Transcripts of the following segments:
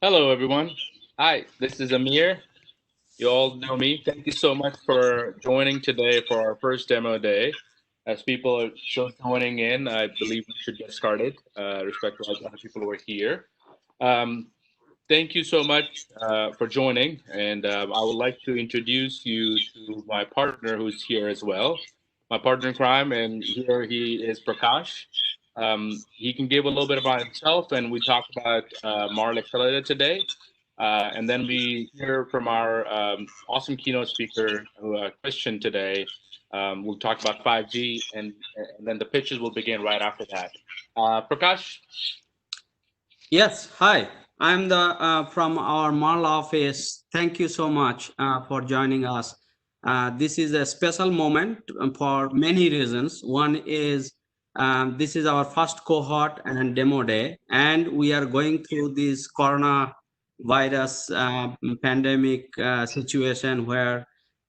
Hello, everyone. Hi, this is Amir. You all know me. Thank you so much for joining today for our first demo day. As people are still joining in, I believe we should get started. Respect to all the other people who are here. Um, Thank you so much for joining, and I would like to introduce you to my partner who's here as well, my partner in crime, and here he is Prakash. He can give a little bit about himself, and we talk about MARL Accelerator today, and then we hear from our awesome keynote speaker, Christian, today. We'll talk about 5G, and then the pitches will begin right after that. Prakash. Yes, hi. I'm the from our MARL office. Thank you so much for joining us. This is a special moment for many reasons. One is this is our first cohort and demo day, and we are going through this corona virus pandemic situation where a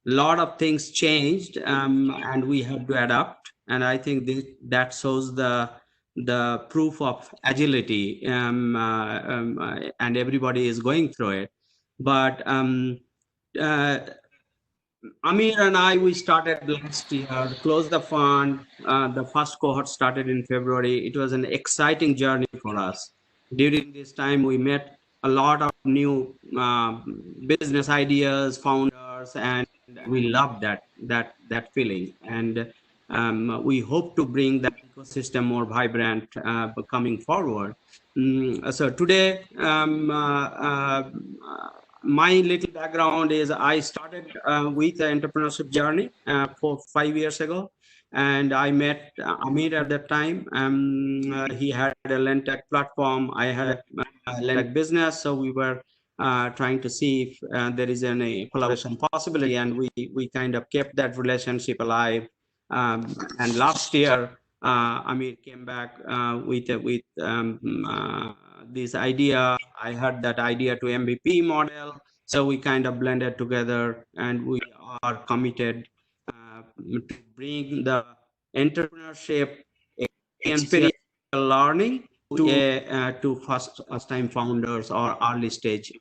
lot of things changed, and we have to adapt. And I think that shows the proof of agility, and everybody is going through it. But uh, Amir and I, we started last year, closed the fund. The first cohort started in February. It was an exciting journey for us. During this time, we met a lot of new business ideas, founders, and we love that feeling. And we hope to bring that ecosystem more vibrant coming forward. So today, my little background is I started with the entrepreneurship journey 5 years ago, and I met Amir at that time. He had a Lentech platform. I had a Lentech business, so we were trying to see if there is any collaboration possibility, and we kind of kept that relationship alive. And last year, Amir came back with this idea. I had that idea to MVP model. So we kind of blended together, and we are committed to bring the entrepreneurship experiential learning to first time founders or early stage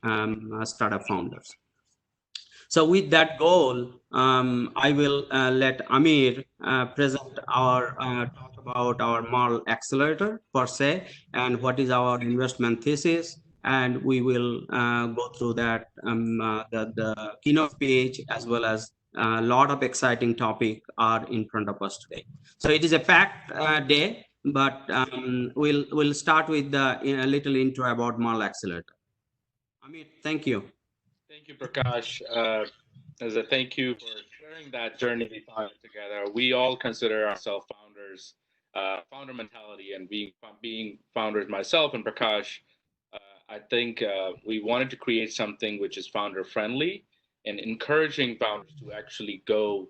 startup founders. So with that goal, I will let Amir present our talk about our MARL accelerator per se, and what is our investment thesis. And we will go through that, the keynote speech, as well as a lot of exciting topic are in front of us today. So it is a packed day, but we'll start with a little intro about MARL accelerator. Amir, thank you. Thank you, Prakash. As a thank you for sharing that journey we found together. We all consider ourselves founders, founder mentality, and being founders. Myself and Prakash, uh, I think we wanted to create something which is founder friendly and encouraging founders to actually go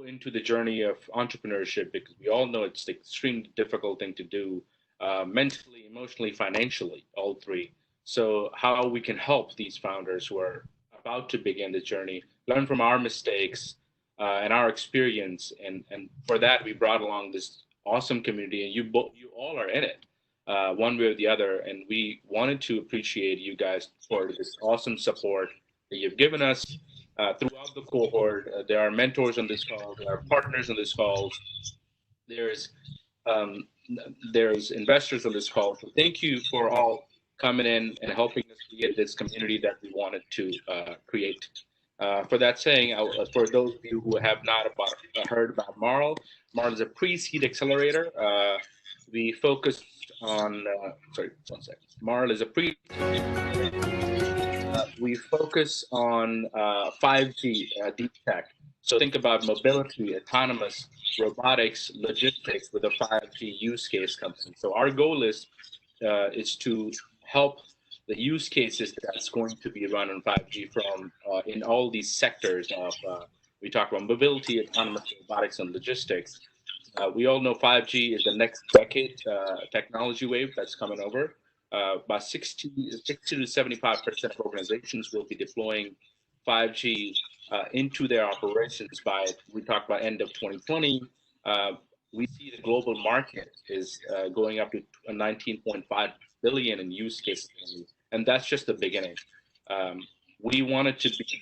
into the journey of entrepreneurship, because we all know it's an extremely difficult thing to do, mentally, emotionally, financially, all three. So, how we can help these founders who are about to begin the journey, learn from our mistakes and our experience, and for that we brought along this awesome community, and you all are in it. One way or the other, and we wanted to appreciate you guys for this awesome support that you've given us throughout the cohort. There are mentors on this call. There are partners on this call. There's um, there's investors on this call. So thank you for all coming in and helping us create this community that we wanted to create. For that saying, for those of you who have not heard about MARL, MARL is a pre-seed accelerator. We focused on, sorry, one second. MARL is a pre-seed accelerator. We focus on 5G deep tech. So think about mobility, autonomous, robotics, logistics with a 5G use case company. So our goal is to help the use cases that's going to be run on 5G from in all these sectors of we talk about mobility, autonomous, robotics, and logistics. We all know 5G is the next decade technology wave that's coming over. About 60 to 75% of organizations will be deploying 5G into their operations by, we talk about end of 2020. Uh, we see the global market is going up to 19.5 billion in use cases, and that's just the beginning. We want to be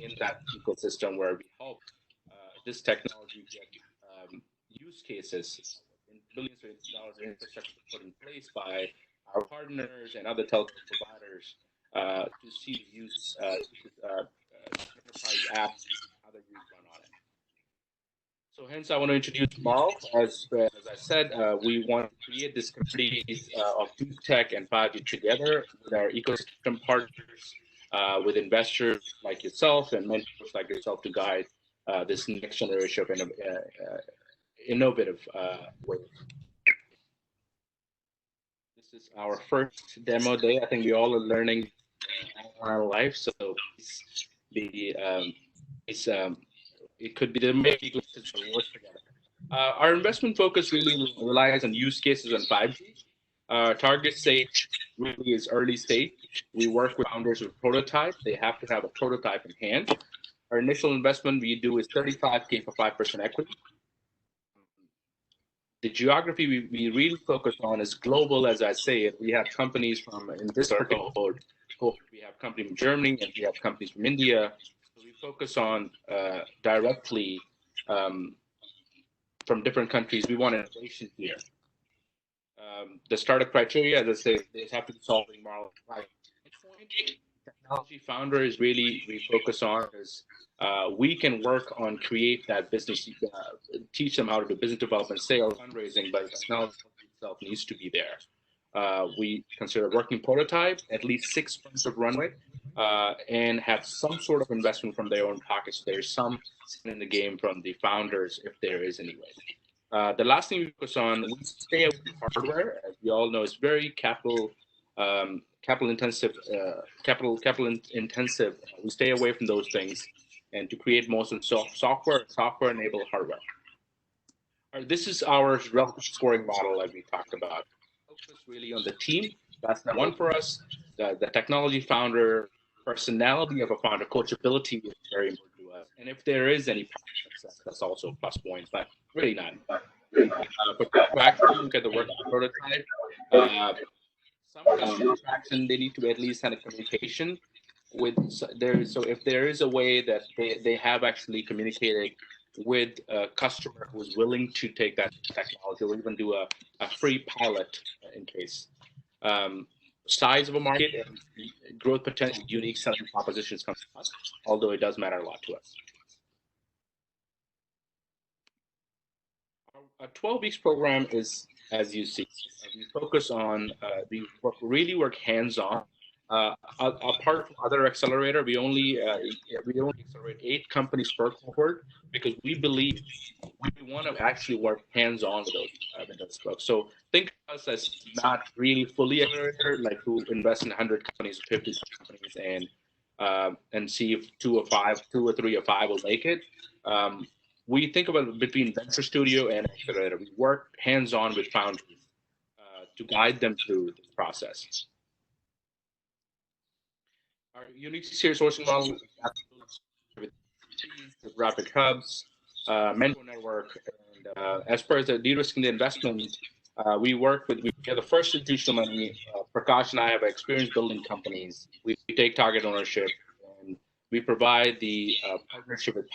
in that ecosystem where we help this technology get use cases, billions of dollars in infrastructure put in place by our partners and other telco providers to see enterprise apps, how they're used run on it. So hence, I want to introduce MARL. As I said, we want to create this community of deep tech and 5G together with our ecosystem partners, with investors like yourself and mentors like yourself to guide this next generation of innovative ways. This is our first demo day. I think we all are learning our life, so be it could be there may be glitches or worse together. Our investment focus really relies on use cases on 5G. Target stage really is early stage. We work with founders with prototype. They have to have a prototype in hand. Our initial investment we do is 35K for 5% equity. The geography we really focus on is global, as I say. We have companies from, in this cohort, we have companies from Germany and we have companies from India. So we focus on directly from different countries. We want innovation here. The startup criteria, as I say, they have to be solving MARL. Technology founder is really we focus on is we can work on create that business, teach them how to do business development, sales, fundraising, but technology itself needs to be there. We consider working prototype, at least 6 months of runway, and have some sort of investment from their own pockets. There's some skin in the game from the founders, if there is any way. The last thing we focus on, we stay away from hardware. As we all know, it's very capital intensive. We stay away from those things, and to create most of software-enabled hardware. This is our relative scoring model that we talked about. Focus really on the team. That's the one for us. The technology founder, personality of a founder, coachability is very important to us. And if there is any success, that's also a plus point, but really not. But to actually look at the work prototype, some customer traction, they need to at least have a communication with there. So if there is a way that they have actually communicated with a customer who is willing to take that technology or even do a free pilot in case. Size of a market and growth potential, unique selling propositions come to us, although it does matter a lot to us. Our 12 weeks program is, as you see, we focus on, we really work hands-on. Apart from other accelerator, we only accelerate 8 companies per cohort because we believe we want to actually work hands-on with those folks. So think of us as not really fully accelerator, like who invest in 100 companies, 50 companies, and see if 2 or 3 or 5 will make it. We think about between venture studio and accelerator. We work hands-on with founders to guide them through this process. Our unique series sourcing model with rapid hubs, mentor network, and as far as the de-risking the investment, we are the first institutional money. Prakash and I have experience building companies. We take target ownership, and we provide the partnership with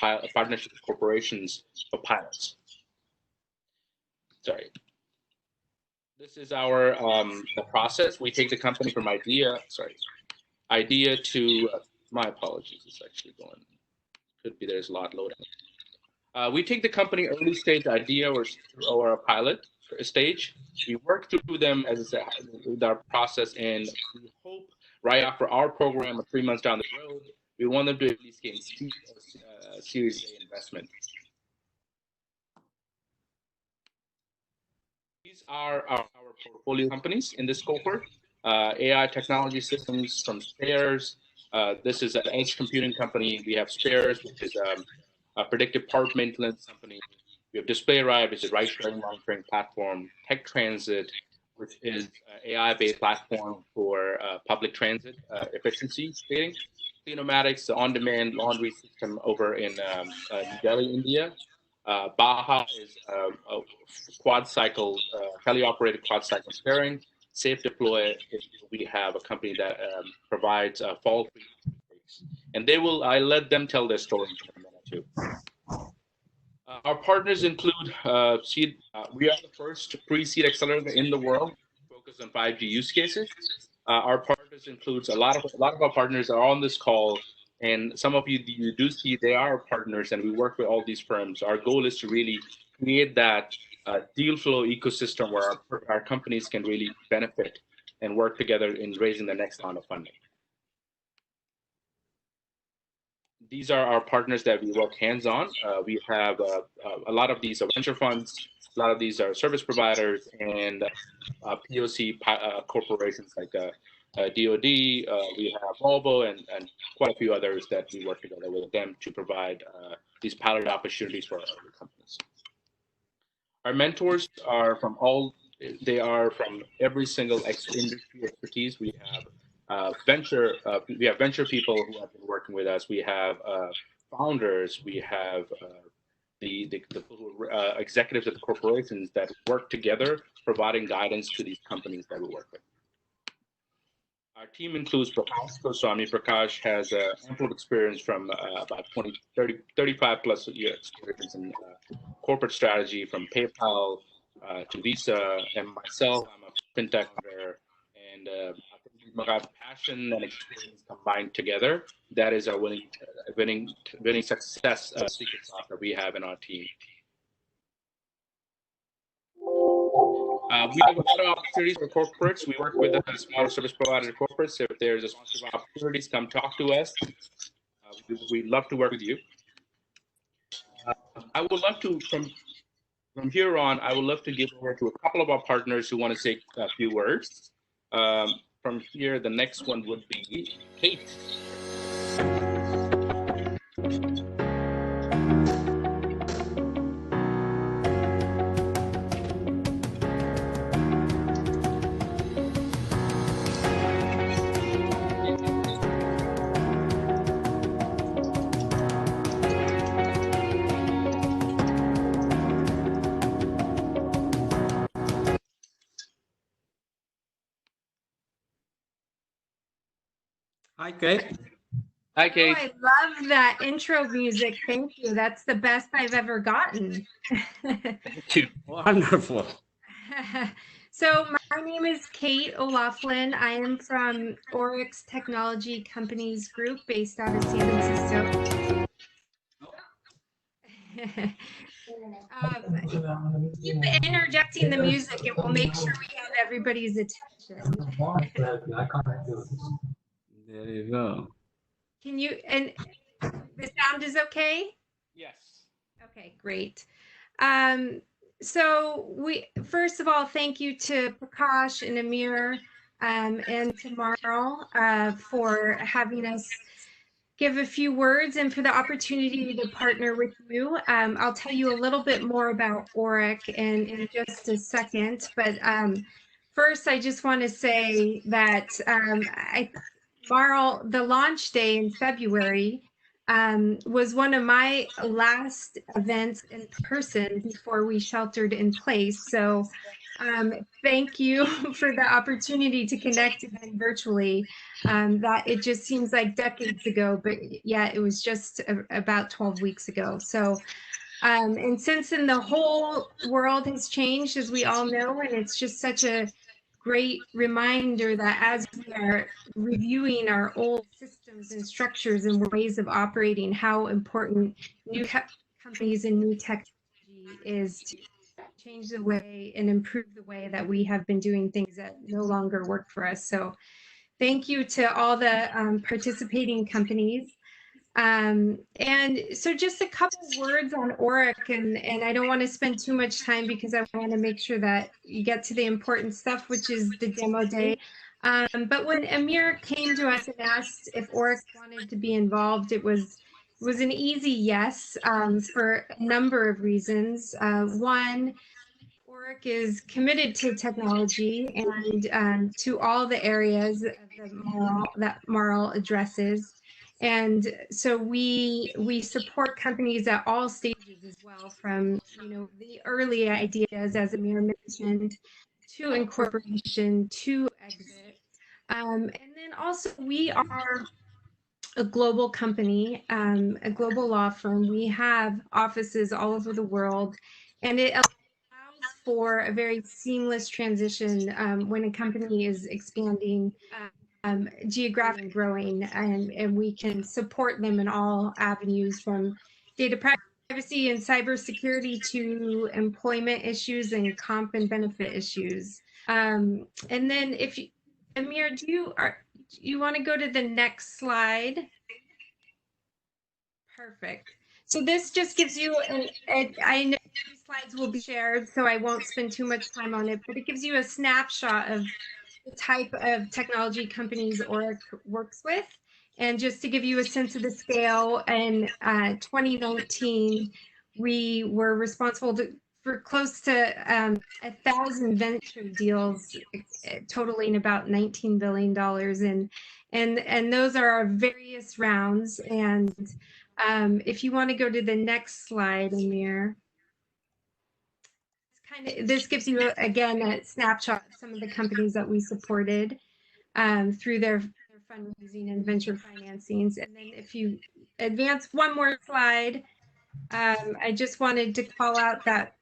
corporations for pilots. Sorry. This is our the process. We take the company from idea to, my apologies, it's actually going, could be there's a lot loading. We take the company early stage idea or a pilot stage. We work through them as I said, with our process, and we hope right after our program, 3 months down the road, we want them to at least gain Series A investment. These are our portfolio companies in this cohort. AI technology systems from Spares. This is an edge computing company. We have Spares, which is a predictive part maintenance company. We have DisplayRide, which is ride sharing monitoring platform. Tech Transit, which is an AI-based platform for public transit efficiency scaling. Cleanomatics, the on-demand laundry system over in New Delhi, India. Baja is a quad cycle, teleoperated quad cycle sparing. safe deploy if we have a company that provides fault-free updates. And I let them tell their stories in a minute too. Our partners include Seed. We are the first pre-seed accelerator in the world focused on 5G use cases. Our partners includes a lot of our partners are on this call, and some of you do see they are partners, and we work with all these firms. Our goal is to really create that deal flow ecosystem where our companies can really benefit and work together in raising the next round of funding. These are our partners that we work hands-on. We have a lot of these are venture funds, a lot of these are service providers, and POC corporations like DoD. We have Volvo and quite a few others that we work together with them to provide these pilot opportunities for our companies. Our mentors are from they are from every single industry expertise. We have venture people who have been working with us. We have founders. We have the executives of the corporations that work together, providing guidance to these companies that we work with. Our team includes Prakash Goswami. Prakash has ample experience from about 35 plus year experience in corporate strategy from PayPal to Visa, and myself, I'm a fintech founder, and I think we've got passion and experience combined together. That is our winning success secret sauce that we have in our team. We have a lot of opportunities for corporates. We work with smaller service provider corporates. If there's a sponsorship opportunities, come talk to us. We'd love to work with you. I would love to, from here on, I would love to give over to a couple of our partners who want to say a few words. From here, the next one would be Kate. Hi, Kate. Hi, Kate. Oh, I love that intro music. Thank you. That's the best I've ever gotten. Thank you. Wonderful. So my name is Kate O'Laughlin. I am from Oryx Technology Companies Group based out of San Francisco. Keep interjecting the music. It will make sure we have everybody's attention. There you go. Can you, and the sound is okay? Yes. Okay, great. So first of all, thank you to Prakash and Amir and to MARL for having us give a few words and for the opportunity to partner with you. I'll tell you a little bit more about Oryx in just a second, but first I just want to say that MARL, the launch day in February, was one of my last events in person before we sheltered in place. So thank you for the opportunity to connect again virtually. That it just seems like decades ago, but yeah, it was just about 12 weeks ago. So, and since then the whole world has changed, as we all know, and it's just such a great reminder that as we are reviewing our old systems and structures and ways of operating, how important new companies and new technology is to change the way and improve the way that we have been doing things that no longer work for us. So thank you to all the participating companies. And so just a couple words on Oryx, and I don't want to spend too much time because I want to make sure that you get to the important stuff, which is the demo day. But when Amir came to us and asked if Oryx wanted to be involved, it was an easy yes for a number of reasons. One, Oryx is committed to technology and to all the areas that MARL addresses. And so we support companies at all stages as well, from the early ideas, as Amir mentioned, to incorporation to exit. And then also we are a global company, a global law firm. We have offices all over the world, and it allows for a very seamless transition when a company is expanding geographic and growing, and we can support them in all avenues, from data privacy and cybersecurity to employment issues and comp and benefit issues. And then if you, Amir, do you want to go to the next slide? Perfect. So this just gives you I know these slides will be shared, so I won't spend too much time on it, but it gives you a snapshot of the type of technology companies Oric works with. And just to give you a sense of the scale, in 2019, we were responsible for close to 1,000 venture deals, totaling about $19 billion. And those are our various rounds. And if you want to go to the next slide, Amir. This gives you, again, a snapshot of some of the companies that we supported through their fundraising and venture financings. And then if you advance one more slide, I just wanted to call out that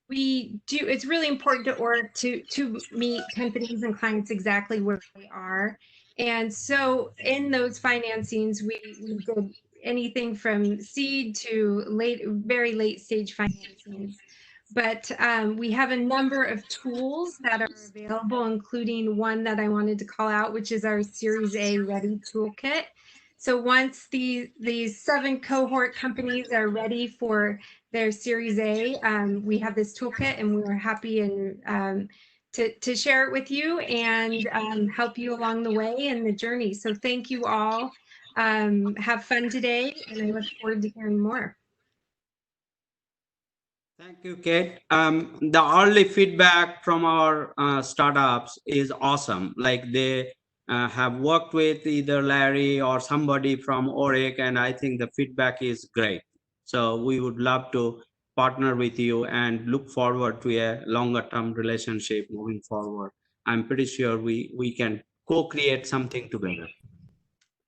it's really important to Oric to meet companies and clients exactly where they are. And so in those financings, we did anything from seed to very late stage financings. But we have a number of tools that are available, including one that I wanted to call out, which is our Series A Ready Toolkit. So once these 7 cohort companies are ready for their Series A, we have this toolkit, and we're happy to share it with you and help you along the way in the journey. So thank you all. Have fun today, and I look forward to hearing more. Thank you, Kate. The early feedback from our startups is awesome. Like they have worked with either Larry or somebody from Oric, and I think the feedback is great. So we would love to partner with you and look forward to a longer term relationship moving forward. I'm pretty sure we can co-create something together.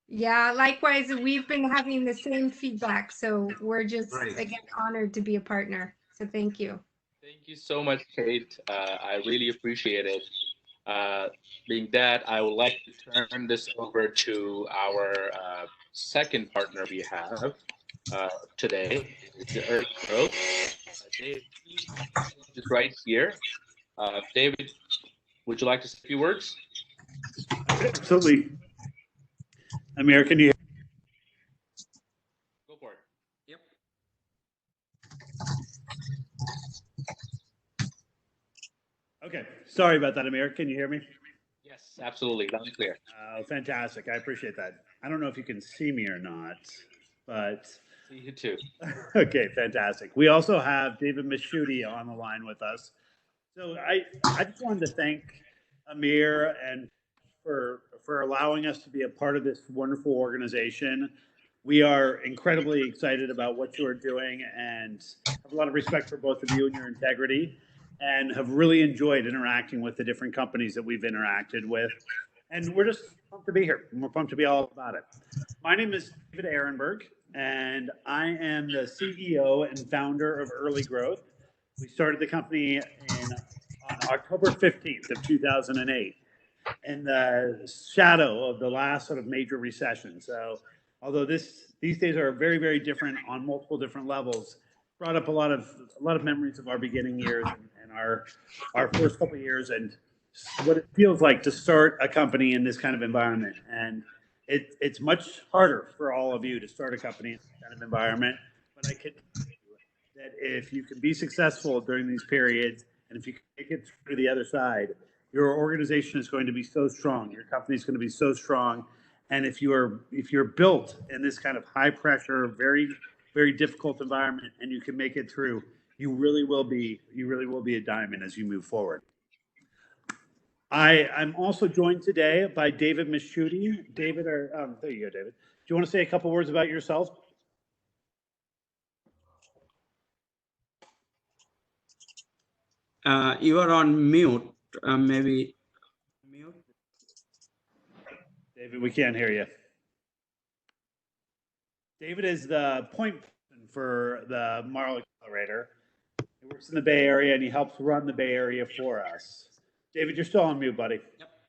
Yeah, likewise, we've been having the same feedback. So we're just, again, honored to be a partner. So thank you. Thank you so much, Kate. I really appreciate it. Being that, I would like to turn this over to our second partner we have today, the Early Growth. David is right here. David, would you like to say a few words? Absolutely. Amir, can you hear? Go for it. Yep. Okay. Sorry about that, Amir. Can you hear me? Yes, absolutely. Loud and clear. Fantastic. I appreciate that. I don't know if you can see me or not, but. See you too. Okay, fantastic. We also have David Mishuti on the line with us. So I just wanted to thank Amir and for allowing us to be a part of this wonderful organization. We are incredibly excited about what you are doing and have a lot of respect for both of you and your integrity, and have really enjoyed interacting with the different companies that we've interacted with. And we're just pumped to be here. And we're pumped to be all about it. My name is David Ehrenberg, and I am the CEO and founder of Early Growth. We started the company on October 15th of 2008 in the shadow of the last sort of major recession. So although these days are very, very different on multiple different levels, brought up a lot of memories of our beginning years and our first couple of years and what it feels like to start a company in this kind of environment. And it's much harder for all of you to start a company in this kind of environment. But I can tell you that if you can be successful during these periods, and if you can make it through the other side, your organization is going to be so strong. Your company is going to be so strong. And if you're built in this kind of high pressure, very, very difficult environment, and you can make it through, you really will be a diamond as you move forward. I'm also joined today by David Mishuti. David, there you go, David. Do you want to say a couple words about yourself? You are on mute, maybe mute. David, we can't hear you. David is the point person for the MARL Accelerator. He works in the Bay Area and he helps run the Bay Area for us. David, you're still on mute, buddy.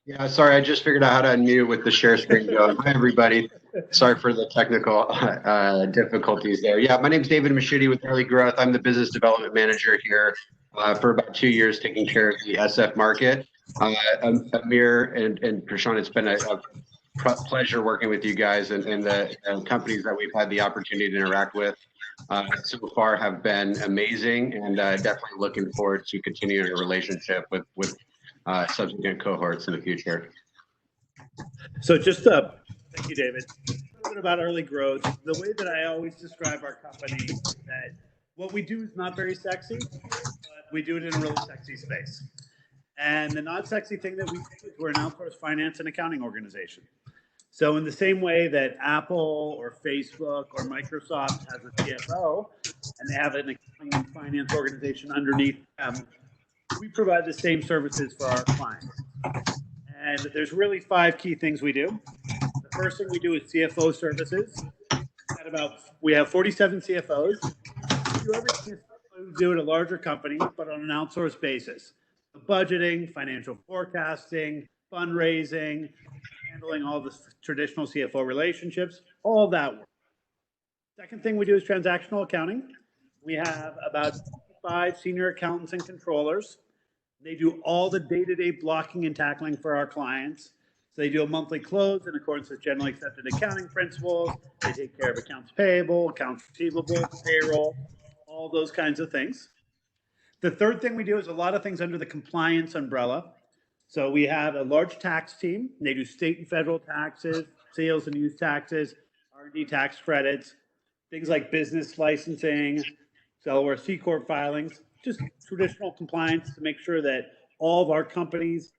Yeah, sorry, I just figured out how to unmute with the share screen going. Hi, everybody. Sorry for the technical difficulties there. Yeah, my name is David Mashuti with Early Growth. I'm the business development manager here for about 2 years, taking care of the SF market. Amir and Prashant, it's been a pleasure working with you guys and the companies that we've had the opportunity to interact with so far have been amazing, and definitely looking forward to continuing a relationship with subsequent cohorts in the future. So just thank you, David. A little bit about early growth. The way that I always describe our company is that what we do is not very sexy, but we do it in a really sexy space. And the not sexy thing that we do is we're an outsourced finance and accounting organization. So in the same way that Apple or Facebook or Microsoft has a CFO and they have an accounting and finance organization underneath them, we provide the same services for our clients. And there's really 5 key things we do. The first thing we do is CFO services. We have 47 CFOs. We do everything we do at a larger company, but on an outsourced basis. Budgeting, financial forecasting, fundraising, handling all the traditional CFO relationships, all that work. Second thing we do is transactional accounting. We have about 5 senior accountants and controllers. They do all the day-to-day blocking and tackling for our clients. So they do a monthly close in accordance with generally accepted accounting principles. They take care of accounts payable, accounts receivable, payroll, all those kinds of things. The third thing we do is a lot of things under the compliance umbrella. So we have a large tax team. They do state and federal taxes, sales and use taxes, R&D tax credits, things like business licensing, Delaware C Corp filings, just traditional compliance to make sure that all of our companies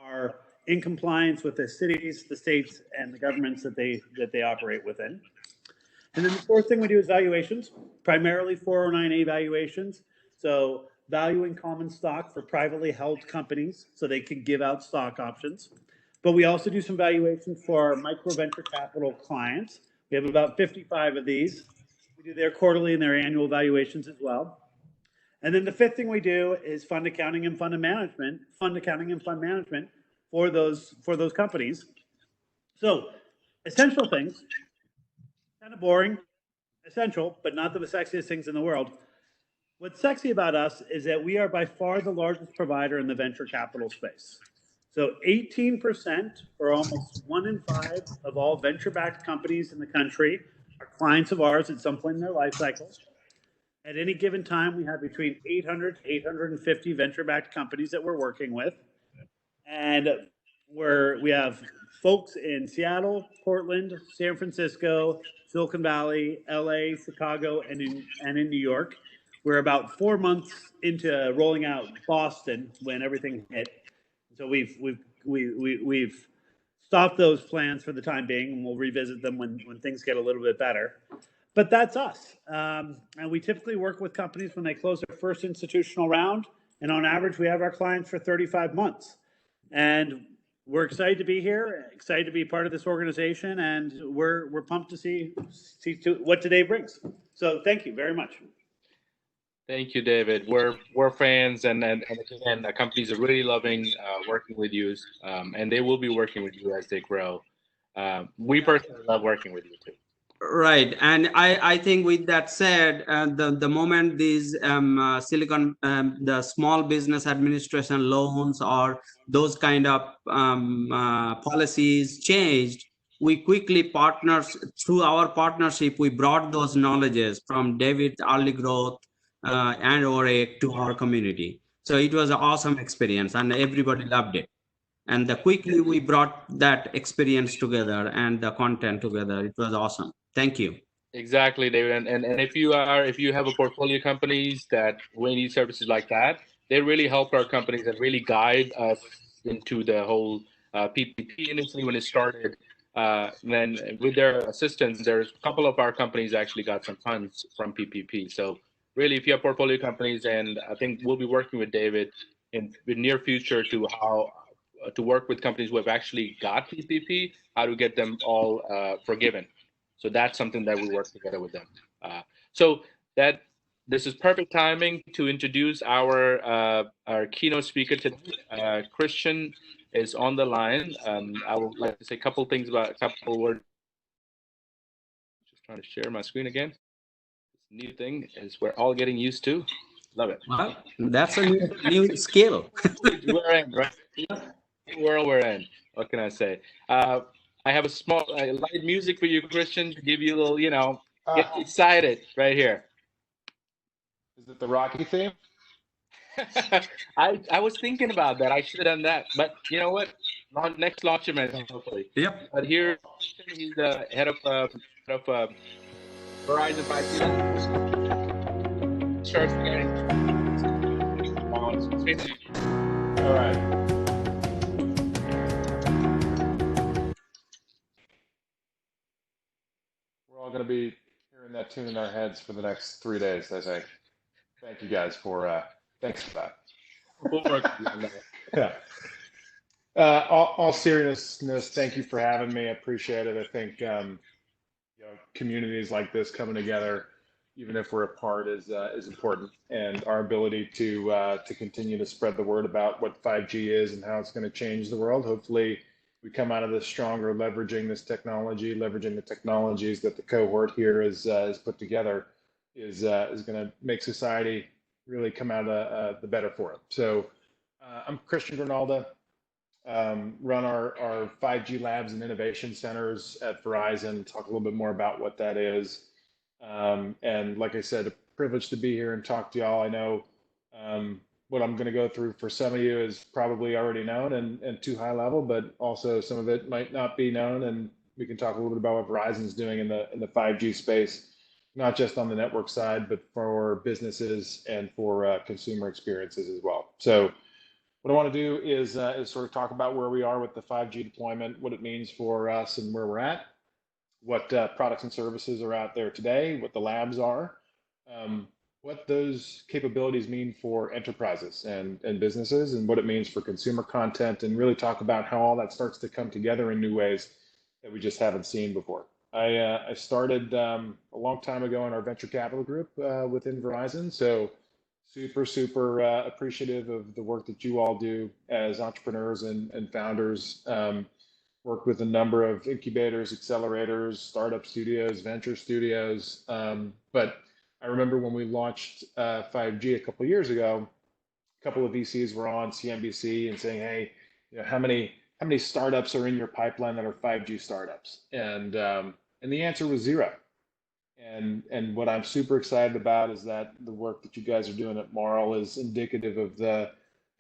are in compliance with the cities, the states, and the governments that they operate within. And then the fourth thing we do is valuations, primarily 409A valuations. So valuing common stock for privately held companies so they can give out stock options. But we also do some valuations for our micro venture capital clients. We have about 55 of these. We do their quarterly and their annual valuations as well. And then the fifth thing we do is fund accounting and fund management for those companies. So essential things, kind of boring, essential, but not the sexiest things in the world. What's sexy about us is that we are by far the largest provider in the venture capital space. So 18%, or almost 1 in 5 of all venture-backed companies in the country are clients of ours at some point in their life cycle. At any given time, we have between 800 to 850 venture-backed companies that we're working with. And we have folks in Seattle, Portland, San Francisco, Silicon Valley, LA, Chicago, and in New York. We're about 4 months into rolling out Boston when everything hit. So we've stopped those plans for the time being, and we'll revisit them when things get a little bit better. But that's us. And we typically work with companies when they close their first institutional round. And on average, we have our clients for 35 months. And we're excited to be here, excited to be part of this organization, and we're pumped to see what today brings. So thank you very much. Thank you, David. We're fans, and again, the companies are really loving working with you, and they will be working with you as they grow. We personally love working with you too. Right, and I think with that said, the moment these the Small Business Administration loans or those kind of policies changed, we quickly through our partnership, we brought those knowledges from David's early growth and OREC to our community. So it was an awesome experience, and everybody loved it. And quickly we brought that experience together and the content together. It was awesome. Thank you. Exactly, David. And if you have a portfolio companies that we need services like that, they really help our companies and really guide us into the whole PPP initially when it started. Then with their assistance, there's a couple of our companies actually got some funds from PPP. So really, if you have portfolio companies, and I think we'll be working with David in the near future to how to work with companies who have actually got PPP, how to get them all forgiven. So that's something that we work together with them. So that this is perfect timing to introduce our keynote speaker today. Christian is on the line. I would like to say a couple things about a couple words. Just trying to share my screen again. This new thing is we're all getting used to. Love it. Well, that's a new skill. We're in, right? World we're in. What can I say? I have a small light music for you, Christian, to give you a little, get excited right here. Is it the Rocky theme? I was thinking about that. I should have done that, but you know what? Next launch event, hopefully. Yep. But here's Christian. He's the head of Verizon 5G. Starts getting All right. We're all going to be hearing that tune in our heads for the next 3 days, I think. Thank you guys for thanks for that. We'll work on that. Yeah. All seriousness, thank you for having me. I appreciate it. I think communities like this coming together, even if we're apart, is important. And our ability to continue to spread the word about what 5G is and how it's going to change the world. Hopefully, we come out of this stronger, leveraging this technology, leveraging the technologies that the cohort here is put together, is going to make society really come out the better for it. So I'm Christian Grinalda, run our 5G labs and innovation centers at Verizon, talk a little bit more about what that is. And like I said, a privilege to be here and talk to y'all. I know what I'm going to go through for some of you is probably already known and too high level, but also some of it might not be known. And we can talk a little bit about what Verizon's doing in the 5G space, not just on the network side, but for businesses and for consumer experiences as well. So what I want to do is sort of talk about where we are with the 5G deployment, what it means for us and where we're at, what products and services are out there today, what the labs are, what those capabilities mean for enterprises and businesses, and what it means for consumer content, and really talk about how all that starts to come together in new ways that we just haven't seen before. I started a long time ago in our venture capital group within Verizon, so super appreciative of the work that you all do as entrepreneurs and founders. Worked with a number of incubators, accelerators, startup studios, venture studios. But I remember when we launched 5G a couple of years ago, a couple of VCs were on CNBC and saying, "Hey, how many startups are in your pipeline that are 5G startups?" And the answer was zero. And what I'm super excited about is that the work that you guys are doing at MARL is indicative of the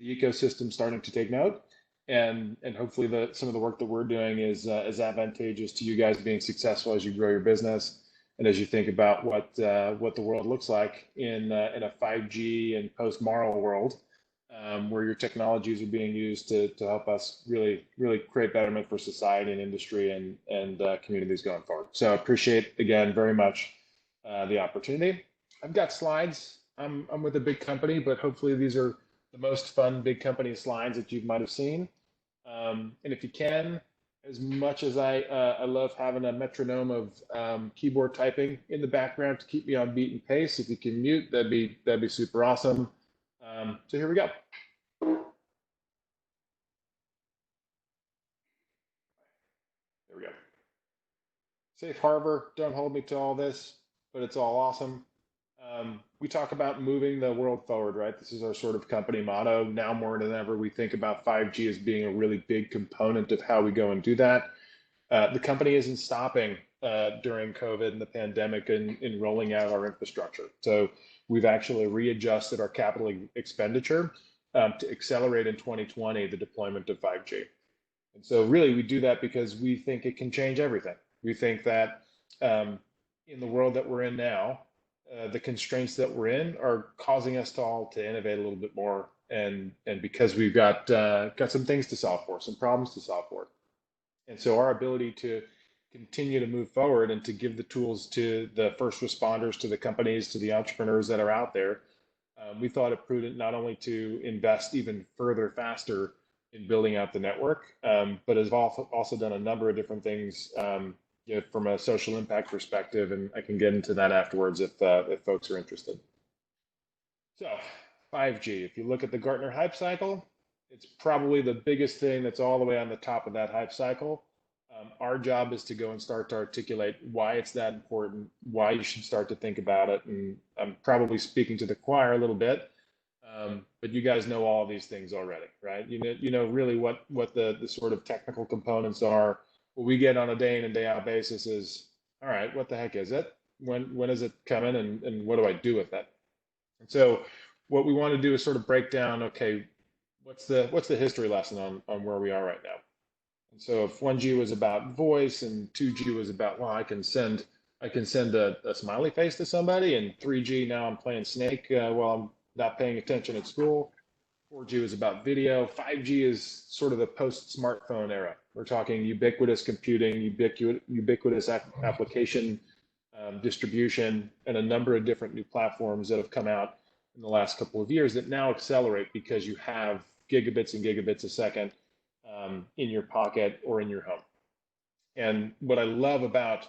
ecosystem starting to take note. And hopefully some of the work that we're doing is advantageous to you guys being successful as you grow your business and as you think about what the world looks like in a 5G and post MARL world, where your technologies are being used to help us really create betterment for society and industry and communities going forward. So I appreciate again very much the opportunity. I've got slides. I'm with a big company, but hopefully these are the most fun big company slides that you might have seen. And if you can, as much as I love having a metronome of keyboard typing in the background to keep me on beat and pace, if you can mute, that'd be super awesome. So here we go. There we go. Safe harbor, don't hold me to all this, but it's all awesome. We talk about moving the world forward, right? This is our sort of company motto. Now more than ever, we think about 5G as being a really big component of how we go and do that. The company isn't stopping during COVID and the pandemic in rolling out our infrastructure. So we've actually readjusted our capital expenditure to accelerate in 2020 the deployment of 5G. And so really we do that because we think it can change everything. We think that in the world that we're in now, the constraints that we're in are causing us all to innovate a little bit more, and because we've got some things to solve for, some problems to solve for. And so our ability to continue to move forward and to give the tools to the first responders, to the companies, to the entrepreneurs that are out there we thought it prudent not only to invest even further, faster in building out the network, but has also done a number of different things from a social impact perspective, and I can get into that afterwards if folks are interested. So 5G, if you look at the Gartner hype cycle, it's probably the biggest thing that's all the way on the top of that hype cycle. Our job is to go and start to articulate why it's that important, why you should start to think about it. And I'm probably speaking to the choir a little bit, but you guys know all of these things already, right? You know really what the sort of technical components are. What we get on a day in and day out basis is, all right, what the heck is it? When is it coming, and what do I do with it? And so what we want to do is sort of break down, okay, what's the history lesson on where we are right now? And so if 1G was about voice and 2G was about, well, I can send a smiley face to somebody, and 3G, now I'm playing Snake while I'm not paying attention at school. 4G was about video. 5G is sort of the post-smartphone era. We're talking ubiquitous computing, ubiquitous application distribution, and a number of different new platforms that have come out in the last couple of years that now accelerate because you have gigabits and gigabits a second in your pocket or in your home. And what I love about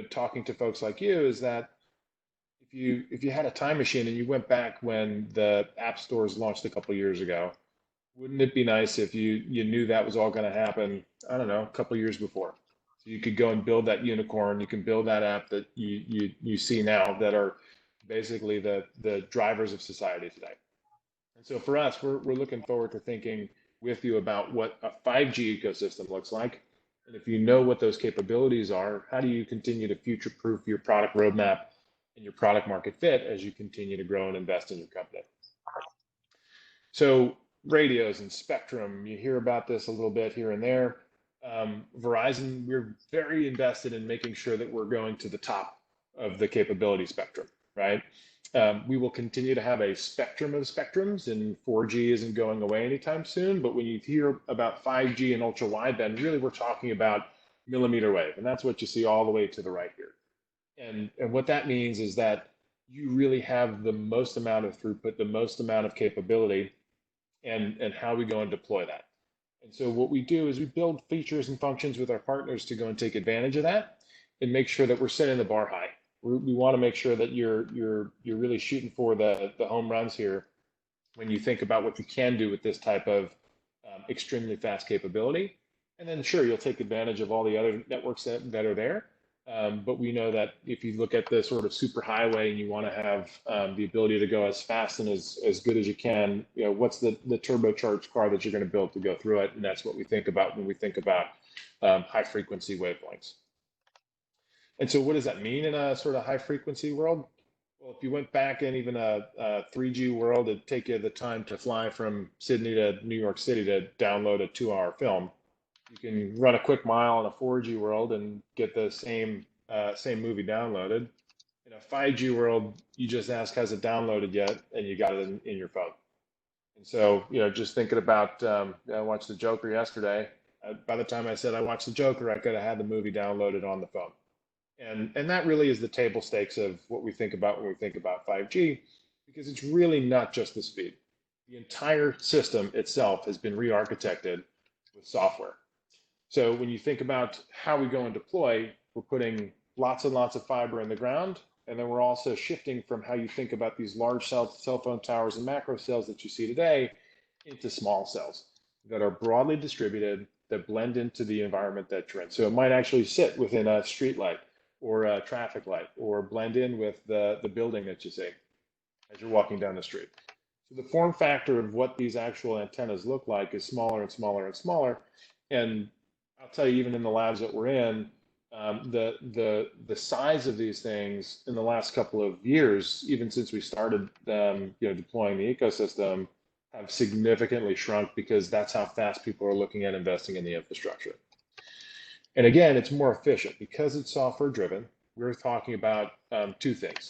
talking to folks like you is that if you had a time machine and you went back when the app stores launched a couple of years ago, wouldn't it be nice if you knew that was all going to happen, I don't know, a couple of years before? So you could go and build that unicorn, you can build that app that you see now that are basically the drivers of society today. And so for us, we're looking forward to thinking with you about what a 5G ecosystem looks like. And if you know what those capabilities are, how do you continue to future-proof your product roadmap and your product market fit as you continue to grow and invest in your company? So radios and spectrum, you hear about this a little bit here and there. Verizon, we're very invested in making sure that we're going to the top of the capability spectrum, right? We will continue to have a spectrum of spectrums, and 4G isn't going away anytime soon. But when you hear about 5G and ultra wideband, really we're talking about millimeter wave, and that's what you see all the way to the right here. And what that means is that you really have the most amount of throughput, the most amount of capability, and how we go and deploy that. And so what we do is we build features and functions with our partners to go and take advantage of that and make sure that we're setting the bar high. We want to make sure that you're really shooting for the home runs here when you think about what you can do with this type of extremely fast capability. And then sure, you'll take advantage of all the other networks that are there. But we know that if you look at the sort of super highway and you want to have the ability to go as fast and as good as you can, what's the turbocharged car that you're going to build to go through it? And that's what we think about when we think about high frequency wavelengths. And so what does that mean in a sort of high frequency world? Well, if you went back in even a 3G world, it'd take you the time to fly from Sydney to New York City to download a 2-hour film. You can run a quick mile in a 4G world and get the same movie downloaded. In a 5G world, you just ask, has it downloaded yet? And you got it in your phone. And so, just thinking about, I watched The Joker yesterday. By the time I said I watched The Joker, I could have had the movie downloaded on the phone. And that really is the table stakes of what we think about when we think about 5G, because it's really not just the speed. The entire system itself has been re-architected with software. So when you think about how we go and deploy, we're putting lots and lots of fiber in the ground, and then we're also shifting from how you think about these large cell phone towers and macro cells that you see today into small cells that are broadly distributed, that blend into the environment that you're in. So it might actually sit within a street light or a traffic light, or blend in with the building that you see as you're walking down the street. So the form factor of what these actual antennas look like is smaller and smaller and smaller. And I'll tell you, even in the labs that we're in, the size of these things in the last couple of years, even since we started deploying the ecosystem, have significantly shrunk because that's how fast people are looking at investing in the infrastructure. And again, it's more efficient because it's software driven. We're talking about two things: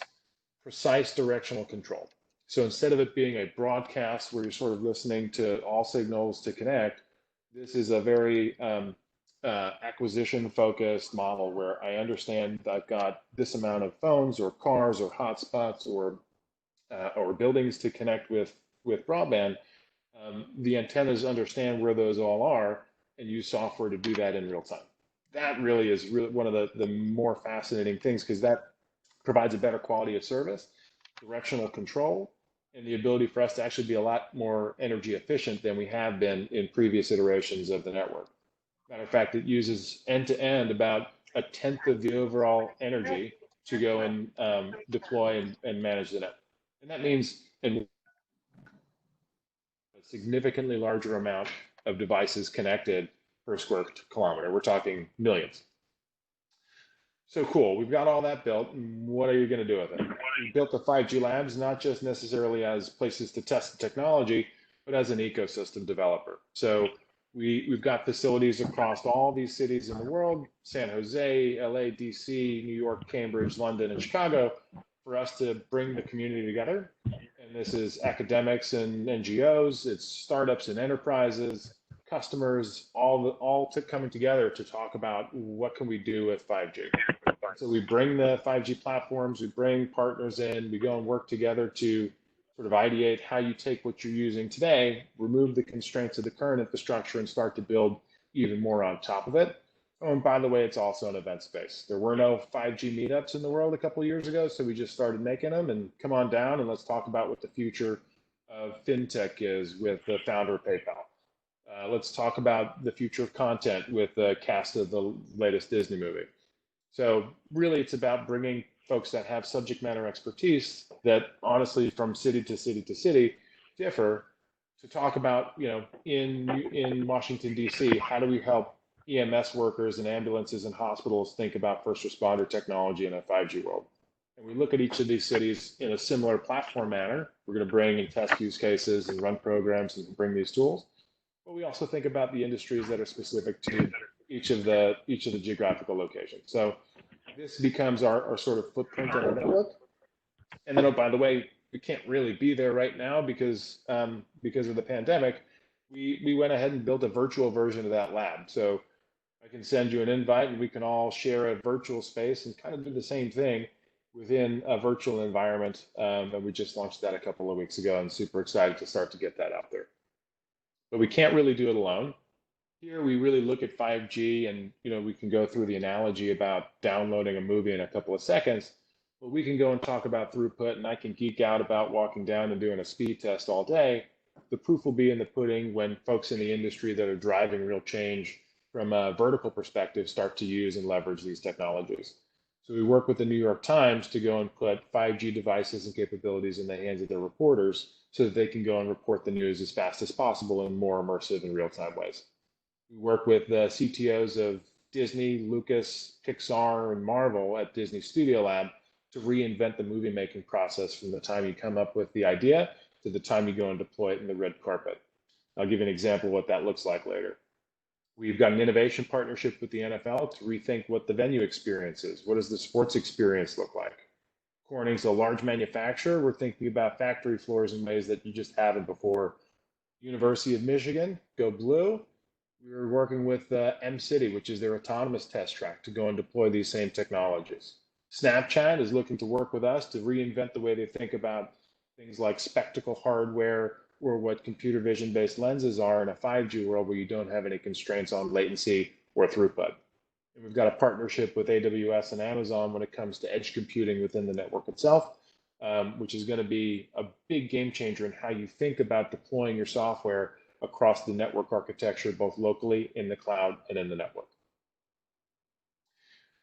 precise directional control. So instead of it being a broadcast where you're sort of listening to all signals to connect, this is a very acquisition focused model where I understand that I've got this amount of phones or cars or hotspots or or buildings to connect with broadband, the antennas understand where those all are and use software to do that in real time. That really is one of the more fascinating things, because that provides a better quality of service, directional control, and the ability for us to actually be a lot more energy efficient than we have been in previous iterations of the network. Matter of fact, it uses end-to-end about a tenth of the overall energy to go and deploy and manage the net. And that means a significantly larger amount of devices connected per square kilometer. We're talking millions. So cool, we've got all that built. What are you going to do with it? We built the 5G labs not just necessarily as places to test the technology, but as an ecosystem developer. So we've got facilities across all these cities in the world: San Jose, LA, DC, New York, Cambridge, London, and Chicago, for us to bring the community together. And this is academics and NGOs, it's startups and enterprises, customers, all coming together to talk about what can we do with 5G. So we bring the 5G platforms, we bring partners in, we go and work together to sort of ideate how you take what you're using today, remove the constraints of the current infrastructure, and start to build even more on top of it. Oh, and by the way, it's also an event space. There were no 5G meetups in the world a couple of years ago, so we just started making them. And come on down and let's talk about what the future of fintech is with the founder of PayPal. Let's talk about the future of content with the cast of the latest Disney movie. So really, it's about bringing folks that have subject matter expertise that honestly, from city to city to city, differ, to talk about, in Washington, D.C., how do we help EMS workers and ambulances and hospitals think about first responder technology in a 5G world? And we look at each of these cities in a similar platform manner. We're going to bring and test use cases and run programs and bring these tools. But we also think about the industries that are specific to each of the geographical locations. So this becomes our sort of footprint on our network. And then, oh, by the way, we can't really be there right now because of the pandemic. We went ahead and built a virtual version of that lab. So I can send you an invite and we can all share a virtual space and kind of do the same thing within a virtual environment. And we just launched that a couple of weeks ago and super excited to start to get that out there. But we can't really do it alone. Here we really look at 5G, and we can go through the analogy about downloading a movie in a couple of seconds, but we can go and talk about throughput, and I can geek out about walking down and doing a speed test all day. The proof will be in the pudding when folks in the industry that are driving real change from a vertical perspective start to use and leverage these technologies. So we work with the New York Times to go and put 5G devices and capabilities in the hands of their reporters so that they can go and report the news as fast as possible in more immersive and real-time ways. We work with the CTOs of Disney, Lucas, Pixar, and Marvel at Disney Studio Lab to reinvent the movie making process from the time you come up with the idea to the time you go and deploy it in the red carpet. I'll give you an example of what that looks like later. We've got an innovation partnership with the NFL to rethink what the venue experience is. What does the sports experience look like? Corning's a large manufacturer. We're thinking about factory floors in ways that you just haven't before. University of Michigan, go blue. We were working with M-City, which is their autonomous test track, to go and deploy these same technologies. Snapchat is looking to work with us to reinvent the way they think about things like spectacle hardware or what computer vision-based lenses are in a 5G world where you don't have any constraints on latency or throughput. And we've got a partnership with AWS and Amazon when it comes to edge computing within the network itself, which is going to be a big game changer in how you think about deploying your software across the network architecture, both locally, in the cloud, and in the network.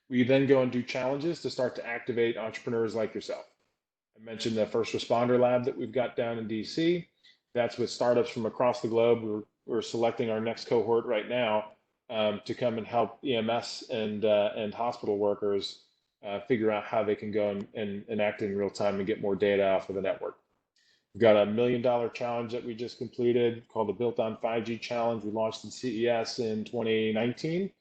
We then go and do challenges to start to activate entrepreneurs like yourself. I mentioned the first responder lab that we've got down in DC. That's with startups from across the globe. We're selecting our next cohort right now to come and help EMS and hospital workers figure out how they can go and act in real time and get more data off of the network. We've got $1 million challenge that we just completed called the Built on 5G Challenge. We launched in CES in 2019.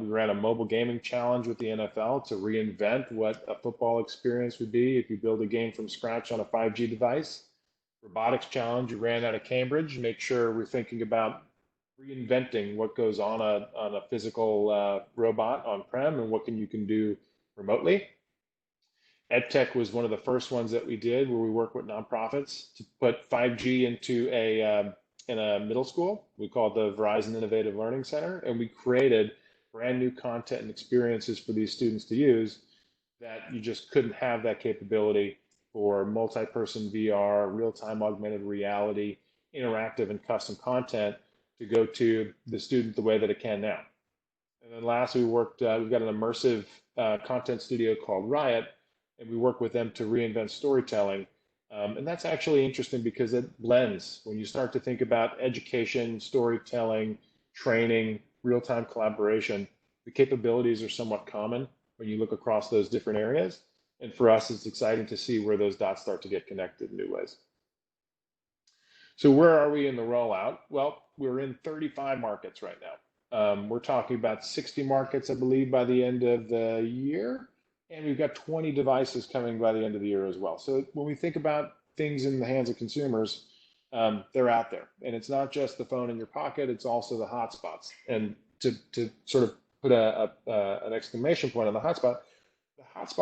We ran a mobile gaming challenge with the NFL to reinvent what a football experience would be if you build a game from scratch on a 5G device. Robotics challenge we ran out of Cambridge. Make sure we're thinking about reinventing what goes on a physical robot on-prem and what you can do remotely. EdTech was one of the first ones that we did, where we work with nonprofits to put 5G into in a middle school. We call it the Verizon Innovative Learning Center, and we created brand new content and experiences for these students to use that you just couldn't have that capability for multi-person VR, real-time augmented reality, interactive and custom content to go to the student the way that it can now. And then lastly, we've got an immersive content studio called Riot, and we work with them to reinvent storytelling. And that's actually interesting because it blends. When you start to think about education, storytelling, training, real-time collaboration, the capabilities are somewhat common when you look across those different areas. And for us, it's exciting to see where those dots start to get connected in new ways. So where are we in the rollout? Well, we're in 35 markets right now. We're talking about 60 markets, I believe, by the end of the year. And we've got 20 devices coming by the end of the year as well. So when we think about things in the hands of consumers, they're out there. And it's not just the phone in your pocket, it's also the hotspots. And to sort of put an exclamation point on the hotspot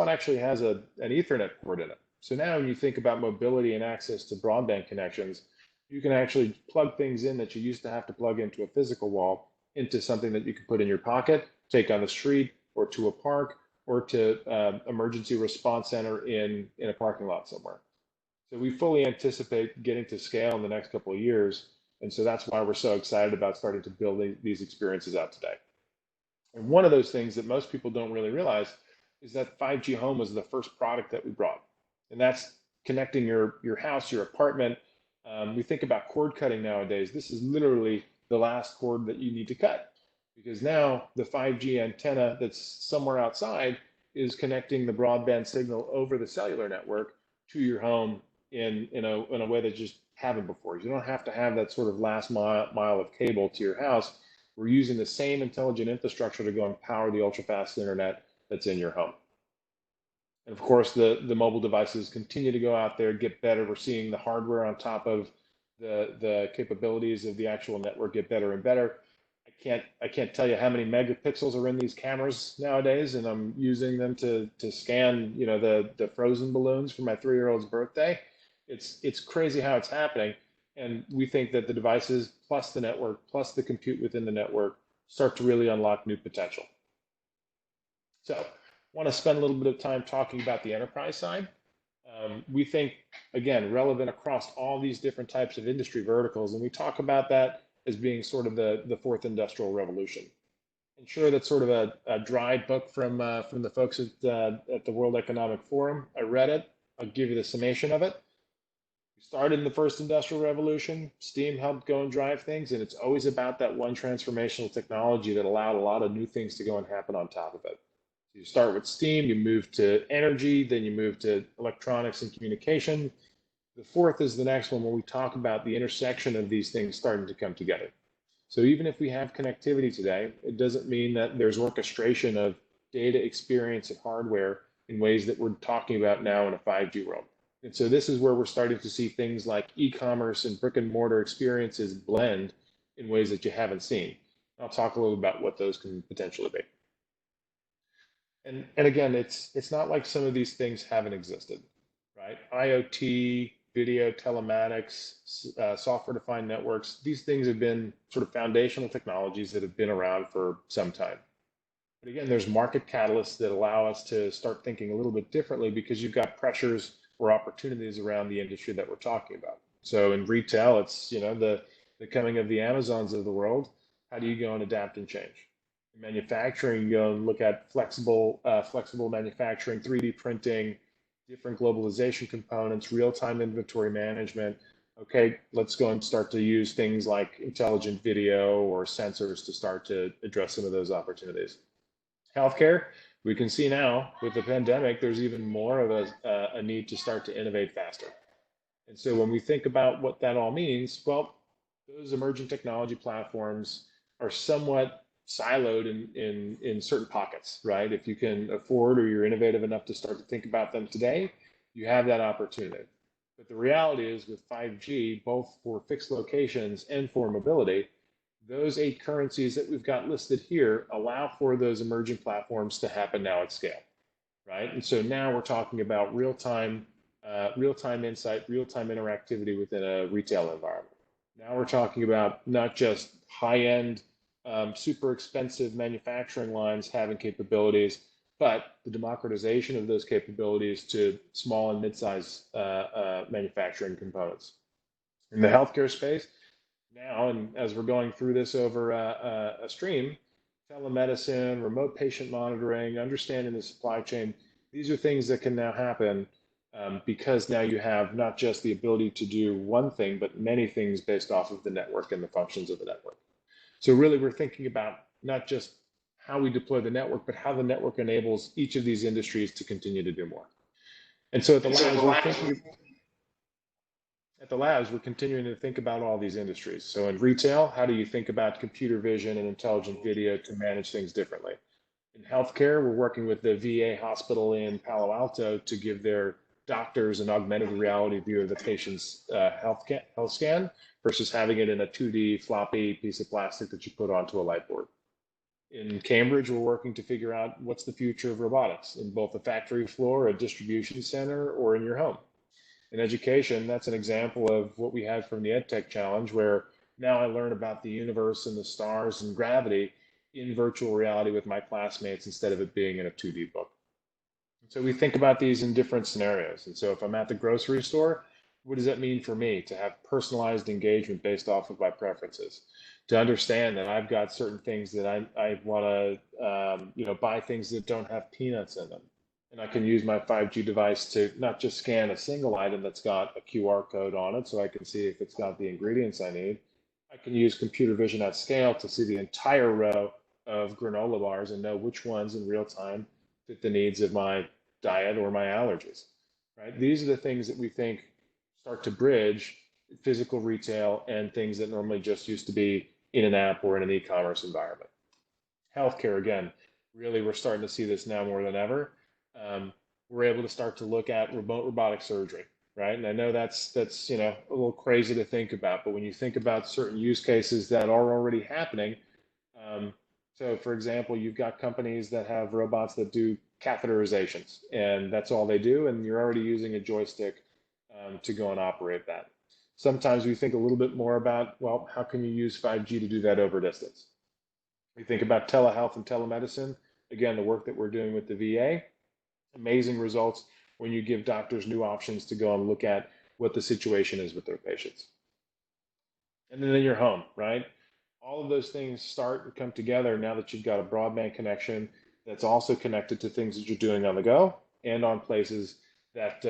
actually has an Ethernet port in it. So now when you think about mobility and access to broadband connections, you can actually plug things in that you used to have to plug into a physical wall into something that you can put in your pocket, take on the street, or to a park, or to emergency response center in a parking lot somewhere. So we fully anticipate getting to scale in the next couple of years. And so that's why we're so excited about starting to build these experiences out today. And one of those things that most people don't really realize is that 5G Home was the first product that we brought. And that's connecting your house, your apartment. We think about cord cutting nowadays. This is literally the last cord that you need to cut, because now the 5G antenna that's somewhere outside is connecting the broadband signal over the cellular network to your home in a way that you just haven't before. You don't have to have that sort of last mile of cable to your house. We're using the same intelligent infrastructure to go and power the ultra-fast internet that's in your home. And of course, the mobile devices continue to go out there, get better. We're seeing the hardware on top of the capabilities of the actual network get better and better. I can't tell you how many megapixels are in these cameras nowadays, and I'm using them to scan, the frozen balloons for my 3-year-old's birthday. It's crazy how it's happening, and we think that the devices plus the network plus the compute within the network start to really unlock new potential. So I want to spend a little bit of time talking about the enterprise side. We think, again, relevant across all these different types of industry verticals, and we talk about that as being sort of the fourth industrial revolution. And sure, that's sort of a dry book from the folks at the World Economic Forum. I read it. I'll give you the summation of it. We started in the first industrial revolution. Steam helped go and drive things, and it's always about that one transformational technology that allowed a lot of new things to go and happen on top of it. So you start with steam, you move to energy, then you move to electronics and communication. The fourth is the next one, where we talk about the intersection of these things starting to come together. So even if we have connectivity today, it doesn't mean that there's orchestration of data, experience, and hardware in ways that we're talking about now in a 5G world. And so this is where we're starting to see things like e-commerce and brick and mortar experiences blend in ways that you haven't seen. I'll talk a little about what those can potentially be. And again, it's not like some of these things haven't existed, right? IoT, video, telematics, software-defined networks, these things have been sort of foundational technologies that have been around for some time. But again, there's market catalysts that allow us to start thinking a little bit differently, because you've got pressures or opportunities around the industry that we're talking about. So in retail, it's the coming of the Amazons of the world. How do you go and adapt and change? In manufacturing, you go and look at flexible manufacturing, 3D printing, different globalization components, real-time inventory management. Okay, let's go and start to use things like intelligent video or sensors to start to address some of those opportunities. Healthcare, we can see now with the pandemic, there's even more of a need to start to innovate faster. And so when we think about what that all means, well, those emerging technology platforms are somewhat siloed in certain pockets, right? If you can afford or you're innovative enough to start to think about them today, you have that opportunity. But the reality is, with 5G, both for fixed locations and for mobility, those 8 currencies that we've got listed here allow for those emerging platforms to happen now at scale, right? And so now we're talking about real-time insight, real-time interactivity within a retail environment. Now we're talking about not just high-end, super expensive manufacturing lines having capabilities, but the democratization of those capabilities to small and mid-sized manufacturing components. In the healthcare space, now, and as we're going through this over a stream, telemedicine, remote patient monitoring, understanding the supply chain, these are things that can now happen because now you have not just the ability to do one thing, but many things based off of the network and the functions of the network. So really, we're thinking about not just how we deploy the network, but how the network enables each of these industries to continue to do more. And so at the labs, we're continuing to think about all these industries. So in retail, how do you think about computer vision and intelligent video to manage things differently? In healthcare, we're working with the VA hospital in Palo Alto to give their doctors an augmented reality view of the patient's health scan versus having it in a 2D floppy piece of plastic that you put onto a light board. In Cambridge, we're working to figure out what's the future of robotics in both a factory floor, a distribution center, or in your home. In education, that's an example of what we had from the EdTech Challenge, where now I learn about the universe and the stars and gravity in virtual reality with my classmates instead of it being in a 2D book. So we think about these in different scenarios. And so if I'm at the grocery store, what does that mean for me to have personalized engagement based off of my preferences? To understand that I've got certain things that I want to buy things that don't have peanuts in them. And I can use my 5G device to not just scan a single item that's got a QR code on it so I can see if it's got the ingredients I need. I can use computer vision at scale to see the entire row of granola bars and know which ones in real time fit the needs of my diet or my allergies, right? These are the things that we think start to bridge physical retail and things that normally just used to be in an app or in an e-commerce environment. Healthcare, again, really we're starting to see this now more than ever. We're able to start to look at remote robotic surgery, right? And I know that's a little crazy to think about, but when you think about certain use cases that are already happening, so for example, you've got companies that have robots that do catheterizations, and that's all they do, and you're already using a joystick to go and operate that. Sometimes we think a little bit more about, well, how can you use 5G to do that over distance? We think about telehealth and telemedicine. Again, the work that we're doing with the VA, amazing results when you give doctors new options to go and look at what the situation is with their patients. And then in your home, right? All of those things start and come together now that you've got a broadband connection that's also connected to things that you're doing on the go and on places that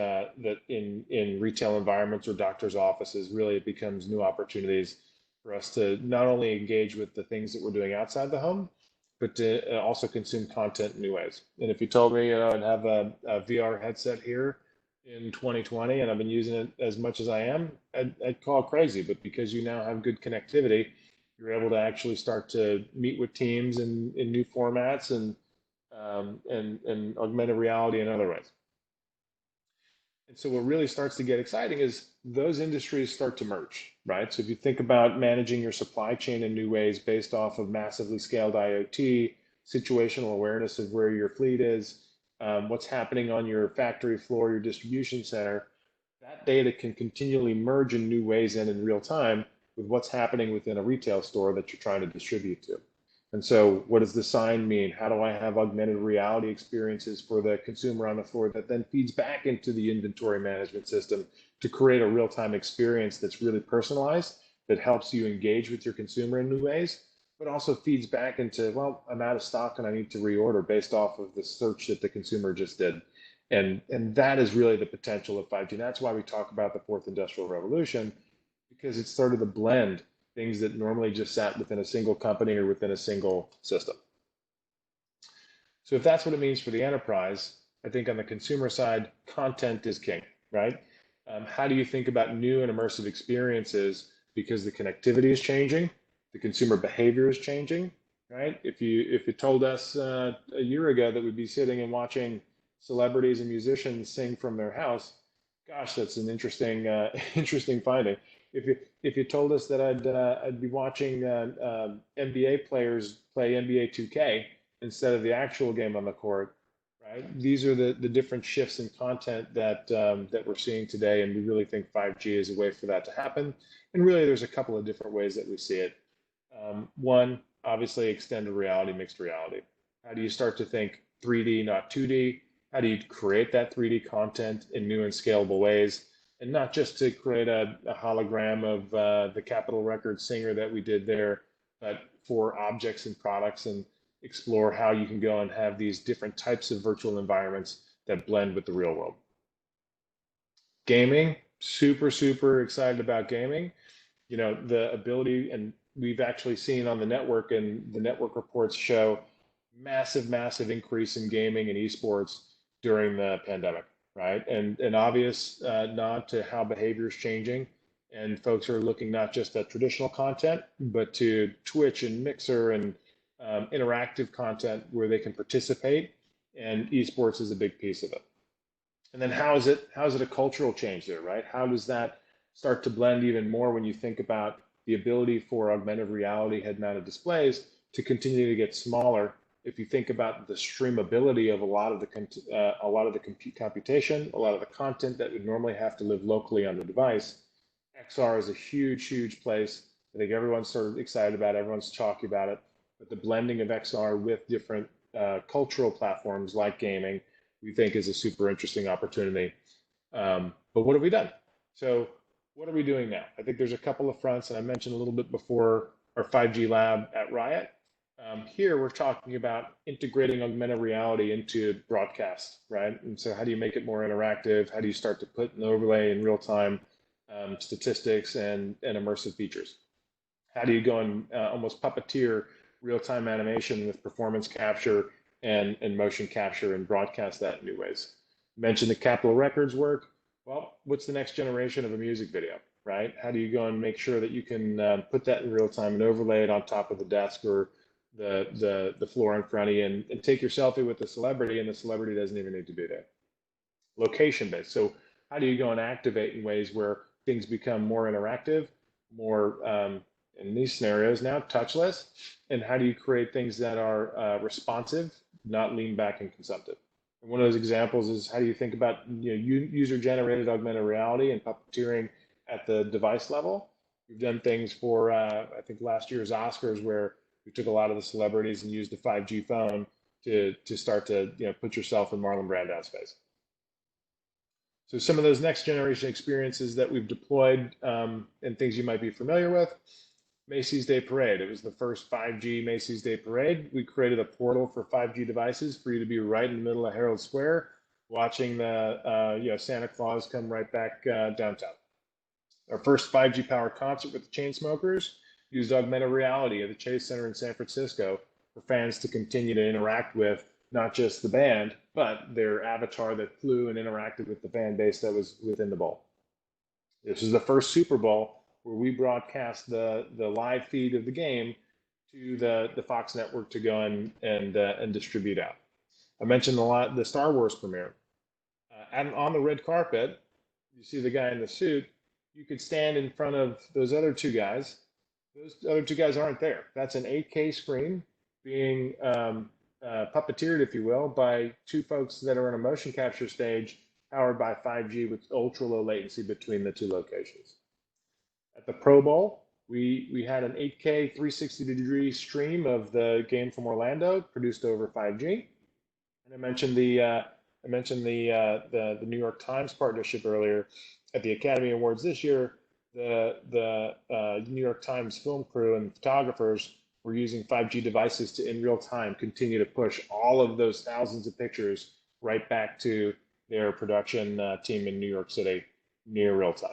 in retail environments or doctors' offices. Really, it becomes new opportunities for us to not only engage with the things that we're doing outside the home, but to also consume content in new ways. And if you told me, I'd have a VR headset here in 2020 and I've been using it as much as I am, I'd call it crazy. But because you now have good connectivity, you're able to actually start to meet with teams in new formats and augmented reality in other ways. And so what really starts to get exciting is those industries start to merge, right? So if you think about managing your supply chain in new ways based off of massively scaled IoT, situational awareness of where your fleet is, what's happening on your factory floor, your distribution center, that data can continually merge in new ways and in real time with what's happening within a retail store that you're trying to distribute to. And so what does the sign mean? How do I have augmented reality experiences for the consumer on the floor that then feeds back into the inventory management system to create a real-time experience that's really personalized, that helps you engage with your consumer in new ways, but also feeds back into, well, I'm out of stock and I need to reorder based off of the search that the consumer just did. And that is really the potential of 5G. And that's why we talk about the fourth industrial revolution, because it's started to blend things that normally just sat within a single company or within a single system. So if that's what it means for the enterprise, I think on the consumer side, content is king, right? How do you think about new and immersive experiences? Because the connectivity is changing, the consumer behavior is changing, right? If you told us a year ago that we'd be sitting and watching celebrities and musicians sing from their house, gosh, that's an interesting finding. If you told us that I'd be watching NBA players play NBA 2K instead of the actual game on the court, right? These are the different shifts in content that that we're seeing today, and we really think 5G is a way for that to happen. And really, there's a couple of different ways that we see it. One, obviously, extended reality, mixed reality. How do you start to think 3D, not 2D? How do you create that 3D content in new and scalable ways? And not just to create a hologram of the Capitol Records singer that we did there, but for objects and products, and explore how you can go and have these different types of virtual environments that blend with the real world. Gaming, super excited about gaming. You know, the ability, and we've actually seen on the network, and the network reports show massive increase in gaming and esports during the pandemic, right? And an obvious nod to how behavior is changing, and folks are looking not just at traditional content, but to Twitch and Mixer and interactive content where they can participate, and esports is a big piece of it. And then how is it a cultural change there, right? How does that start to blend even more when you think about the ability for augmented reality head-mounted displays to continue to get smaller? If you think about the streamability of a lot of the computation, a lot of the content that would normally have to live locally on the device, XR is a huge place. I think everyone's sort of excited about it, everyone's talking about it, but the blending of XR with different cultural platforms like gaming, we think is a super interesting opportunity. But what have we done? So what are we doing now? I think there's a couple of fronts, and I mentioned a little bit before our 5G lab at Riot. Here we're talking about integrating augmented reality into broadcast, right? And so how do you make it more interactive? How do you start to put an overlay in real time statistics and immersive features? How do you go and almost puppeteer real-time animation with performance capture and motion capture and broadcast that in new ways? Mentioned the Capitol Records work. Well, what's the next generation of a music video, right? How do you go and make sure that you can put that in real time and overlay it on top of the desk or the floor in front of you, and take your selfie with the celebrity, and the celebrity doesn't even need to be there. Location based. So how do you go and activate in ways where things become more interactive, more in these scenarios now touchless, and how do you create things that are responsive, not lean back and consumptive? And one of those examples is, how do you think about user-generated augmented reality and puppeteering at the device level? We've done things for I think last year's Oscars where we took a lot of the celebrities and used a 5G phone to start to put yourself in Marlon Brando's face. So some of those next generation experiences that we've deployed and things you might be familiar with. Macy's Day Parade. It was the first 5G Macy's Day Parade. We created a portal for 5G devices for you to be right in the middle of Herald Square, watching the Santa Claus come right back downtown. Our first 5G powered concert with the Chainsmokers used augmented reality at the Chase Center in San Francisco for fans to continue to interact with not just the band, but their avatar that flew and interacted with the fan base that was within the bowl. This is the first Super Bowl where we broadcast the live feed of the game to the Fox network to go and distribute out. I mentioned the Star Wars premiere. And on the red carpet, you see the guy in the suit. You could stand in front of those other two guys. Those other two guys aren't there. That's an 8K screen being puppeteered, if you will, by two folks that are on a motion capture stage powered by 5G with ultra low latency between the two locations. At the Pro Bowl, we had an 8K 360-degree stream of the game from Orlando produced over 5G. And I mentioned the New York Times partnership earlier. At the Academy Awards this year, the New York Times film crew and photographers were using 5G devices to, in real time, continue to push all of those thousands of pictures right back to their production team in New York City near real time.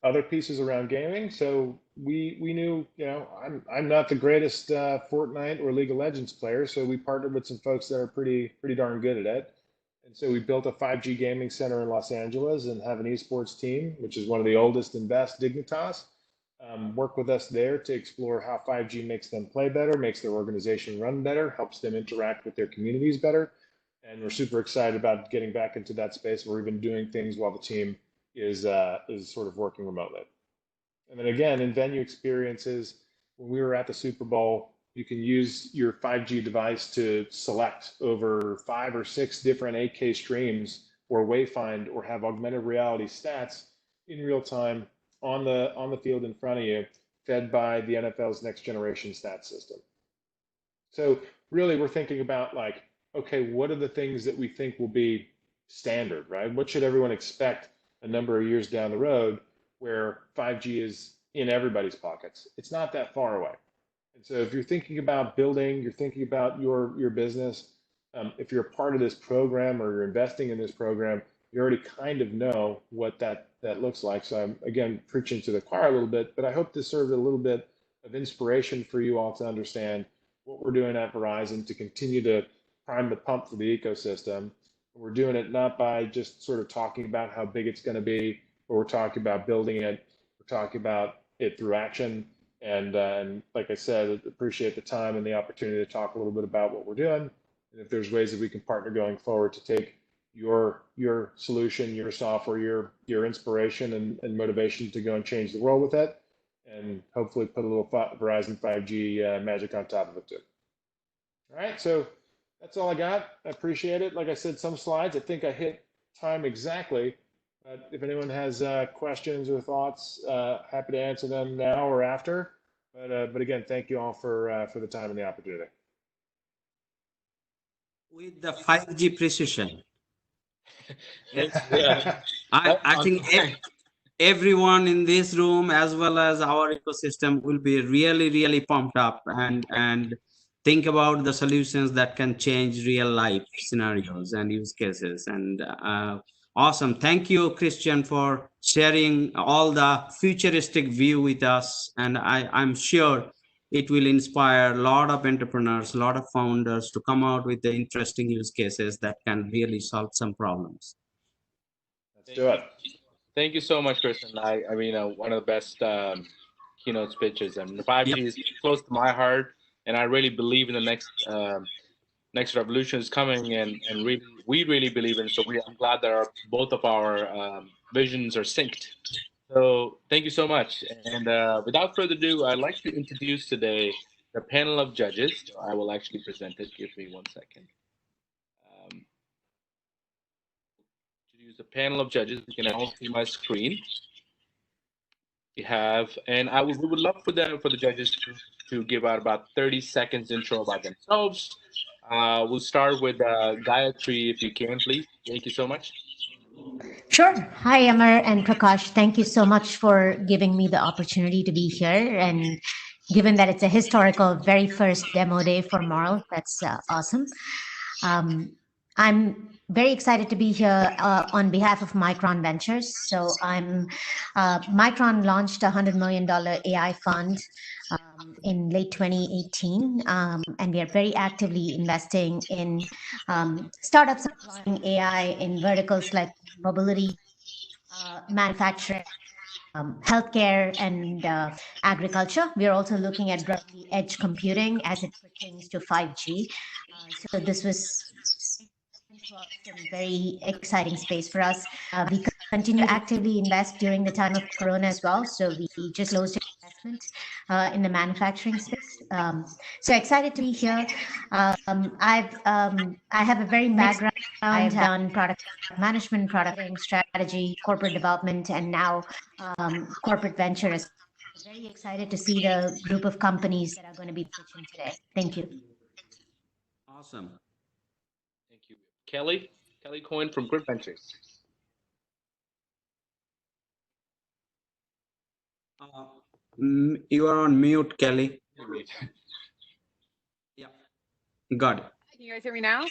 Other pieces around gaming. So we knew, I'm not the greatest Fortnite or League of Legends player, so we partnered with some folks that are pretty darn good at it. And so we built a 5G gaming center in Los Angeles and have an esports team, which is one of the oldest and best, Dignitas, work with us there to explore how 5G makes them play better, makes their organization run better, helps them interact with their communities better. And we're super excited about getting back into that space where we've been doing things while the team is sort of working remotely. And then again, in venue experiences, when we were at the Super Bowl, You can use your 5G device to select over 5 or 6 different 8K streams or wayfind or have augmented reality stats in real time on the field in front of you, fed by the NFL's next generation stats system. So really we're thinking about like, okay, what are the things that we think will be standard, right? What should everyone expect a number of years down the road where 5G is in everybody's pockets? It's not that far away. And so if you're thinking about building, you're thinking about your business, if you're a part of this program or you're investing in this program, you already kind of know what that looks like. So I'm, again, preaching to the choir a little bit, but I hope this served a little bit of inspiration for you all to understand what we're doing at Verizon to continue to prime the pump for the ecosystem. We're doing it not by just sort of talking about how big it's going to be, but we're talking about building it. We're talking about it through action. And like I said, appreciate the time and the opportunity to talk a little bit about what we're doing. And if there's ways that we can partner going forward to take your solution, your software, your inspiration and motivation to go and change the world with it, and hopefully put a little Verizon 5G magic on top of it too. All right, so that's all I got. I appreciate it. Like I said, some slides, I think I hit time exactly. If anyone has questions or thoughts, happy to answer them now or after. But again, thank you all for the time and the opportunity. With the 5G precision. Yeah. I think everyone in this room as well as our ecosystem will be really, really pumped up and think about the solutions that can change real life scenarios and use cases. And awesome. Thank you, Christian, for sharing all the futuristic view with us. And I'm sure it will inspire a lot of entrepreneurs, a lot of founders to come out with the interesting use cases that can really solve some problems. Let's do it. Thank you so much, Kristen. I mean, one of the best keynote speeches. I mean, the 5G is close to my heart, and I really believe in the next revolution is coming, and we really believe in it. So I'm glad that both of our visions are synced. So thank you so much. And without further ado, I'd like to introduce today the panel of judges. So I will actually present it. Give me 1 second. Introduce the panel of judges. You can all see my screen. We have, and we would love for the judges to give out about 30 seconds intro about themselves. We'll start with Gayatri, if you can, please. Thank you so much. Sure. Hi, Amar and Prakash. Thank you so much for giving me the opportunity to be here. And given that it's a historical very first demo day for MARL, that's awesome. I'm very excited to be here on behalf of Micron Ventures. So Micron launched a $100 million AI fund in late 2018, and we are very actively investing in startups applying AI in verticals like mobility, manufacturing, healthcare, and agriculture. We are also looking at broadly edge computing as it pertains to 5G. So this was a very exciting space for us. We continue to actively invest during the time of Corona as well. So we just closed an investment in the manufacturing space. So excited to be here. I have a very background. I've done product management, product strategy, corporate development, and now corporate ventures. Very excited to see the group of companies that are going to be pitching today. Thank you. Awesome. Thank you. Kelly Cohen from Grit Ventures. You are on mute, Kelly. Yeah, got it. Can you guys hear me now?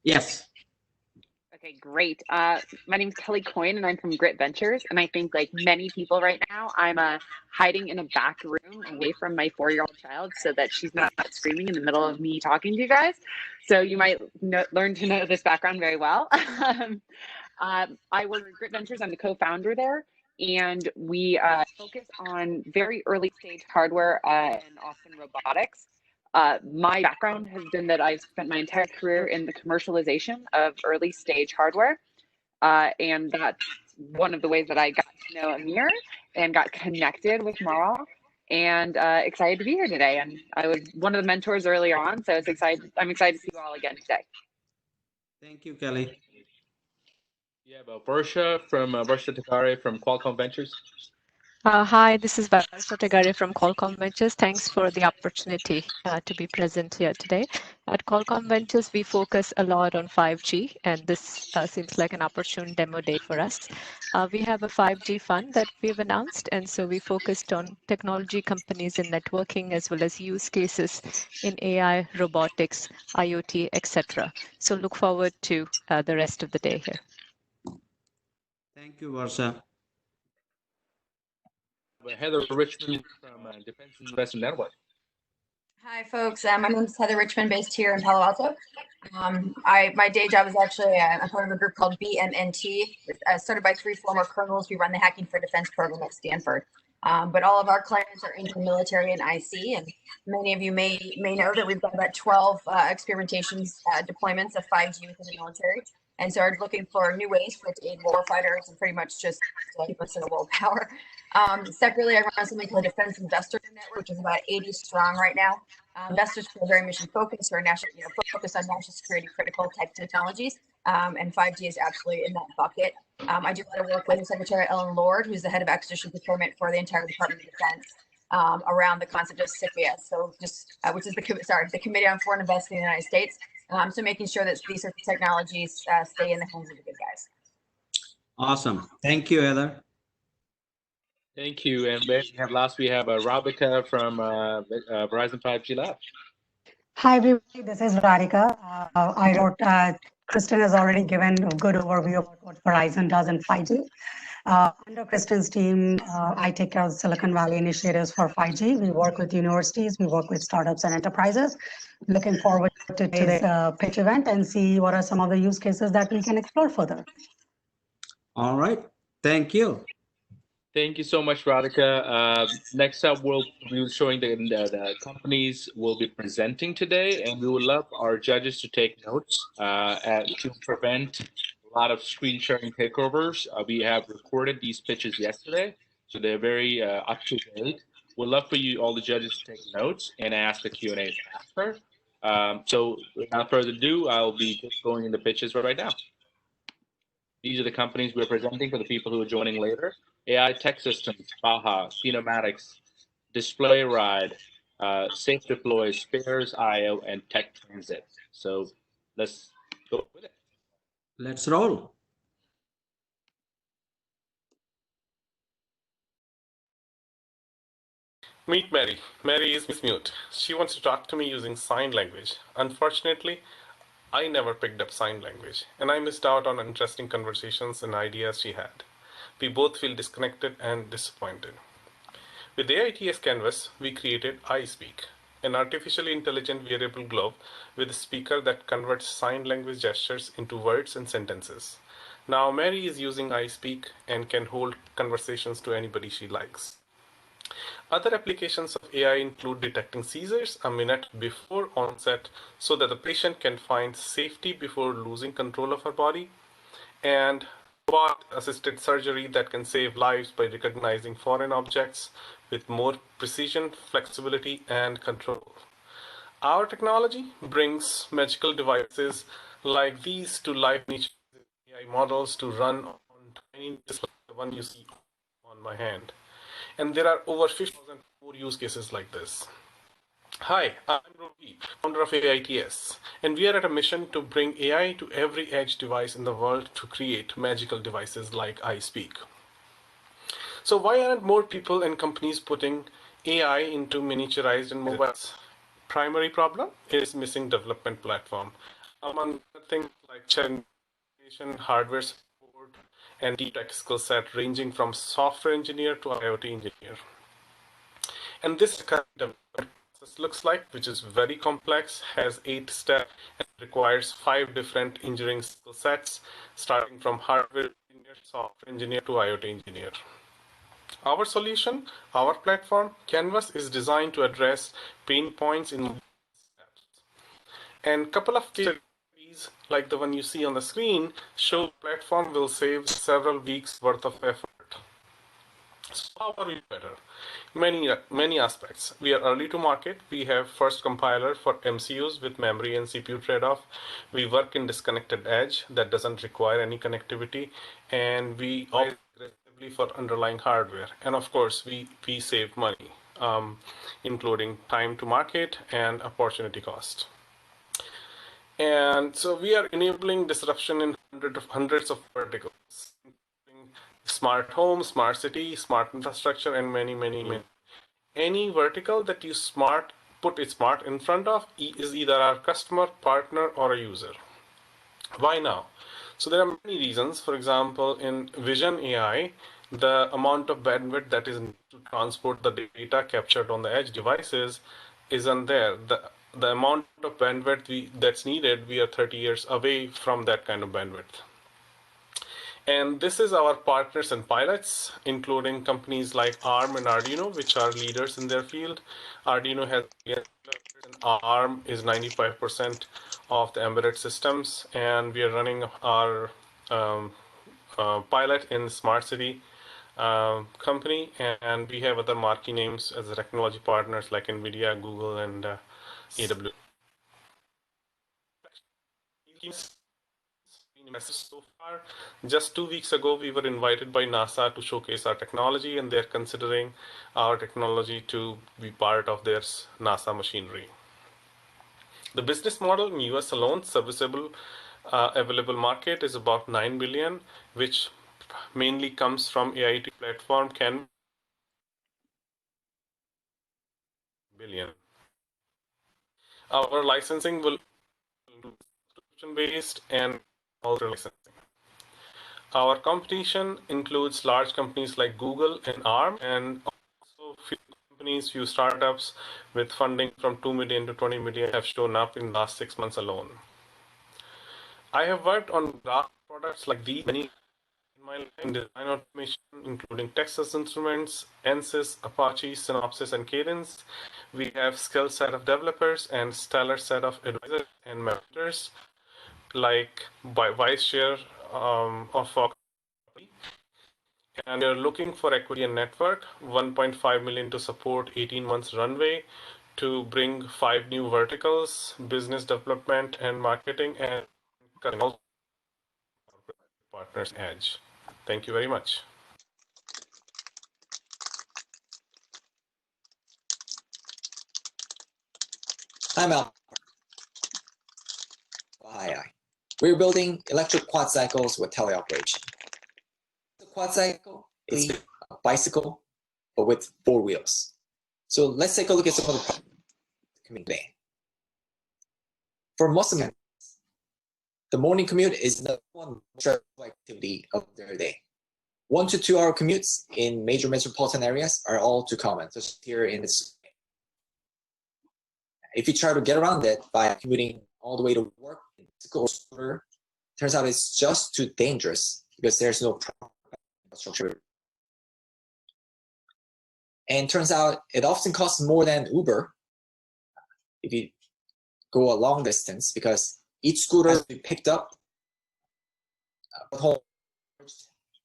Yes. Okay, great. My name's Kelly Coyne, and I'm from Grit Ventures. And I think, like many people right now, I'm hiding in a back room away from my 4-year-old child so that she's not screaming in the middle of me talking to you guys. So you might learn to know this background very well. I work at Grit Ventures. I'm the co-founder there. And we focus on very early stage hardware and often robotics. My background has been that I've spent my entire career in the commercialization of early stage hardware. And that's one of the ways that I got to know Amir and got connected with MARL. and excited to be here today. And I was one of the mentors earlier on, so it's excited. I'm excited to see you all again today. Thank you, Kelly. Yeah, about Varsha Tagare from Qualcomm Ventures. Hi, this is Varsha Tagare from Qualcomm Ventures. Thanks for the opportunity to be present here today. At Qualcomm Ventures, we focus a lot on 5G, and this seems like an opportune demo day for us. We have a 5G fund that we've announced, and so we focused on technology companies in networking as well as use cases in AI, robotics, IoT, etc. So look forward to the rest of the day here. Thank you, Varsha. Heather Richmond from Defense Investment Network. Hi, folks. My name is Heather Richmond, based here in Palo Alto. My day job is actually I'm part of a group called BMNT. Started by 3 former colonels. We run the Hacking for Defense program at Stanford. But all of our clients are inter-military and IC, and many of you may know that we've got about 12 experimentations, deployments of 5G within the military. And so are looking for new ways for it to aid warfighters and pretty much just keep us in a world power. Separately, I run something called Defense Investor Network, which is about 80 strong right now. Investors who are very mission focused, or national, focused on national security critical type technologies, and 5G is absolutely in that bucket. I do a lot of work with Secretary Ellen Lord, who's the head of acquisition procurement for the entire Department of Defense, around the concept of CIPIA. So just, which is the Committee on Foreign Investment in the United States. So making sure that these sorts of technologies stay in the hands of the good guys. Awesome. Thank you, Heather. Thank you. And we have Radhika from Verizon 5G Lab. Hi, everybody. This is Radhika. I wrote, Kristen has already given a good overview of what Verizon does in 5G. Under Kristen's team, I take care of the Silicon Valley initiatives for 5G. We work with universities, we work with startups and enterprises. Looking forward to today's pitch event and see what are some of the use cases that we can explore further. All right. Thank you. Thank you so much, Radhika. Next up, we'll be showing the companies we'll be presenting today, and we would love our judges to take notes to prevent a lot of screen sharing takeovers. We have recorded these pitches yesterday, so they're very up to date. We'd love for you, all the judges, to take notes and ask the Q&A faster. So without further ado, I'll be just going into pitches right now. These are the companies we're presenting for the people who are joining later. AI Tech Systems, Baja, Phenomatics, Display Ride, Safe Deploy, Spares.io, and Tech Transit. So let's go with it. Let's roll. Meet Mary. Mary is mute. She wants to talk to me using sign language. Unfortunately, I never picked up sign language, and I missed out on interesting conversations and ideas she had. We both feel disconnected and disappointed. With AITS Canvas, we created iSpeak, an artificially intelligent wearable glove with a speaker that converts sign language gestures into words and sentences. Now Mary is using iSpeak and can hold conversations to anybody she likes. Other applications of AI include detecting seizures a minute before onset so that the patient can find safety before losing control of her body, and robot-assisted surgery that can save lives by recognizing foreign objects with more precision, flexibility, and control. Our technology brings magical devices like these to life in each AI models to run on tiny displays like the one you see on my hand. And there are over 50,000 more use cases like this. Hi, I'm Rohit, founder of AITS, and we are at a mission to bring AI to every edge device in the world to create magical devices like iSpeak. So why aren't more people and companies putting AI into miniaturized and mobiles? Primary problem is missing development platform. Among things like hardware support, and deep tech skill set ranging from software engineer to IoT engineer. And this process looks like, which is very complex, has 8 steps, and requires 5 different engineering skill sets, starting from hardware engineer, software engineer to IoT engineer. Our solution, our platform, Canvas, is designed to address pain points in steps. And a couple of studies, like the one you see on the screen, show the platform will save several weeks worth of effort. So How are we better? Many aspects. We are early to market. We have first compiler for MCUs with memory and CPU trade-off. We work in disconnected edge that doesn't require any connectivity, and we always aggressively for underlying hardware. And of course, we save money, including time to market and opportunity cost. And so we are enabling disruption in hundreds of verticals, including smart home, smart city, smart infrastructure, and many. Any vertical that you put it smart in front of is either our customer, partner, or a user. Why now? So there are many reasons. For example, in Vision AI, the amount of bandwidth that is needed to transport the data captured on the edge devices isn't there. The amount of bandwidth that's needed, we are 30 years away from that kind of bandwidth. And this is our partners and pilots, including companies like ARM and Arduino, which are leaders in their field. Arduino has and ARM is 95% of the embedded systems, and we are running our pilot in Smart City company, and we have other marquee names as technology partners like NVIDIA, Google, and AWS. So far, just 2 weeks ago, we were invited by NASA to showcase our technology, and they're considering our technology to be part of their NASA machinery. The business model in US alone, serviceable available market is about 9 billion, which mainly comes from AIT platform can billion. Our licensing will be subscription based and also licensing. Our competition includes large companies like Google and ARM, and also few startups with funding from 2 million to 20 million have shown up in the last 6 months alone. I have worked on graph products like these many in my life in design automation, including Texas Instruments, Ansys, Apache, Synopsys, and Cadence. We have skilled set of developers and stellar set of advisors and mentors, like vice chair of Fox. And we are looking for equity and network, 1.5 million to support 18 months runway to bring 5 new verticals, business development and marketing, and partners edge. Thank you very much. I'm Al. Baja.ai. We're building electric quad cycles with teleoperation. The quad cycle is a bicycle, but with 4 wheels. So let's take a look at some of the commute today. For most Americans, the morning commute is the one activity of their day. 1 to 2 hour commutes in major metropolitan areas are all too common, just here in this. If you try to get around it by commuting all the way to work, turns out it's just too dangerous because there's no infrastructure. And turns out it often costs more than Uber if you go a long distance, because each scooter has to be picked up, home,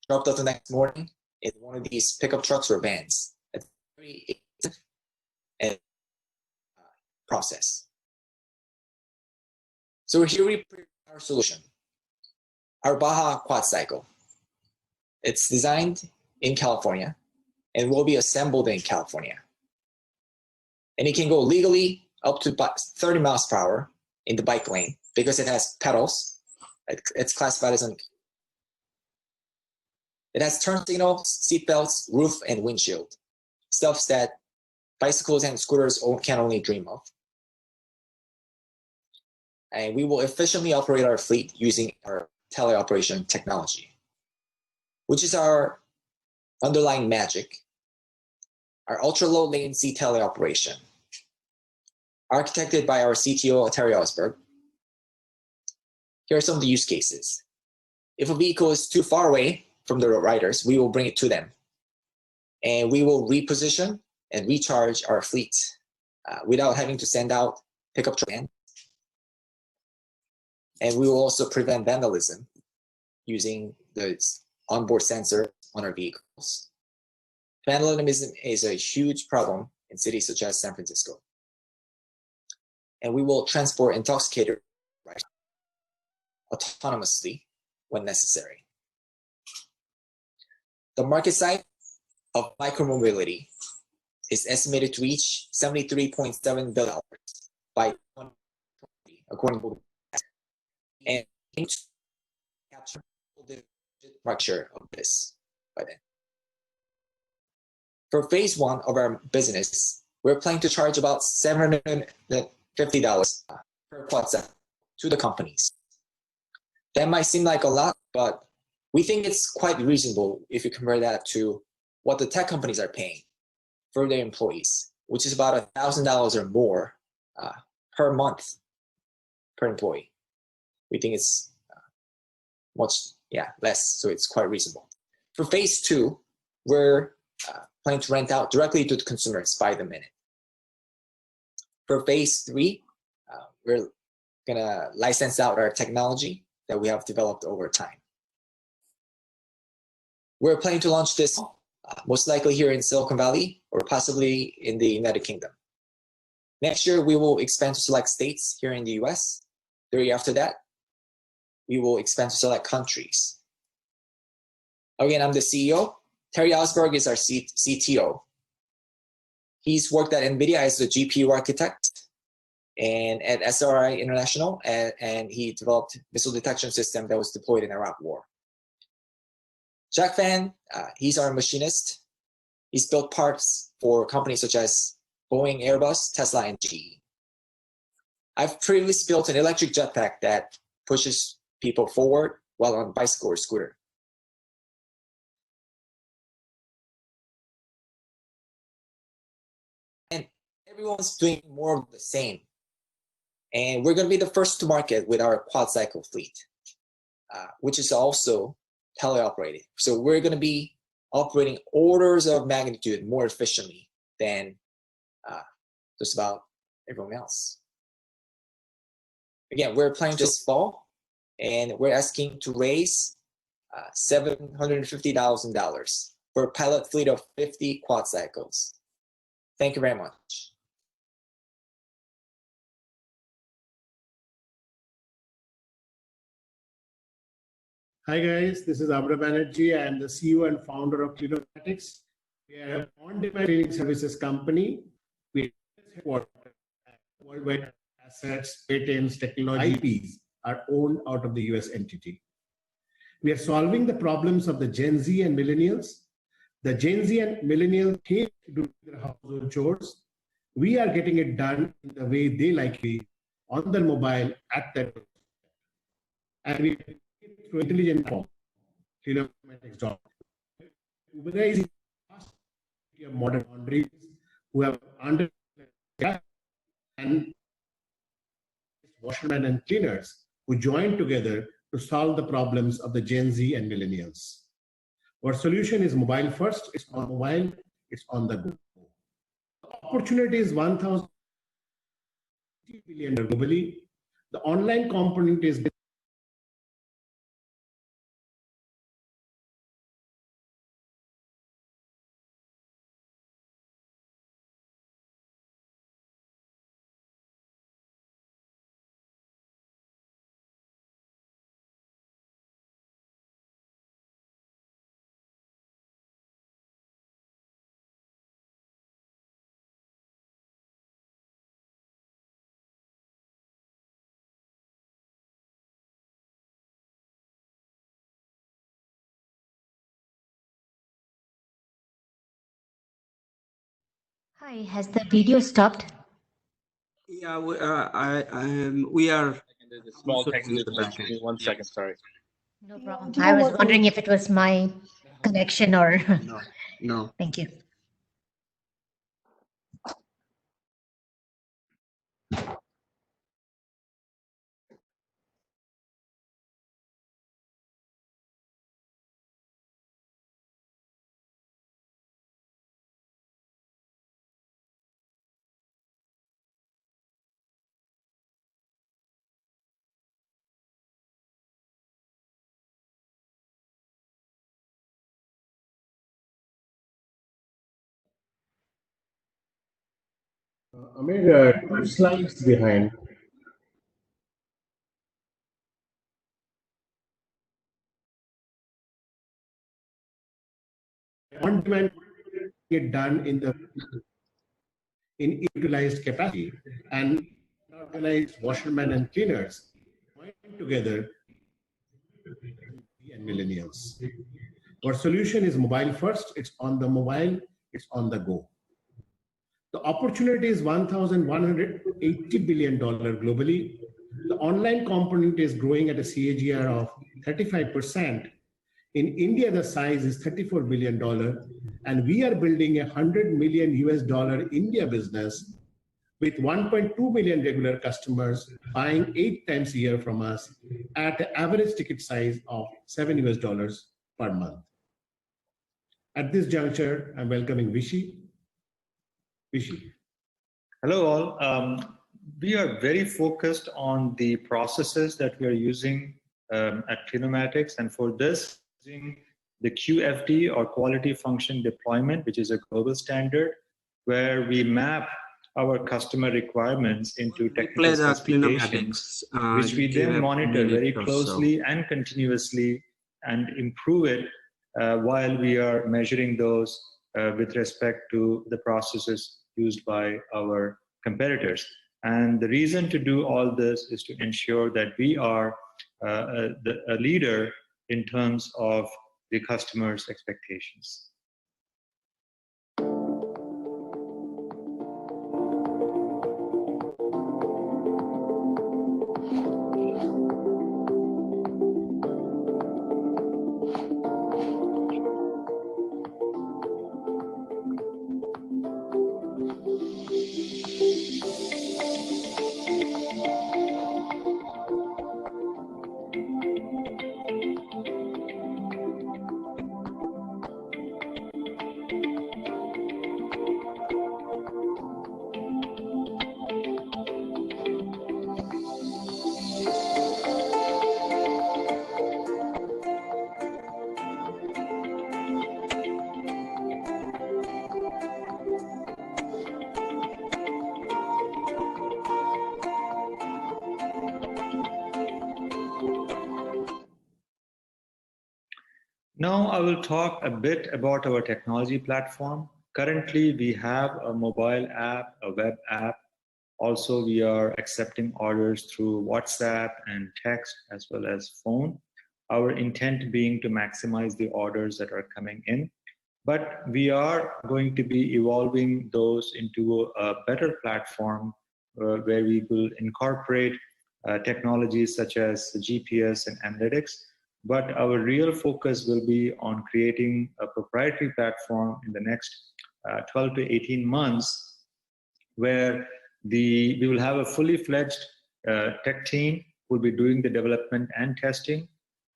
dropped off the next morning in one of these pickup trucks or vans. It's very expensive and process. So here we present our solution, our Baja quad cycle. It's designed in California and will be assembled in California. And it can go legally up to 30 miles per hour in the bike lane because it has pedals. It's classified as it has turn signal, seat belts, roof, and windshield. Stuff that bicycles and scooters can only dream of. And we will efficiently operate our fleet using our teleoperation technology, which is our underlying magic, our ultra-low latency teleoperation, architected by our CTO, Terry Osberg. Here are some of the use cases. If a vehicle is too far away from the riders, we will bring it to them. And we will reposition and recharge our fleet without having to send out pickup trucks. And we will also prevent vandalism using the onboard sensor on our vehicles. Vandalism is a huge problem in cities such as San Francisco. And we will transport intoxicated riders autonomously when necessary. The market size of micromobility is estimated to reach $73.7 billion by 2020, according to and capture the market share of this by then. For phase one of our business, we're planning to charge about $750 per quad cycle to the companies. That might seem like a lot, but we think it's quite reasonable if you compare that to what the tech companies are paying for their employees, which is about $1,000 or more per month per employee. We think it's much less, so it's quite reasonable. For phase two, we're planning to rent out directly to the consumers by the minute. For phase three, we're gonna license out our technology that we have developed over time. We're planning to launch this most likely here in Silicon Valley or possibly in the United Kingdom. Next year, we will expand to select states here in the US. The year after that, we will expand to select countries. Again, I'm the CEO. Terry Osberg is our CTO. He's worked at NVIDIA as the GPU architect and at SRI International, and he developed missile detection system that was deployed in Iraq War. Jack Fan, he's our machinist. He's built parts for companies such as Boeing, Airbus, Tesla, and GE. I've previously built an electric jetpack that pushes people forward while on a bicycle or scooter. And everyone's doing more of the same. And we're going to be the first to market with our quad cycle fleet, which is also teleoperated. So we're going to be operating orders of magnitude more efficiently than just about everyone else. Again, we're planning this fall, and we're asking to raise $750,000 for a pilot fleet of 50 quad cycles. Thank you very much. Hi guys, this is Abra Banerjee. I am the CEO and founder of Keynote. We are an on-demand training services company. We are worldwide assets, patents, technology, IPs are owned out of the US entity. We are solving the problems of the Gen Z and millennials. The Gen Z and millennials hate to do their household chores. We are getting it done in the way they like it, on their mobile, at their door. And we through intelligent form, job. Uberizing modern boundaries who have under and washermen and cleaners who join together to solve the problems of the Gen Z and millennials. Our solution is mobile first. It's on mobile. It's on the go. The opportunity is 1,000 billion globally. The online component is Hi, has the video stopped? Yeah, we are. There's a small technical glitch. Give me 1 second, sorry. No problem. I was wondering if it was my connection or. No. Thank you. Amir, 2 slides behind. On-demand get done in utilized capacity, and organized washermen and cleaners join together and millennials. Our solution is mobile first. It's on the mobile. It's on the go. The opportunity is $1,180 billion globally. The online component is growing at a CAGR of 35%. In India, the size is $34 billion, and we are building $100 million India business with 1.2 million regular customers buying 8 times a year from us at an average ticket size of $7 per month. At this juncture, I'm welcoming Vishy. Vishy. Hello all. We are very focused on the processes that we are using at Kinomatics, and for this, using the QFD or Quality Function Deployment, which is a global standard, where we map our customer requirements into technical specifications, which we then monitor very closely and continuously and improve it while we are measuring those with respect to the processes used by our competitors. And the reason to do all this is to ensure that we are a leader in terms of the customer's expectations. Now I will talk a bit about our technology platform. Currently, we have a mobile app, a web app. Also, we are accepting orders through WhatsApp and text as well as phone. Our intent being to maximize the orders that are coming in. But we are going to be evolving those into a better platform where we will incorporate technologies such as GPS and analytics. But our real focus will be on creating a proprietary platform in the next 12 to 18 months, where we will have a fully fledged tech team who will be doing the development and testing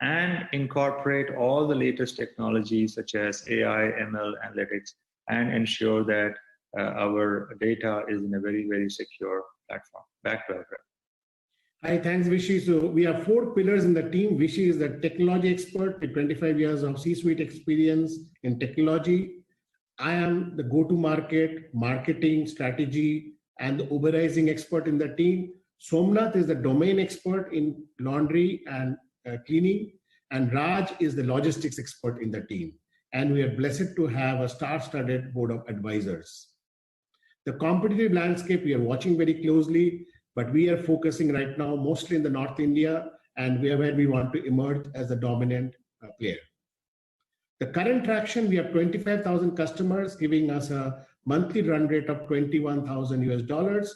and incorporate all the latest technologies such as AI, ML, analytics, and ensure that our data is in a very, very secure platform. Back to Alfred. Hi, thanks, Vishy. So we have 4 pillars in the team. Vishy is the technology expert with 25 years of C-suite experience in technology. I am the go-to-market, marketing, strategy, and the Uberizing expert in the team. Somnath is the domain expert in laundry and cleaning. And Raj is the logistics expert in the team. And we are blessed to have a star-studded board of advisors. The competitive landscape we are watching very closely, but we are focusing right now mostly in the North India, and where we want to emerge as a dominant player. The current traction, we have 25,000 customers giving us a monthly run rate of $21,000.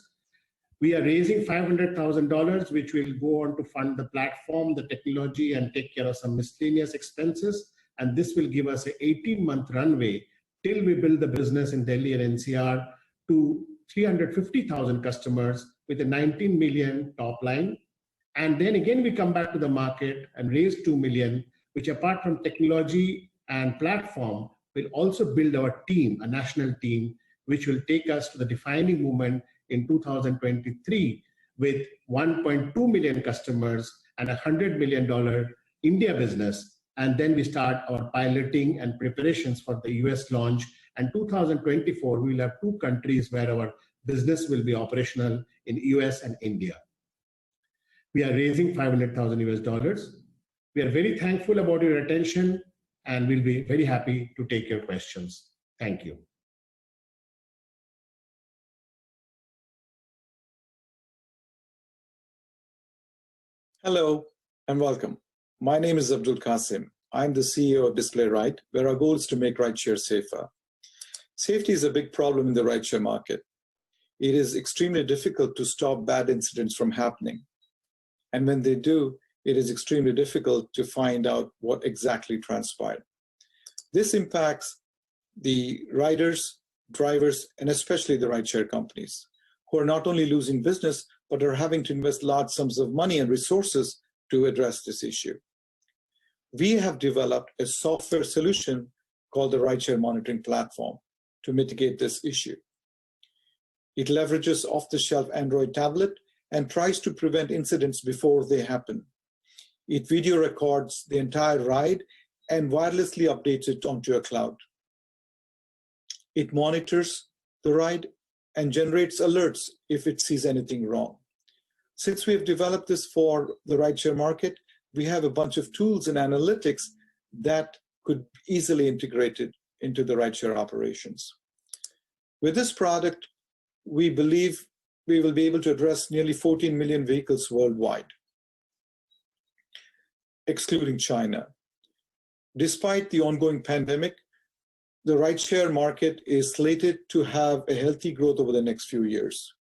We are raising $500,000, which will go on to fund the platform, the technology, and take care of some miscellaneous expenses. And this will give us an 18-month runway till we build the business in Delhi and NCR to 350,000 customers with a 19 million top line. And then again, we come back to the market and raise 2 million, which apart from technology and platform, will also build our team, a national team, which will take us to the defining moment in 2023 with 1.2 million customers and $100 million India business. And then we start our piloting and preparations for the US launch. And 2024, we'll have 2 countries where our business will be operational in US and India. We are raising $500,000. We are very thankful about your attention and we'll be very happy to take your questions. Thank you. Hello and welcome. My name is Abdul Qasim. I'm the CEO of Display Ride, where our goal is to make rideshare safer. Safety is a big problem in the rideshare market. It is extremely difficult to stop bad incidents from happening. And when they do, it is extremely difficult to find out what exactly transpired. This impacts the riders, drivers, and especially the rideshare companies, who are not only losing business, but are having to invest large sums of money and resources to address this issue. We have developed a software solution called the Rideshare Monitoring Platform to mitigate this issue. It leverages off-the-shelf Android tablet and tries to prevent incidents before they happen. It video records the entire ride and wirelessly updates it onto a cloud. It monitors the ride and generates alerts if it sees anything wrong. Since we have developed this for the rideshare market, we have a bunch of tools and analytics that could easily integrate it into the rideshare operations. With this product, we believe we will be able to address nearly 14 million vehicles worldwide, excluding China. Despite the ongoing pandemic, the rideshare market is slated to have a healthy growth over the next few years.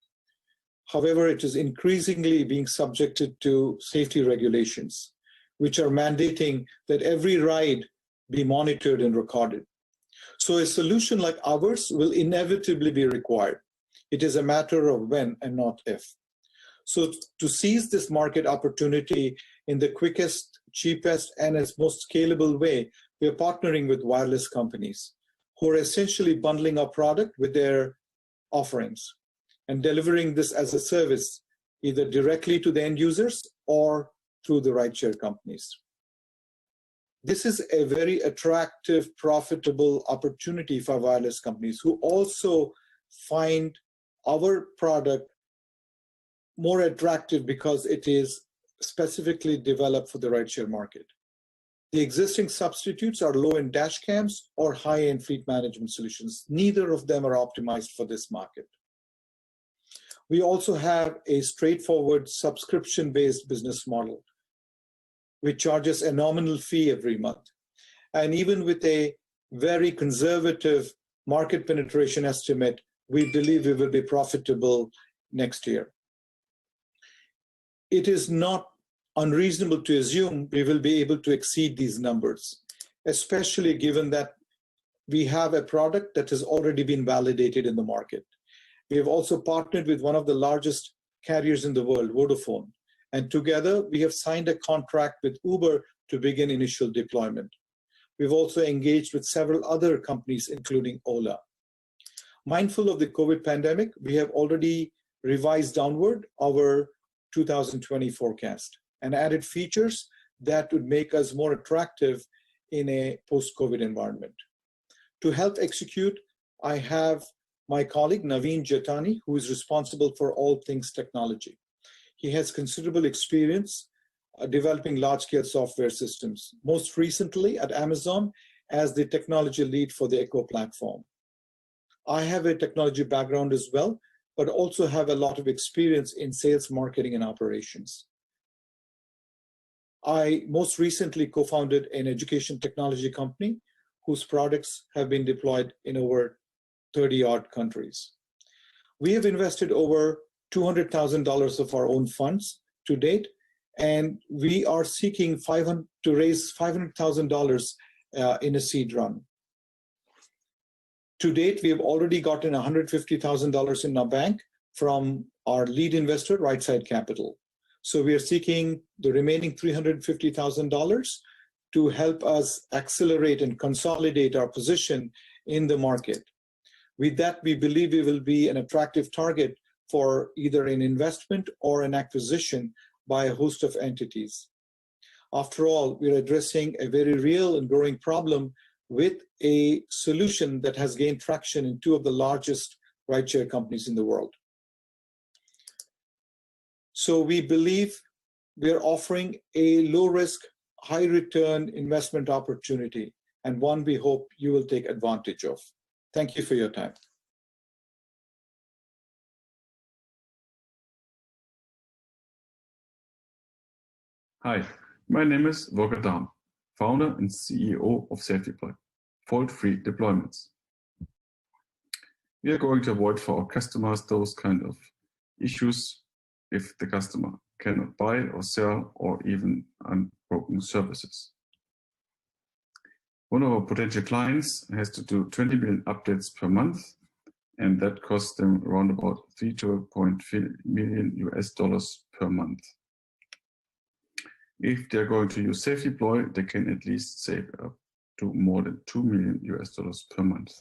However, it is increasingly being subjected to safety regulations, which are mandating that every ride be monitored and recorded. So a solution like ours will inevitably be required. It is a matter of when and not if. So to seize this market opportunity in the quickest, cheapest, and as most scalable way, we are partnering with wireless companies who are essentially bundling our product with their offerings and delivering this as a service, either directly to the end users or through the rideshare companies. This is a very attractive, profitable opportunity for wireless companies who also find our product more attractive because it is specifically developed for the rideshare market. The existing substitutes are low-end dash cams or high-end fleet management solutions. Neither of them are optimized for this market. We also have a straightforward subscription-based business model, which charges a nominal fee every month. And even with a very conservative market penetration estimate, we believe we will be profitable next year. It is not unreasonable to assume we will be able to exceed these numbers, especially given that we have a product that has already been validated in the market. We have also partnered with one of the largest carriers in the world, Vodafone, and together we have signed a contract with Uber to begin initial deployment. We've also engaged with several other companies, including Ola. Mindful of the COVID pandemic, we have already revised downward our 2020 forecast and added features that would make us more attractive in a post-COVID environment. To help execute, I have my colleague, Naveen Jatani, who is responsible for all things technology. He has considerable experience developing large-scale software systems, most recently at Amazon as the technology lead for the Echo platform. I have a technology background as well, but also have a lot of experience in sales, marketing, and operations. I most recently co-founded an education technology company whose products have been deployed in over 30-odd countries. We have invested over $200,000 of our own funds to date, and we are seeking to raise $500,000 in a seed run. To date, we have already gotten $150,000 in our bank from our lead investor, Rightside Capital. So we are seeking the remaining $350,000 to help us accelerate and consolidate our position in the market. With that, we believe we will be an attractive target for either an investment or an acquisition by a host of entities. After all, we're addressing a very real and growing problem with a solution that has gained traction in two of the largest rideshare companies in the world. So we believe we are offering a low-risk, high-return investment opportunity, and one we hope you will take advantage of. Thank you for your time. Hi, my name is Volker Dahm, founder and CEO of SafeDeploy, fault-free deployments. We are going to avoid for our customers those kind of issues if the customer cannot buy or sell or even unbroken services. One of our potential clients has to do 20 million updates per month, and that costs them around about $3 to $12.5 million per month. If they're going to use SafeDeploy, they can at least save up to more than $2 million per month.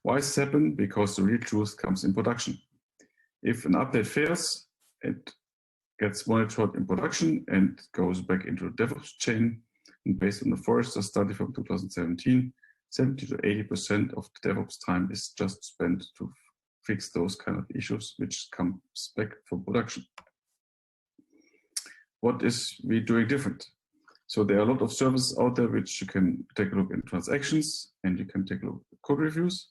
Why does this happen? Because the real truth comes in production. If an update fails, it gets monitored in production and goes back into the DevOps chain. And based on the Forrester study from 2017, 70 to 80% of the DevOps time is just spent to fix those kind of issues, which comes back from production. What is we doing different? So there are a lot of services out there which you can take a look in transactions, and you can take a look at code reviews.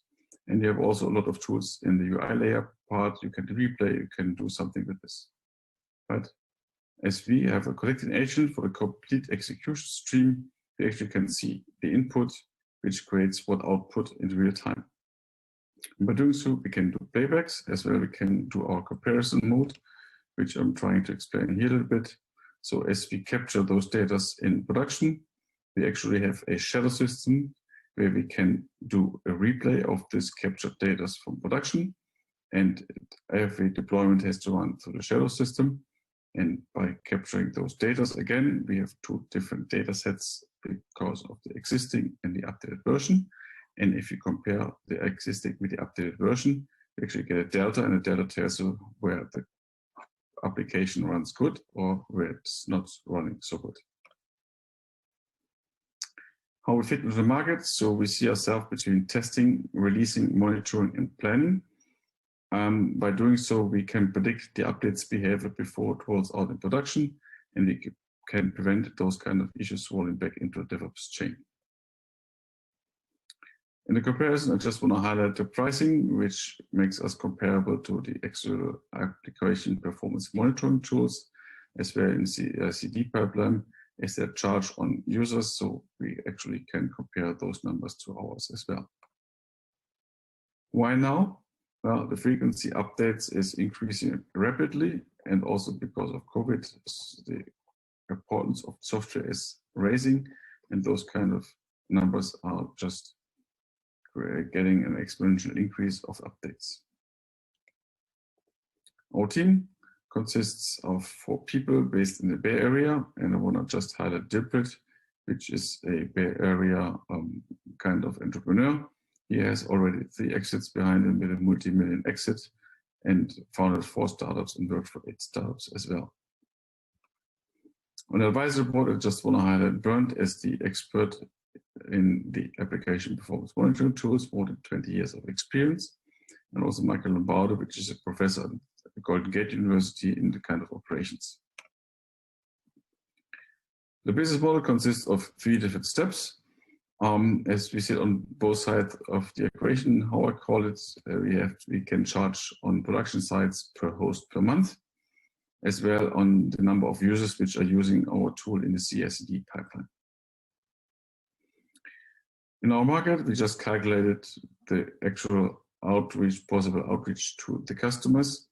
And you have also a lot of tools in the UI layer part. You can replay, you can do something with this. But as we have a connected agent for the complete execution stream, we actually can see the input, which creates what output in real time. And by doing so, we can do playbacks as well. We can do our comparison mode, which I'm trying to explain here a little bit. So as we capture those data in production, we actually have a shadow system where we can do a replay of this captured data from production. And every deployment has to run through the shadow system. And by capturing those data again, we have two different data sets because of the existing and the updated version. And if you compare the existing with the updated version, you actually get a delta, and a delta tells you where the application runs good or where it's not running so good. How we fit into the market? So we see ourselves between testing, releasing, monitoring, and planning. By doing so, we can predict the updates behavior before it rolls out in production, and we can prevent those kind of issues rolling back into the DevOps chain. In the comparison, I just want to highlight the pricing, which makes us comparable to the external application performance monitoring tools, as well in the CD pipeline, as they're charged on users, so we actually can compare those numbers to ours as well. Why now? Well, the frequency updates is increasing rapidly, and also because of COVID, the importance of software is rising, and those kind of numbers are just getting an exponential increase of updates. Our team consists of 4 people based in the Bay Area, and I want to just highlight Dilbert, which is a Bay Area kind of entrepreneur. He has already 3 exits behind him with a multi-million exit, and founded 4 startups and worked for 8 startups as well. On the advisory board, I just want to highlight Bernd as the expert in the application performance monitoring tools, more than 20 years of experience, and also Michael Lombardo, which is a professor at the Golden Gate University in the kind of operations. The business model consists of 3 different steps. As we said on both sides of the equation, how I call it, we can charge on production sites per host per month, as well on the number of users which are using our tool in the CI/CD pipeline. In our market, we just calculated the actual outreach, possible outreach to the customers,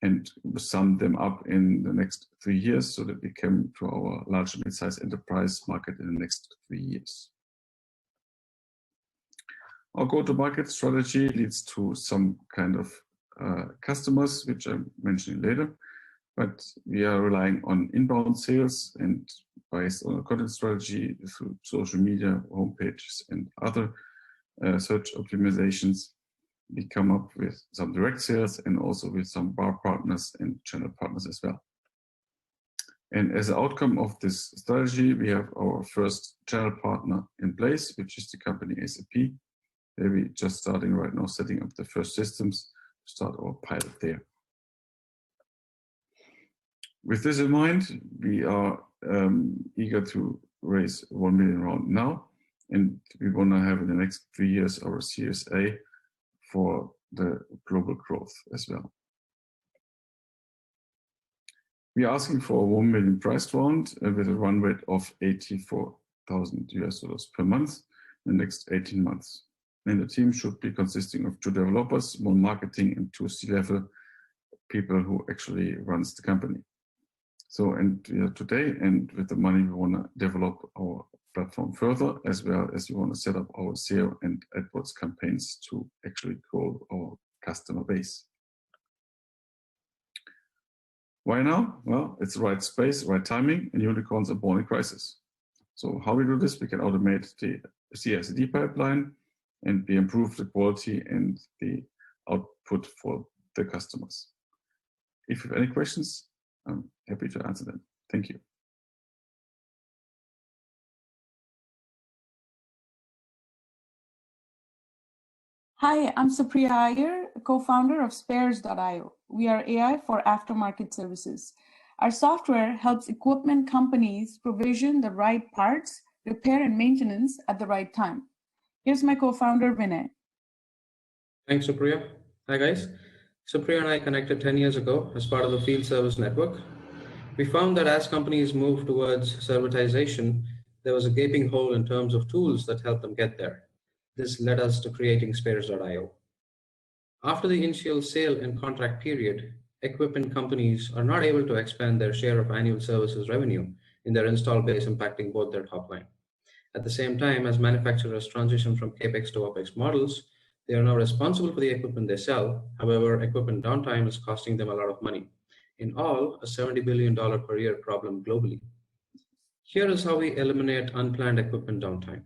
and summed them up in the next 3 years so that we come to our large and mid-sized enterprise market in the next 3 years. Our go-to-market strategy leads to some kind of customers, which I'm mentioning later, but we are relying on inbound sales, and based on a content strategy through social media, homepages, and other search optimizations, we come up with some direct sales and also with some bar partners and channel partners as well. And as an outcome of this strategy, we have our first channel partner in place, which is the company SAP. where we just starting right now, setting up the first systems to start our pilot there. With this in mind, we are eager to raise 1 million round now, and we want to have in the next 3 years our Series A for the global growth as well. We are asking for a 1 million price round with a run rate of $84,000 per month in the next 18 months. And the team should be consisting of 2 developers, 1 marketing, and 2 C-level people who actually runs the company. So, and today, and with the money, we want to develop our platform further, as well as we want to set up our SEO and AdWords campaigns to actually grow our customer base. Why now? Well, it's the right space, right timing, and unicorns are born in crisis. So how we do this? We can automate the CI/CD pipeline, and we improve the quality and the output for the customers. If you have any questions, I'm happy to answer them. Thank you. Hi, I'm Supriya Iyer, co-founder of Spares.io. We are AI for aftermarket services. Our software helps equipment companies provision the right parts, repair and maintenance at the right time. Here's my co-founder, Vinay. Thanks, Supriya. Hi, guys. Supriya and I connected 10 years ago as part of the field service network. We found that as companies moved towards servitization, there was a gaping hole in terms of tools that helped them get there. This led us to creating Spares.io. After the initial sale and contract period, equipment companies are not able to expand their share of annual services revenue in their install base, impacting both their top line. At the same time, as manufacturers transition from CapEx to OpEx models, they are now responsible for the equipment they sell. However, equipment downtime is costing them a lot of money. In all, a $70 billion per year problem globally. Here is how we eliminate unplanned equipment downtime.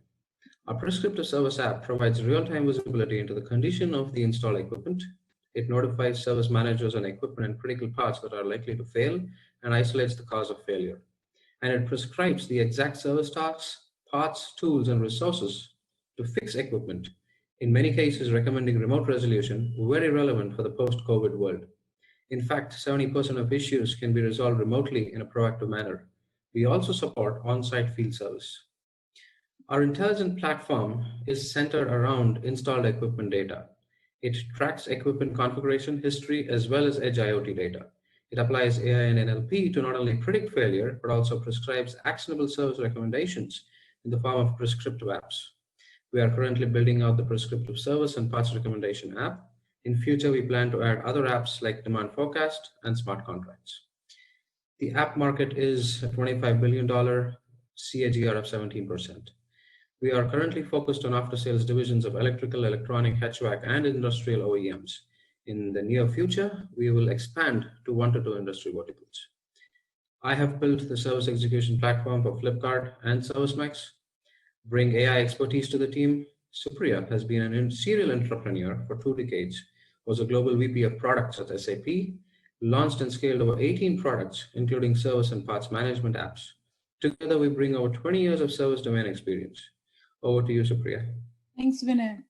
Our prescriptive service app provides real-time visibility into the condition of the installed equipment. It notifies service managers on equipment and critical parts that are likely to fail and isolates the cause of failure. And it prescribes the exact service tasks, parts, tools, and resources to fix equipment. In many cases, recommending remote resolution, very relevant for the post-COVID world. In fact, 70% of issues can be resolved remotely in a proactive manner. We also support on-site field service. Our intelligent platform is centered around installed equipment data. It tracks equipment configuration history as well as edge IoT data. It applies AI and NLP to not only predict failure, but also prescribes actionable service recommendations in the form of prescriptive apps. We are currently building out the prescriptive service and parts recommendation app. In future, we plan to add other apps like demand forecast and smart contracts. The app market is a $25 billion CAGR of 17%. We are currently focused on after-sales divisions of electrical, electronic, HVAC, and industrial OEMs. In the near future, we will expand to 1 to 2 industry verticals. I have built the service execution platform for Flipkart and ServiceMax. Bring AI expertise to the team. Supriya has been a serial entrepreneur for 2 decades, was a global VP of products at SAP, launched and scaled over 18 products, including service and parts management apps. Together, we bring over 20 years of service domain experience. Over to you, Supriya. Thanks, Vinay.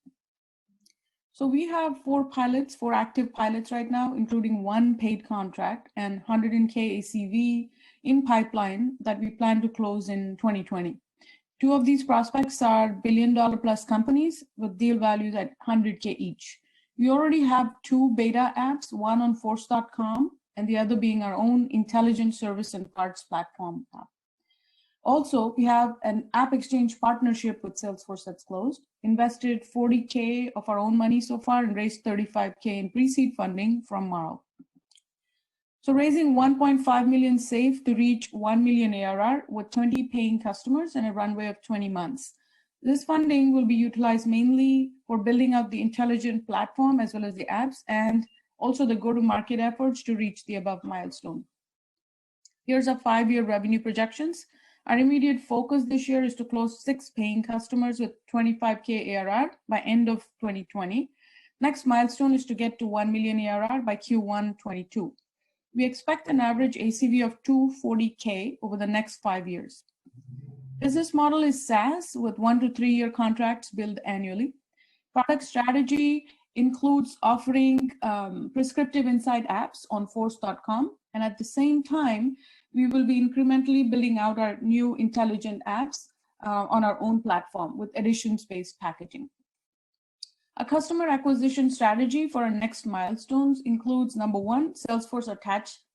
So we have 4 active pilots right now, including 1 paid contract and 100K ACV in pipeline that we plan to close in 2020. 2 of these prospects are billion-dollar-plus companies with deal values at 100K each. We already have 2 beta apps, one on Force.com and the other being our own intelligent service and parts platform app. Also, we have an app exchange partnership with Salesforce that's closed, invested 40K of our own money so far and raised 35K in pre-seed funding from MARL. So raising 1.5 million safe to reach 1 million ARR with 20 paying customers and a runway of 20 months. This funding will be utilized mainly for building out the intelligent platform as well as the apps and also the go-to-market efforts to reach the above milestone. Here's our 5-year revenue projections. Our immediate focus this year is to close 6 paying customers with 25K ARR by end of 2020. Next milestone is to get to 1 million ARR by Q1 22. We expect an average ACV of 240K over the next 5 years. Business model is SaaS with 1 to 3 year contracts billed annually. Product strategy includes offering prescriptive insight apps on force.com. And at the same time, we will be incrementally building out our new intelligent apps on our own platform with editions-based packaging. A customer acquisition strategy for our next milestones includes, number one, Salesforce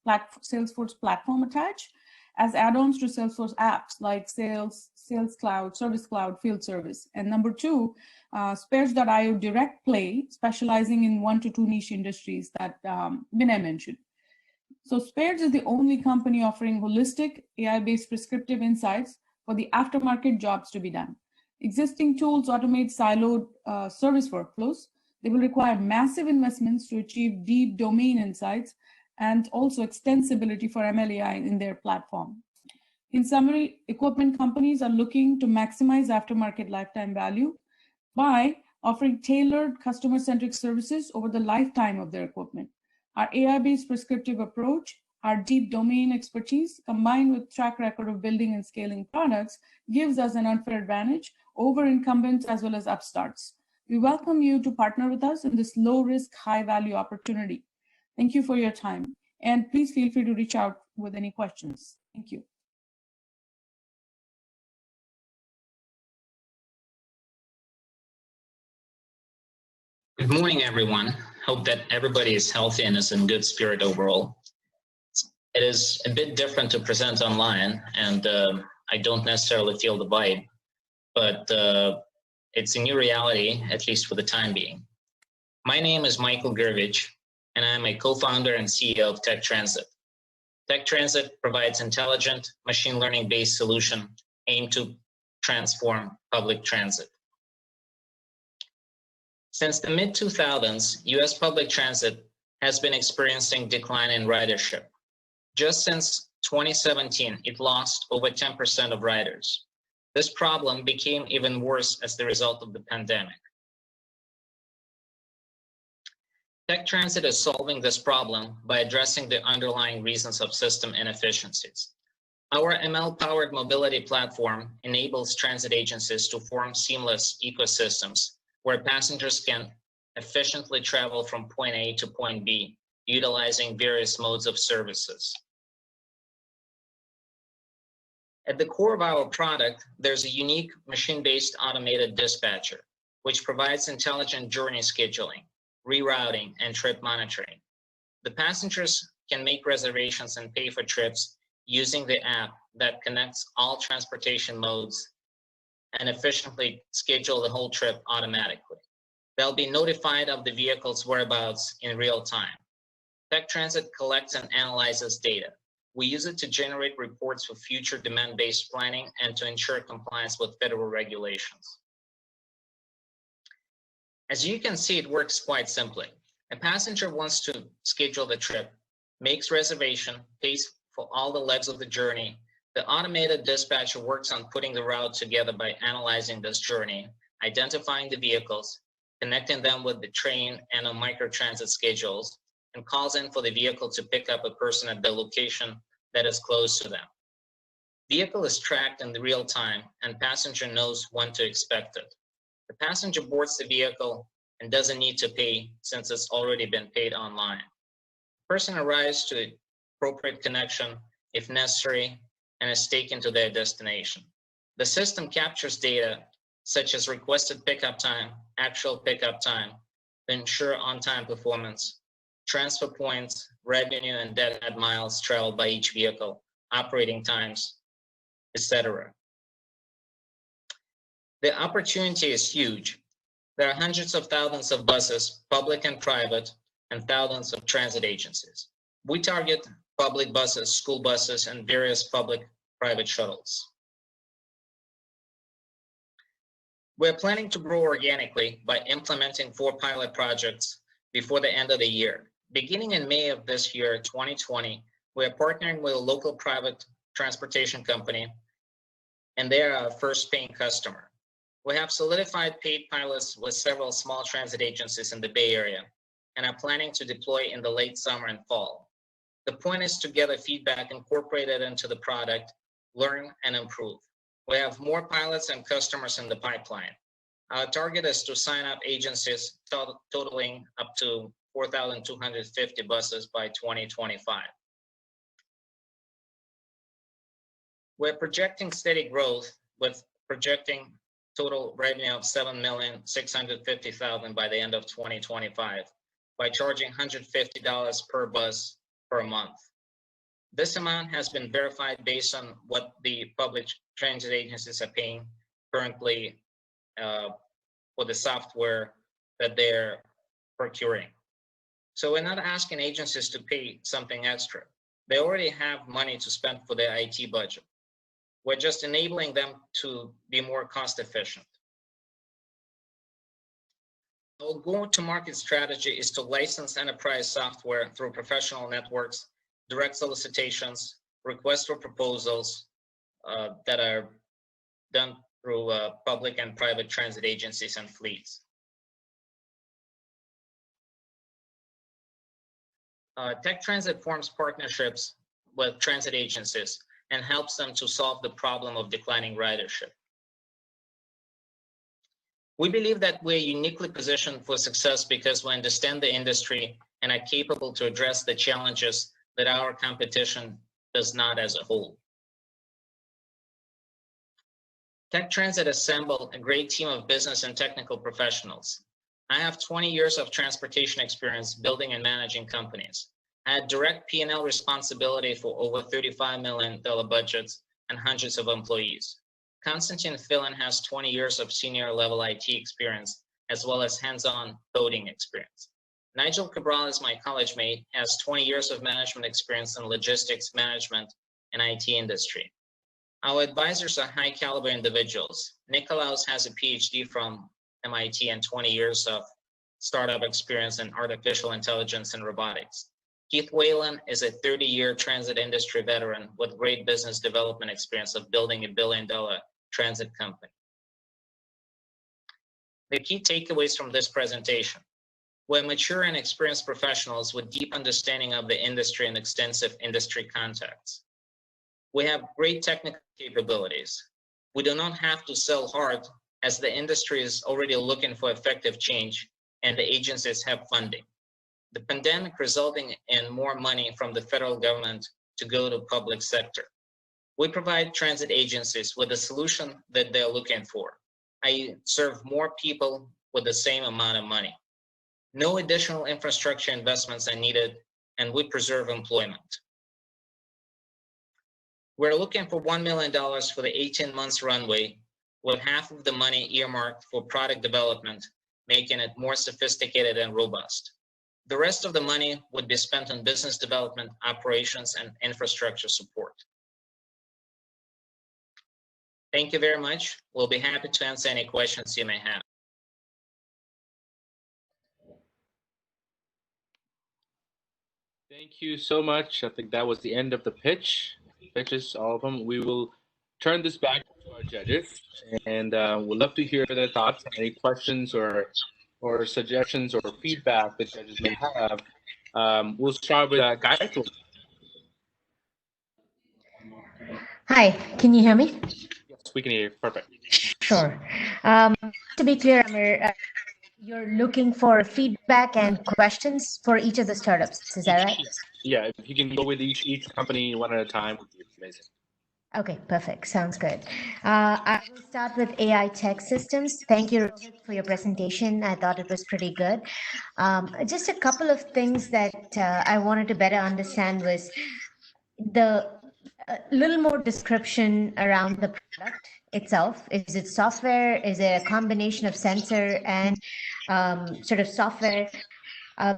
Salesforce platform attach as add-ons to Salesforce apps like Sales Cloud, Service Cloud, Field Service. And number two, Spares.io direct play, specializing in 1 to 2 niche industries that Vinay mentioned. So Spares is the only company offering holistic AI-based prescriptive insights for the aftermarket jobs to be done. Existing tools automate siloed service workflows. They will require massive investments to achieve deep domain insights and also extensibility for MLAI in their platform. In summary, equipment companies are looking to maximize aftermarket lifetime value by offering tailored customer-centric services over the lifetime of their equipment. Our AI-based prescriptive approach, our deep domain expertise, combined with track record of building and scaling products, gives us an unfair advantage over incumbents as well as upstarts. We welcome you to partner with us in this low-risk, high-value opportunity. Thank you for your time, and please feel free to reach out with any questions. Thank you. Good morning, everyone. Hope that everybody is healthy and is in good spirit overall. It is a bit different to present online, and I don't necessarily feel the vibe, but it's a new reality, at least for the time being. My name is Michael Gurvich, and I'm a co-founder and CEO of Tech Transit. Tech Transit provides intelligent, machine learning-based solution aimed to transform public transit. Since the mid-2000s, US public transit has been experiencing decline in ridership. Just since 2017, it lost over 10% of riders. This problem became even worse as the result of the pandemic. Tech Transit is solving this problem by addressing the underlying reasons of system inefficiencies. Our ML-powered mobility platform enables transit agencies to form seamless ecosystems where passengers can efficiently travel from point A to point B, utilizing various modes of services. At the core of our product, there's a unique machine-based automated dispatcher, which provides intelligent journey scheduling, rerouting, and trip monitoring. The passengers can make reservations and pay for trips using the app that connects all transportation modes and efficiently schedule the whole trip automatically. They'll be notified of the vehicle's whereabouts in real time. Tech Transit collects and analyzes data. We use it to generate reports for future demand-based planning and to ensure compliance with federal regulations. As you can see, it works quite simply. A passenger wants to schedule the trip, makes reservation, pays for all the legs of the journey. The automated dispatcher works on putting the route together by analyzing this journey, identifying the vehicles, connecting them with the train and a microtransit schedules, and calls in for the vehicle to pick up a person at the location that is close to them. Vehicle is tracked in real time, and passenger knows when to expect it. The passenger boards the vehicle and doesn't need to pay since it's already been paid online. The person arrives to the appropriate connection if necessary and is taken to their destination. The system captures data such as requested pickup time, actual pickup time, to ensure on-time performance, transfer points, revenue and dead miles traveled by each vehicle, operating times, etc. The opportunity is huge. There are hundreds of thousands of buses, public and private, and thousands of transit agencies. We target public buses, school buses, and various public-private shuttles. We're planning to grow organically by implementing 4 pilot projects before the end of the year. Beginning in May of this year, 2020, we are partnering with a local private transportation company, and they are our first paying customer. We have solidified paid pilots with several small transit agencies in the Bay Area and are planning to deploy in the late summer and fall. The point is to gather feedback, incorporate it into the product, learn and improve. We have more pilots and customers in the pipeline. Our target is to sign up agencies totaling up to 4,250 buses by 2025. We're projecting steady growth with projecting total revenue of $7,650,000 by the end of 2025 by charging $150 per bus per month. This amount has been verified based on what the public transit agencies are paying currently for the software that they're procuring. So we're not asking agencies to pay something extra. They already have money to spend for their IT budget. We're just enabling them to be more cost efficient. Our go-to-market strategy is to license enterprise software through professional networks, direct solicitations, requests for proposals that are done through public and private transit agencies and fleets. Tech Transit forms partnerships with transit agencies and helps them to solve the problem of declining ridership. We believe that we're uniquely positioned for success because we understand the industry and are capable to address the challenges that our competition does not as a whole. Tech Transit assembled a great team of business and technical professionals. I have 20 years of transportation experience building and managing companies. I had direct P&L responsibility for over $35 million budgets and hundreds of employees. Konstantin Filin has 20 years of senior level IT experience, as well as hands-on coding experience. Nigel Cabral is my college mate, has 20 years of management experience in logistics management and IT industry. Our advisors are high caliber individuals. Nikolaus has a PhD from MIT and 20 years of startup experience in artificial intelligence and robotics. Keith Whalen is a 30-year transit industry veteran with great business development experience of building $1 billion transit company. The key takeaways from this presentation: we're mature and experienced professionals with deep understanding of the industry and extensive industry contacts. We have great technical capabilities. We do not have to sell hard, as the industry is already looking for effective change and the agencies have funding. The pandemic resulting in more money from the federal government to go to public sector. We provide transit agencies with a solution that they're looking for. I serve more people with the same amount of money. No additional infrastructure investments are needed, and we preserve employment. We're looking for $1 million for the 18 months runway, with half of the money earmarked for product development, making it more sophisticated and robust. The rest of the money would be spent on business development, operations, and infrastructure support. Thank you very much. We'll be happy to answer any questions you may have. Thank you so much. I think that was the end of the pitches, all of them. We will turn this back to our judges, and we'd love to hear their thoughts, any questions or suggestions or feedback that judges may have. We'll start with Gayatri. Hi, can you hear me? Yes, we can hear you. Perfect. Sure. To be clear, Amir, you're looking for feedback and questions for each of the startups. Is that right? Yeah, if you can go with each company one at a time, would be amazing. Okay, perfect. Sounds good. I will start with AI Tech Systems. Thank you, Rohit, for your presentation. I thought it was pretty good. Just a couple of things that I wanted to better understand was a little more description around the product itself. Is it software? Is it a combination of sensor and sort of software?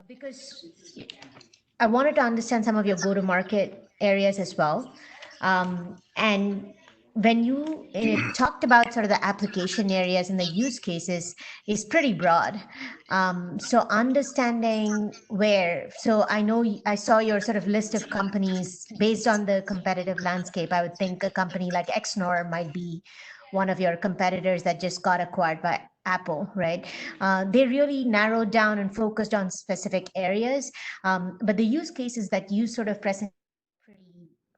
Because I wanted to understand some of your go-to-market areas as well. And when you talked about sort of the application areas and the use cases is pretty broad. So understanding where, so I know I saw your sort of list of companies based on the competitive landscape. I would think a company like Exnor might be one of your competitors that just got acquired by Apple, right? They really narrowed down and focused on specific areas. But the use cases that you sort of present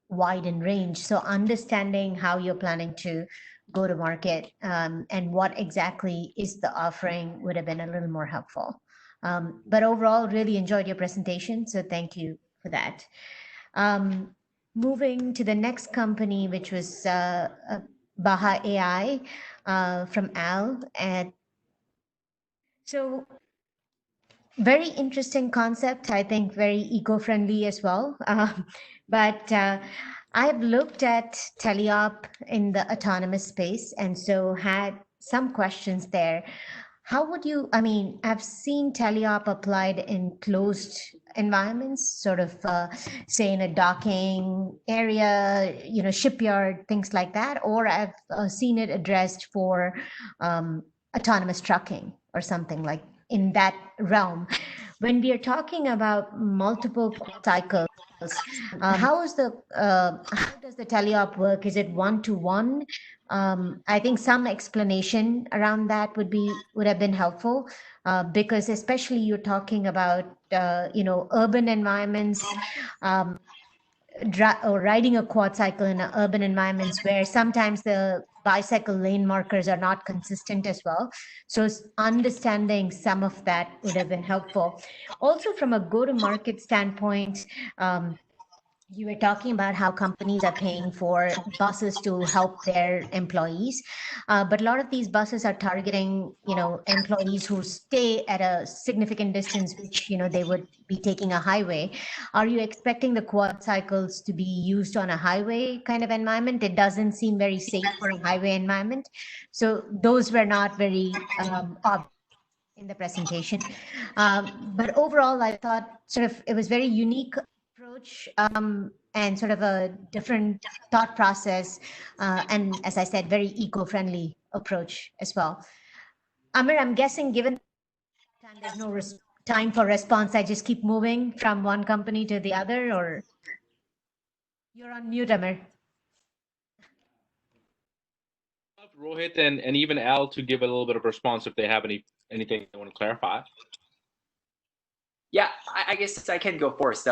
wide in range. So understanding how you're planning to go to market and what exactly is the offering would have been a little more helpful. But overall, really enjoyed your presentation, so thank you for that. Moving to the next company, which was Baja.ai from Al. And so very interesting concept, I think very eco-friendly as well. But I've looked at teleop in the autonomous space and so had some questions there. How would you, I mean, I've seen teleop applied in closed environments, sort of say in a docking area, you know, shipyard, things like that, or I've seen it addressed for autonomous trucking or something like in that realm. When we are talking about multiple cycles, how does the teleop work? Is it one-to-one? I think some explanation around that would have been helpful, because especially you're talking about you know, urban environments, or riding a quad cycle in urban environments where sometimes the bicycle lane markers are not consistent as well. So understanding some of that would have been helpful. Also, from a go-to-market standpoint, you were talking about how companies are paying for buses to help their employees, but a lot of these buses are targeting, you know, employees who stay at a significant distance, which, you know, they would be taking a highway. Are you expecting the quad cycles to be used on a highway kind of environment? It doesn't seem very safe for a highway environment. So those were not very obvious in the presentation. But overall, I thought sort of it was very unique approach and sort of a different thought process. And as I said, very eco-friendly approach as well. Amir, I'm guessing given time, there's no time for response, I just keep moving from one company to the other, or you're on mute, Amir. Rohit and even Al to give a little bit of response if they have anything they want to clarify. Yeah, I guess I can go first.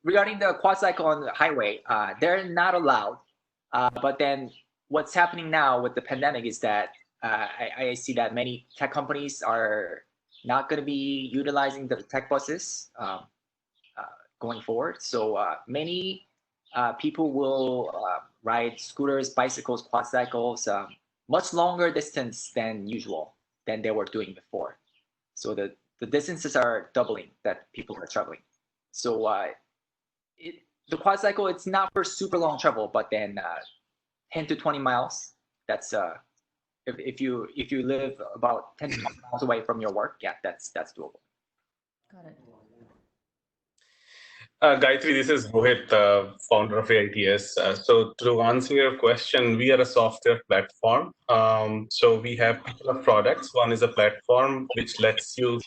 Regarding the quad cycle on the highway, they're not allowed. But then what's happening now with the pandemic is that I see that many tech companies are not going to be utilizing the tech buses going forward. So many people will ride scooters, bicycles, quad cycles, much longer distance than usual than they were doing before. So the distances are doubling that people are traveling. So the quad cycle, it's not for super long travel, but then 10 to 20 miles. That's if you live about 10 to 20 miles away from your work, yeah, that's doable. Got it. Gayatri, this is Rohit, founder of AITS. So to answer your question, we are a software platform. So we have a couple of products. One is a platform which lets you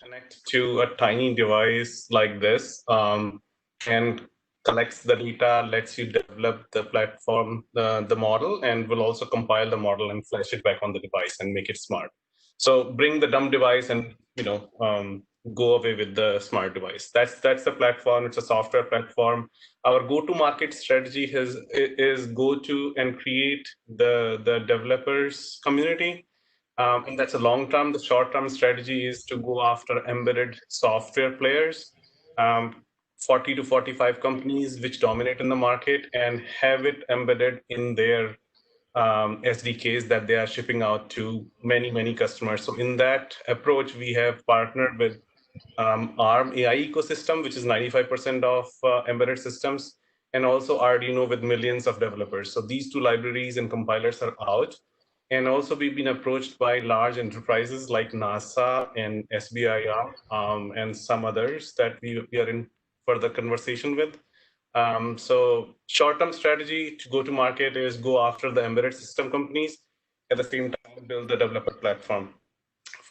connect to a tiny device like this and collects the data, lets you develop the platform, the model, and will also compile the model and flash it back on the device and make it smart. So bring the dumb device and, you know, go away with the smart device. That's the platform. It's a software platform. Our go-to-market strategy is go to and create the developers community, and that's a long-term. The short-term strategy is to go after embedded software players, 40 to 45 companies which dominate in the market, and have it embedded in their SDKs that they are shipping out to many customers. So in that approach, we have partnered with ARM AI ecosystem, which is 95% of embedded systems, and also Arduino with millions of developers. So these two libraries and compilers are out. And also we've been approached by large enterprises like NASA and SBIR and some others that we are in further conversation with. So short-term strategy to go to market is go after the embedded system companies, at the same time build the developer platform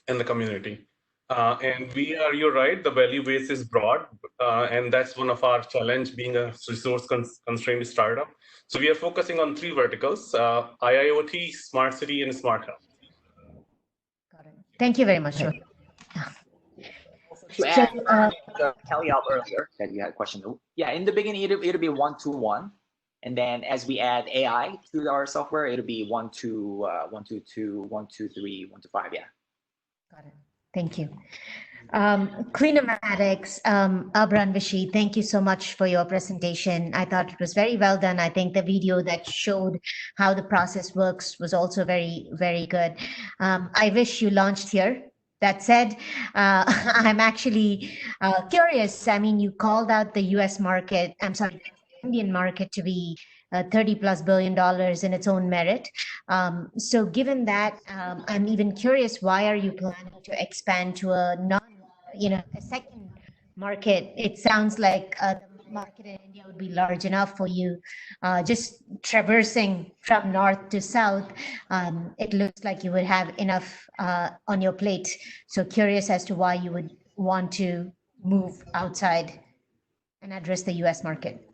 in the community. And you're right, the value base is broad, and that's one of our challenge being a resource constrained startup. So we are focusing on 3 verticals, IIoT, smart city, and smart health. Got it. Thank you very much. To add the teleop earlier that you had a question. Yeah, in the beginning, it'll be one-to-one. And then as we add AI to our software, it'll be 1 to 1 to 2, 1 to 3, 1 to 5. Yeah. Got it. Thank you. Cleanomatics, Abra and Vishy, thank you so much for your presentation. I thought it was very well done. I think the video that showed how the process works was also very, very good. I wish you launched here. That said, I'm actually curious. I mean, you called out the US market, I'm sorry, the Indian market to be $30+ billion in its own merit. So given that, I'm even curious, why are you planning to expand to a a second market? It sounds like the market in India would be large enough for you. Just traversing from north to south, it looks like you would have enough on your plate. So curious as to why you would want to move outside and address the US market.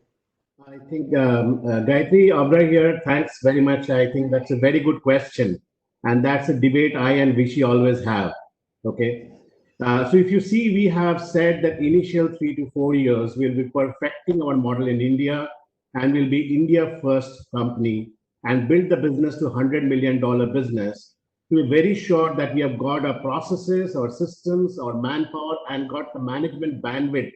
I think Gayatri, Abra here, thanks very much. I think that's a very good question. And that's a debate I and Vishy always have. Okay. So if you see, we have said that initial 3 to 4 years, we'll be perfecting our model in India and we'll be India first company and build the business to $100 million business. We're very sure that we have got our processes, our systems, our manpower, and got the management bandwidth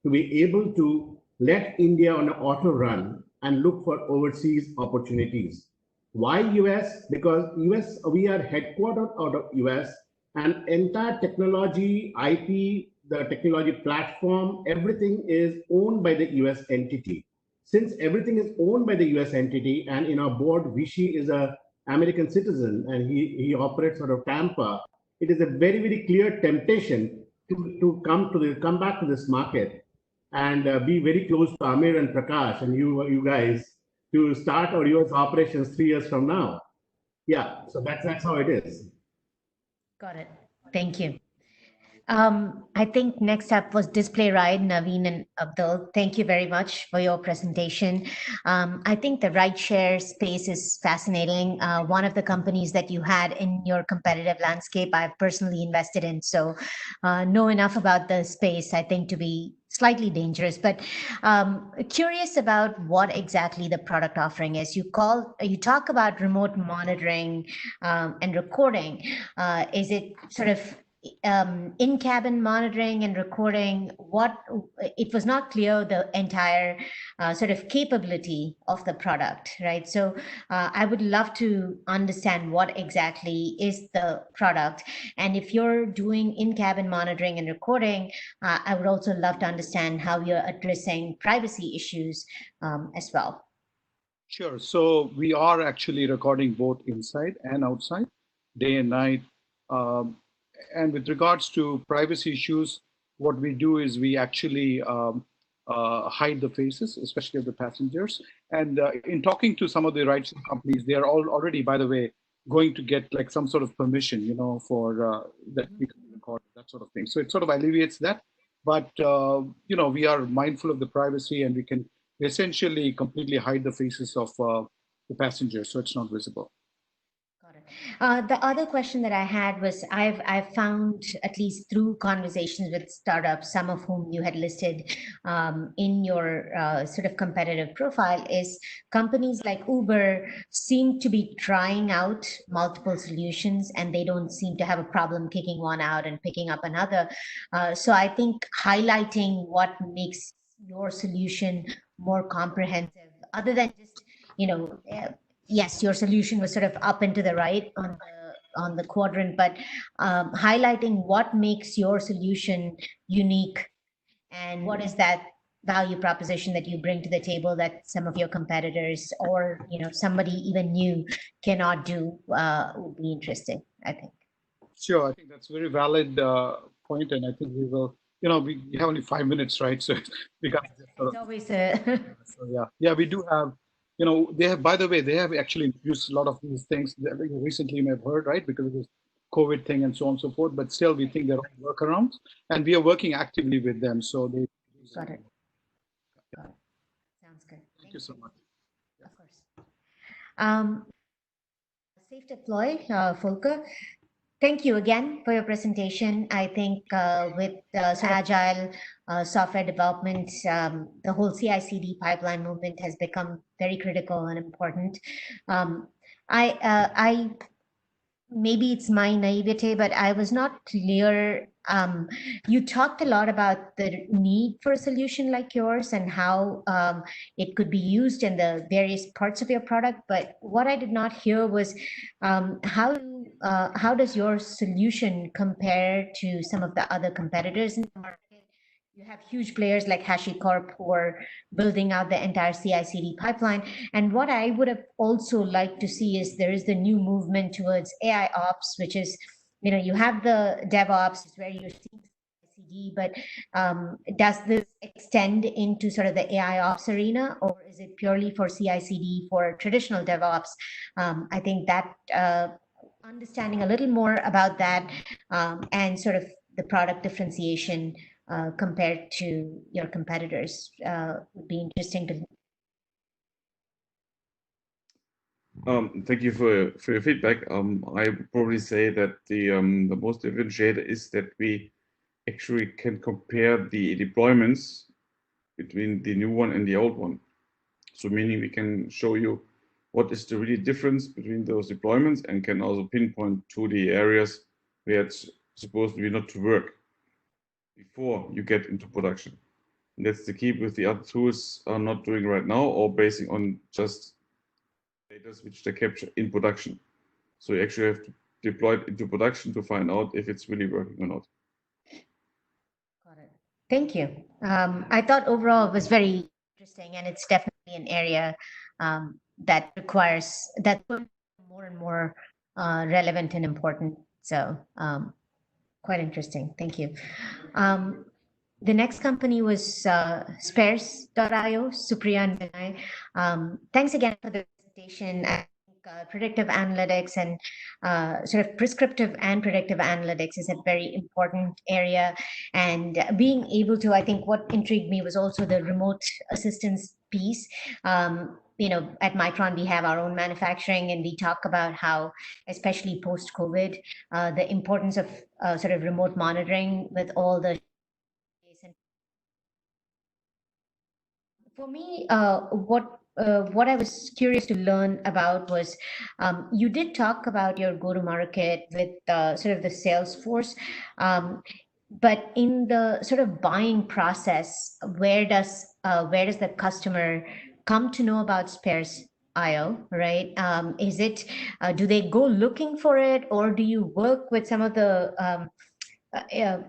to be able to let India on an auto run and look for overseas opportunities. Why US? Because US, we are headquartered out of US, and entire technology, IP, the technology platform, everything is owned by the US entity. Since everything is owned by the US entity, and in our board, Vishy is a American citizen and he operates out of Tampa, it is a very, very clear temptation to come back to this market and be very close to Amir and Prakash and you guys to start our US operations 3 years from now. Yeah, so that's how it is. Got it. Thank you. I think next up was Display Ride, Naveen and Abdul. Thank you very much for your presentation. I think the rideshare space is fascinating. One of the companies that you had in your competitive landscape, I've personally invested in, so know enough about the space, I think, to be slightly dangerous, but curious about what exactly the product offering is. You talk about remote monitoring and recording. Is it sort of in-cabin monitoring and recording? It was not clear, the entire sort of capability of the product, right? So I would love to understand what exactly is the product. And if you're doing in-cabin monitoring and recording, I would also love to understand how you're addressing privacy issues as well. Sure. So we are actually recording both inside and outside, day and night. And with regards to privacy issues, what we do is we actually hide the faces, especially of the passengers. And in talking to some of the ride companies, they are already, by the way, going to get like some sort of permission, for that we can record, that sort of thing. So it sort of alleviates that. But, we are mindful of the privacy and we can essentially completely hide the faces of the passengers, so it's not visible. The other question that I had was, I've found, at least through conversations with startups, some of whom you had listed in your sort of competitive profile, is companies like Uber seem to be trying out multiple solutions and they don't seem to have a problem kicking one out and picking up another. So I think highlighting what makes your solution more comprehensive, other than just, yes, your solution was sort of up and to the right on the quadrant, but highlighting what makes your solution unique and what is that value proposition that you bring to the table that some of your competitors or somebody even new cannot do, would be interesting, I think. Sure, I think that's a very valid point, and I think we will. We have only 5 minutes, right? So we got. It's always a. So yeah, we do have. They have, by the way, they have actually introduced a lot of these things that recently you may have heard, right? Because of this COVID thing and so on and so forth. But still, we think they're all workarounds, and we are working actively with them. So they. Got it. Yeah. Sounds good. Thank you so much. Yeah. Of course. Safe deploy, Volker. Thank you again for your presentation. I think with sort of agile software development, the whole CI/CD pipeline movement has become very critical and important. I maybe it's my naivete, but I was not clear. You talked a lot about the need for a solution like yours and how it could be used in the various parts of your product. But what I did not hear was how does your solution compare to some of the other competitors in the market? You have huge players like HashiCorp who are building out the entire CI/CD pipeline. And what I would have also liked to see is there is the new movement towards AI ops, which is, you have the DevOps where you're seeing CI/CD, but does this extend into sort of the AI ops arena, or is it purely for CI/CD for traditional DevOps? I think that understanding a little more about that and sort of the product differentiation compared to your competitors would be interesting to. Thank you for your feedback. I would probably say that the most differentiator is that we actually can compare the deployments between the new one and the old one. So meaning we can show you what is the really difference between those deployments and can also pinpoint to the areas where it's supposed to be not to work before you get into production. And that's the key with the other tools are not doing right now or basing on just data which they capture in production. So you actually have to deploy it into production to find out if it's really working or not. Got it. Thank you. I thought overall it was very interesting, and it's definitely an area that requires that more and more relevant and important. So quite interesting. Thank you. The next company was Spares.io, Supriya and Vinay. Thanks again for the presentation. I think predictive analytics and sort of prescriptive and predictive analytics is a very important area. And being able to, I think what intrigued me was also the remote assistance piece. At Micron, we have our own manufacturing, and we talk about how, especially post-COVID, the importance of sort of remote monitoring with all the. For me, what I was curious to learn about was you did talk about your go-to-market with sort of the sales force, but in the sort of buying process, where does the customer come to know about Spares.io, right? Is it do they go looking for it, or do you work with some of the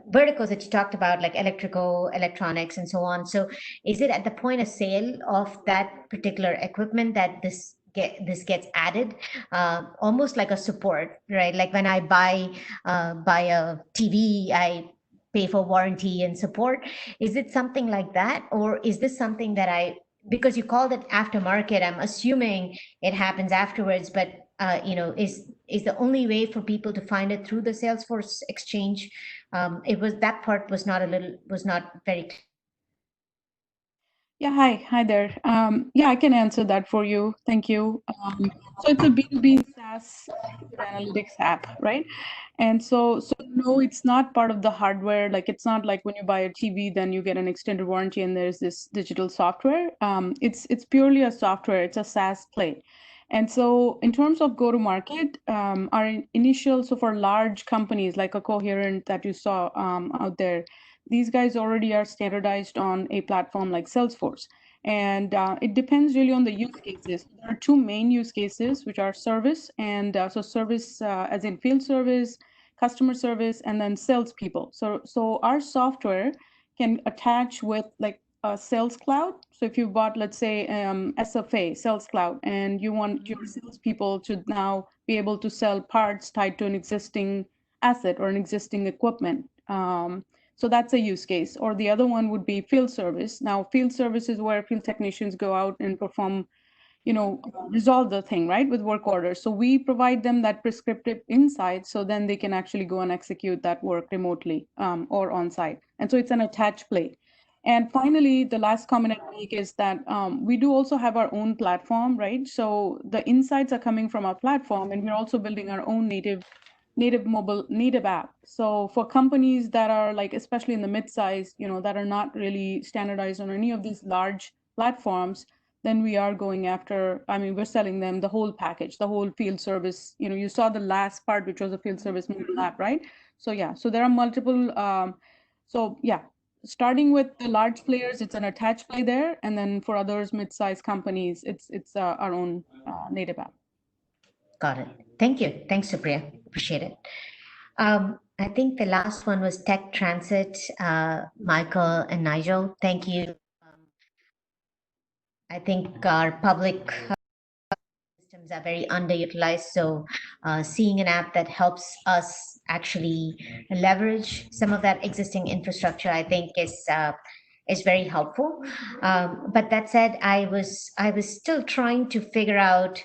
verticals that you talked about, like electrical, electronics, and so on? So is it at the point of sale of that particular equipment that this gets added, almost like a support, right? Like when I buy a TV, I pay for warranty and support. Is it something like that, or is this something that because you called it aftermarket, I'm assuming it happens afterwards, but is the only way for people to find it through the Salesforce exchange? That part was not very clear. Yeah, hi there. Yeah, I can answer that for you. Thank you. So it's a B2B SaaS analytics app, right? And so no, it's not part of the hardware. Like it's not like when you buy a TV, then you get an extended warranty and there's this digital software. It's purely a software. It's a SaaS play. And so in terms of go-to-market, our initial, so for large companies like a Coherent that you saw out there, these guys already are standardized on a platform like Salesforce. And it depends really on the use cases. There are two main use cases, which are service. And so service as in field service, customer service, and then salespeople. So our software can attach with like a Sales Cloud. So if you bought, let's say, SFA, Sales Cloud, and you want your salespeople to now be able to sell parts tied to an existing asset or an existing equipment. So that's a use case. Or the other one would be field service. Now, field service is where field technicians go out and perform, resolve the thing, right, with work orders. So we provide them that prescriptive insight so then they can actually go and execute that work remotely or on site. And so it's an attached play. And finally, the last comment I make is that we do also have our own platform, right? So the insights are coming from our platform, and we're also building our own native native app. So for companies that are like, especially in the mid-size, that are not really standardized on any of these large platforms, then we are going after, we're selling them the whole package, the whole field service. You saw the last part, which was a field service mobile app, right? So yeah, so there are multiple, starting with the large players, it's an attached play there. And then for others, mid-sized companies, it's our own native app. Got it. Thank you. Thanks, Supriya. Appreciate it. I think the last one was Tech Transit, Michael and Nigel. Thank you. I think our public systems are very underutilized. So seeing an app that helps us actually leverage some of that existing infrastructure, I think is very helpful. But that said, I was still trying to figure out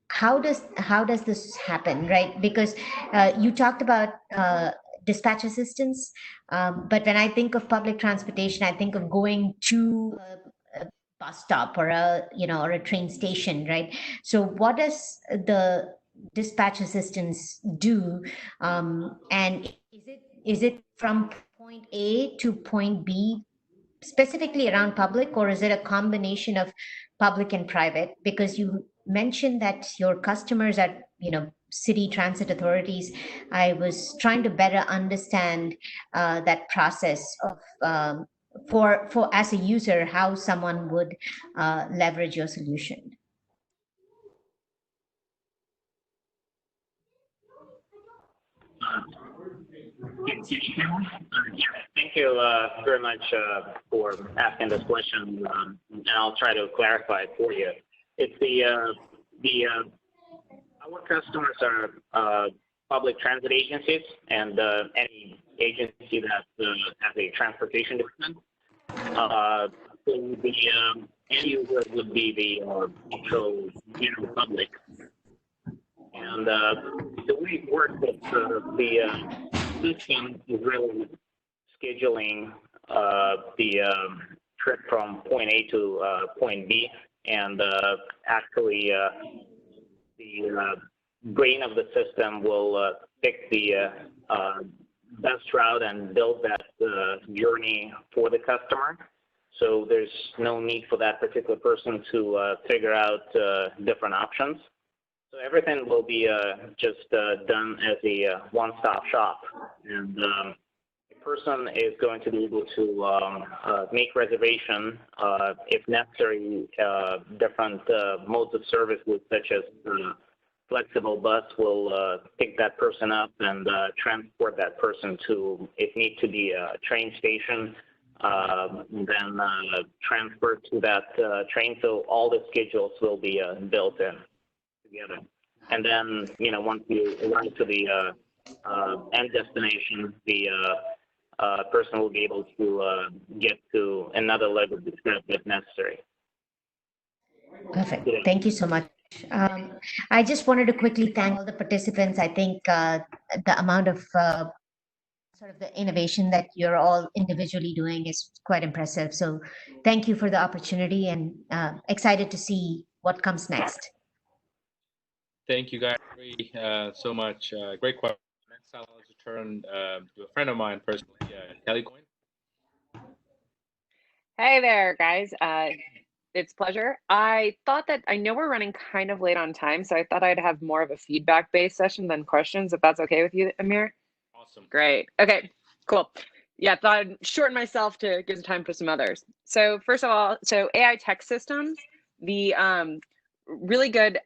how does this happen, right? Because you talked about dispatch assistance, but when I think of public transportation, I think of going to a bus stop or a train station, right? So what does the dispatch assistance do, and is it from point A to point B specifically around public, or is it a combination of public and private? Because you mentioned that your customers are city transit authorities. I was trying to better understand that process of for as a user, how someone would leverage your solution. Thank you very much for asking this question, and I'll try to clarify it for you. It's our customers are public transit agencies and any agency that has a transportation department. So the end user would be the actual general public. And the way it works is the system is really scheduling the trip from point A to point B, and actually the brain of the system will pick the best route and build that journey for the customer. So there's no need for that particular person to figure out different options. So everything will be just done as a one-stop shop, and the person is going to be able to make reservation, if necessary. Different modes of services, such as flexible bus, will pick that person up and transport that person to, if need to be, a train station, then transfer to that train. So all the schedules will be built in together. And then, once you arrive to the end destination, the person will be able to get to another leg of the trip if necessary. Perfect. Thank you so much. I just wanted to quickly thank all the participants. I think the amount of sort of the innovation that you're all individually doing is quite impressive. So thank you for the opportunity, and excited to see what comes next. Thank you guys so much. Great question. Next, I'll turn to a friend of mine personally, Kelly Coyne. Hey there, guys. It's a pleasure. I thought that, I know we're running kind of late on time, so I thought I'd have more of a feedback-based session than questions, if that's okay with you, Amir. Awesome. Great. Okay, cool. Yeah, I thought I'd shorten myself to give time for some others. So first of all, so AI tech systems, the really good,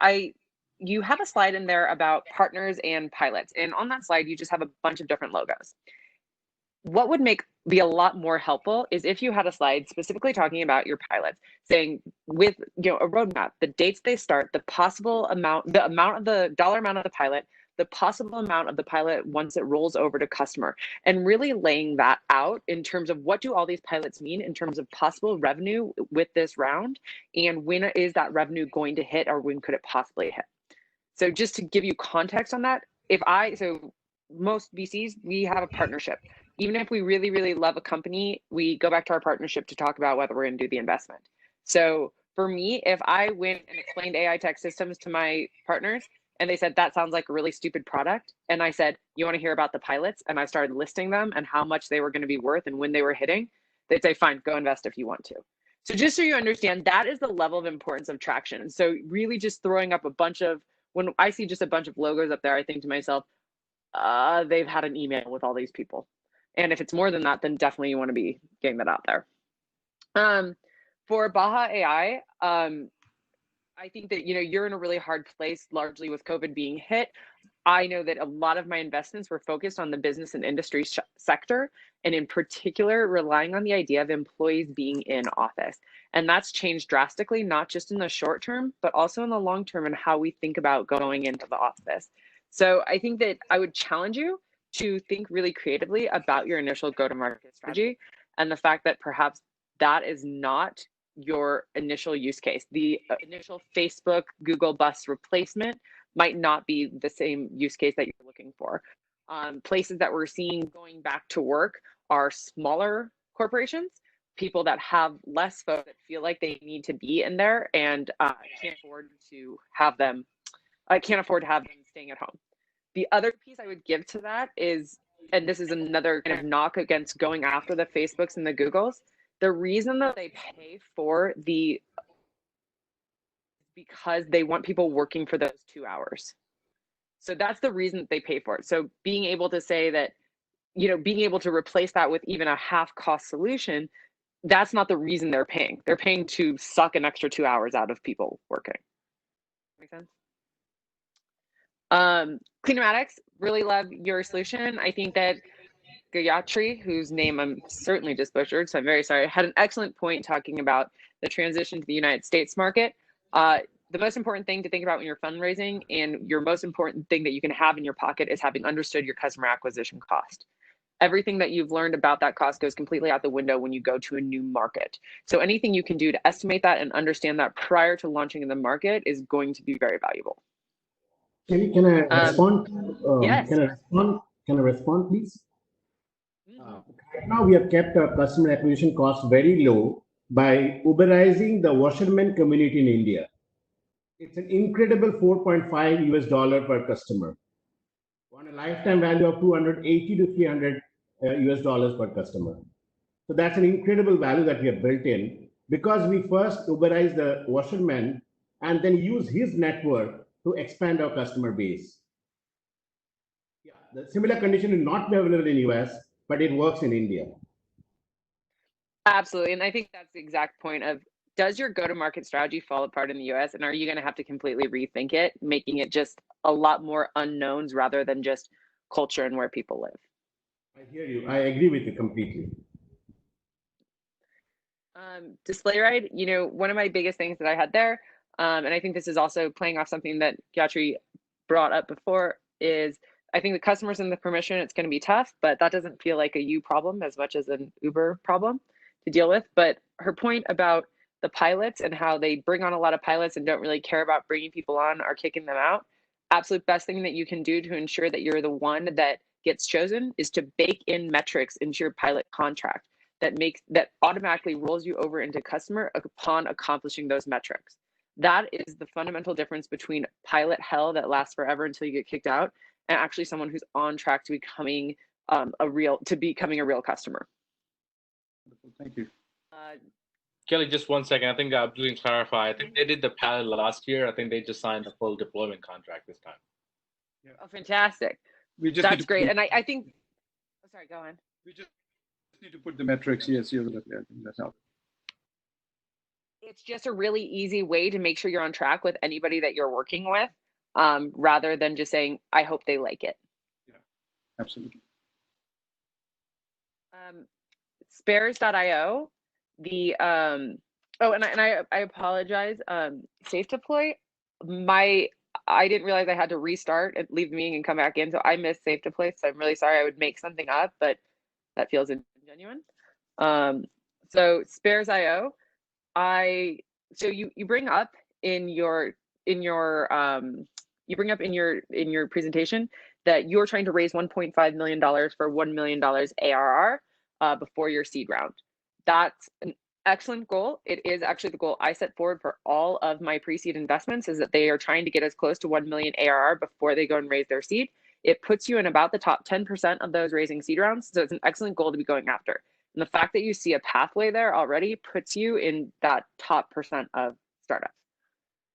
you have a slide in there about partners and pilots. And on that slide, you just have a bunch of different logos. What would be a lot more helpful is if you had a slide specifically talking about your pilots, saying with a roadmap, the dates they start, the possible amount, the dollar amount of the pilot, the possible amount of the pilot once it rolls over to customer, and really laying that out in terms of what do all these pilots mean in terms of possible revenue with this round, and when is that revenue going to hit, or when could it possibly hit. So just to give you context on that, so most VCs, we have a partnership. Even if we really, really love a company, we go back to our partnership to talk about whether we're going to do the investment. So for me, if I went and explained AI tech systems to my partners, And they said, that sounds like a really stupid product. And I said, you want to hear about the pilots? And I started listing them and how much they were going to be worth and when they were hitting. They'd say, fine, go invest if you want to. So just so you understand, that is the level of importance of traction. So really just throwing up a bunch of, when I see just a bunch of logos up there, I think to myself, they've had an email with all these people. And if it's more than that, then definitely you want to be getting that out there. For Baja.ai, I think that, you're in a really hard place, largely with COVID being hit. I know that a lot of my investments were focused on the business and industry sector, and in particular, relying on the idea of employees being in office. And that's changed drastically, not just in the short term, but also in the long term and how we think about going into the office. So I think that I would challenge you to think really creatively about your initial go-to-market strategy and the fact that perhaps that is not your initial use case. The initial Facebook, Google bus replacement might not be the same use case that you're looking for. Places that we're seeing going back to work are smaller corporations, people that have less folks that feel like they need to be in there and can't afford to have them staying at home. The other piece I would give to that is, and this is another kind of knock against going after the Facebooks and the Googles, the reason that they pay for because they want people working for those 2 hours. So that's the reason that they pay for it. So being able to say that, being able to replace that with even a half cost solution, that's not the reason they're paying. They're paying to suck an extra 2 hours out of people working. Make sense? Cleanomatics, really love your solution. I think that Gayatri, whose name I'm certainly just butchered, so I'm very sorry, had an excellent point talking about the transition to the United States market. The most important thing to think about when you're fundraising, and your most important thing that you can have in your pocket, is having understood your customer acquisition cost. Everything that you've learned about that cost goes completely out the window when you go to a new market. So anything you can do to estimate that and understand that prior to launching in the market is going to be very valuable. Can I respond? Yes. Can I respond, please? Right now, we have kept our customer acquisition costs very low by Uberizing the washerman community in India. It's an incredible $4.5 US per customer, on a lifetime value of $280 to $300 US per customer. So that's an incredible value that we have built in, because we first Uberize the washerman and then use his network to expand our customer base. Yeah, the similar condition is not available in US, but it works in India. Absolutely. And I think that's the exact point of, does your go-to-market strategy fall apart in the US, and are you going to have to completely rethink it, making it just a lot more unknowns rather than just culture and where people live? I hear you. I agree with you completely. Display ride, one of my biggest things that I had there, and I think this is also playing off something that Gayatri brought up before, is I think the customers in the permission, it's going to be tough, but that doesn't feel like a you problem as much as an Uber problem to deal with. But her point about the pilots and how they bring on a lot of pilots and don't really care about bringing people on or kicking them out, absolute best thing that you can do to ensure that you're the one that gets chosen is to bake in metrics into your pilot contract that automatically rolls you over into customer upon accomplishing those metrics. That is the fundamental difference between pilot hell that lasts forever until you get kicked out, and actually someone who's on track to becoming a real customer. Thank you. Kelly, just 1 second. I think I'm doing clarify. I think they did the pilot last year. I think they just signed a full deployment contract this time. Yeah. Oh, fantastic. That's great. And I think, oh, sorry, go on. We just need to put the metrics. Yes, that's how. It's just a really easy way to make sure you're on track with anybody that you're working with, rather than just saying, I hope they like it. Yeah, absolutely. Spares.io, and I apologize. Safe Deploy, I didn't realize I had to restart and leave the meeting and come back in, so I missed Safe Deploy. So I'm really sorry. I would make something up, but that feels ingenuine. So Spares.io, so you bring up in your presentation that you're trying to raise $1.5 million for $1 million ARR before your seed round. That's an Excellent goal. It is actually the goal I set forward for all of my pre-seed investments, is that they are trying to get as close to 1 million ARR before they go and raise their seed. It puts you in about the top 10% of those raising seed rounds. So it's an excellent goal to be going after. And the fact that you see a pathway there already puts you in that top percent of startups.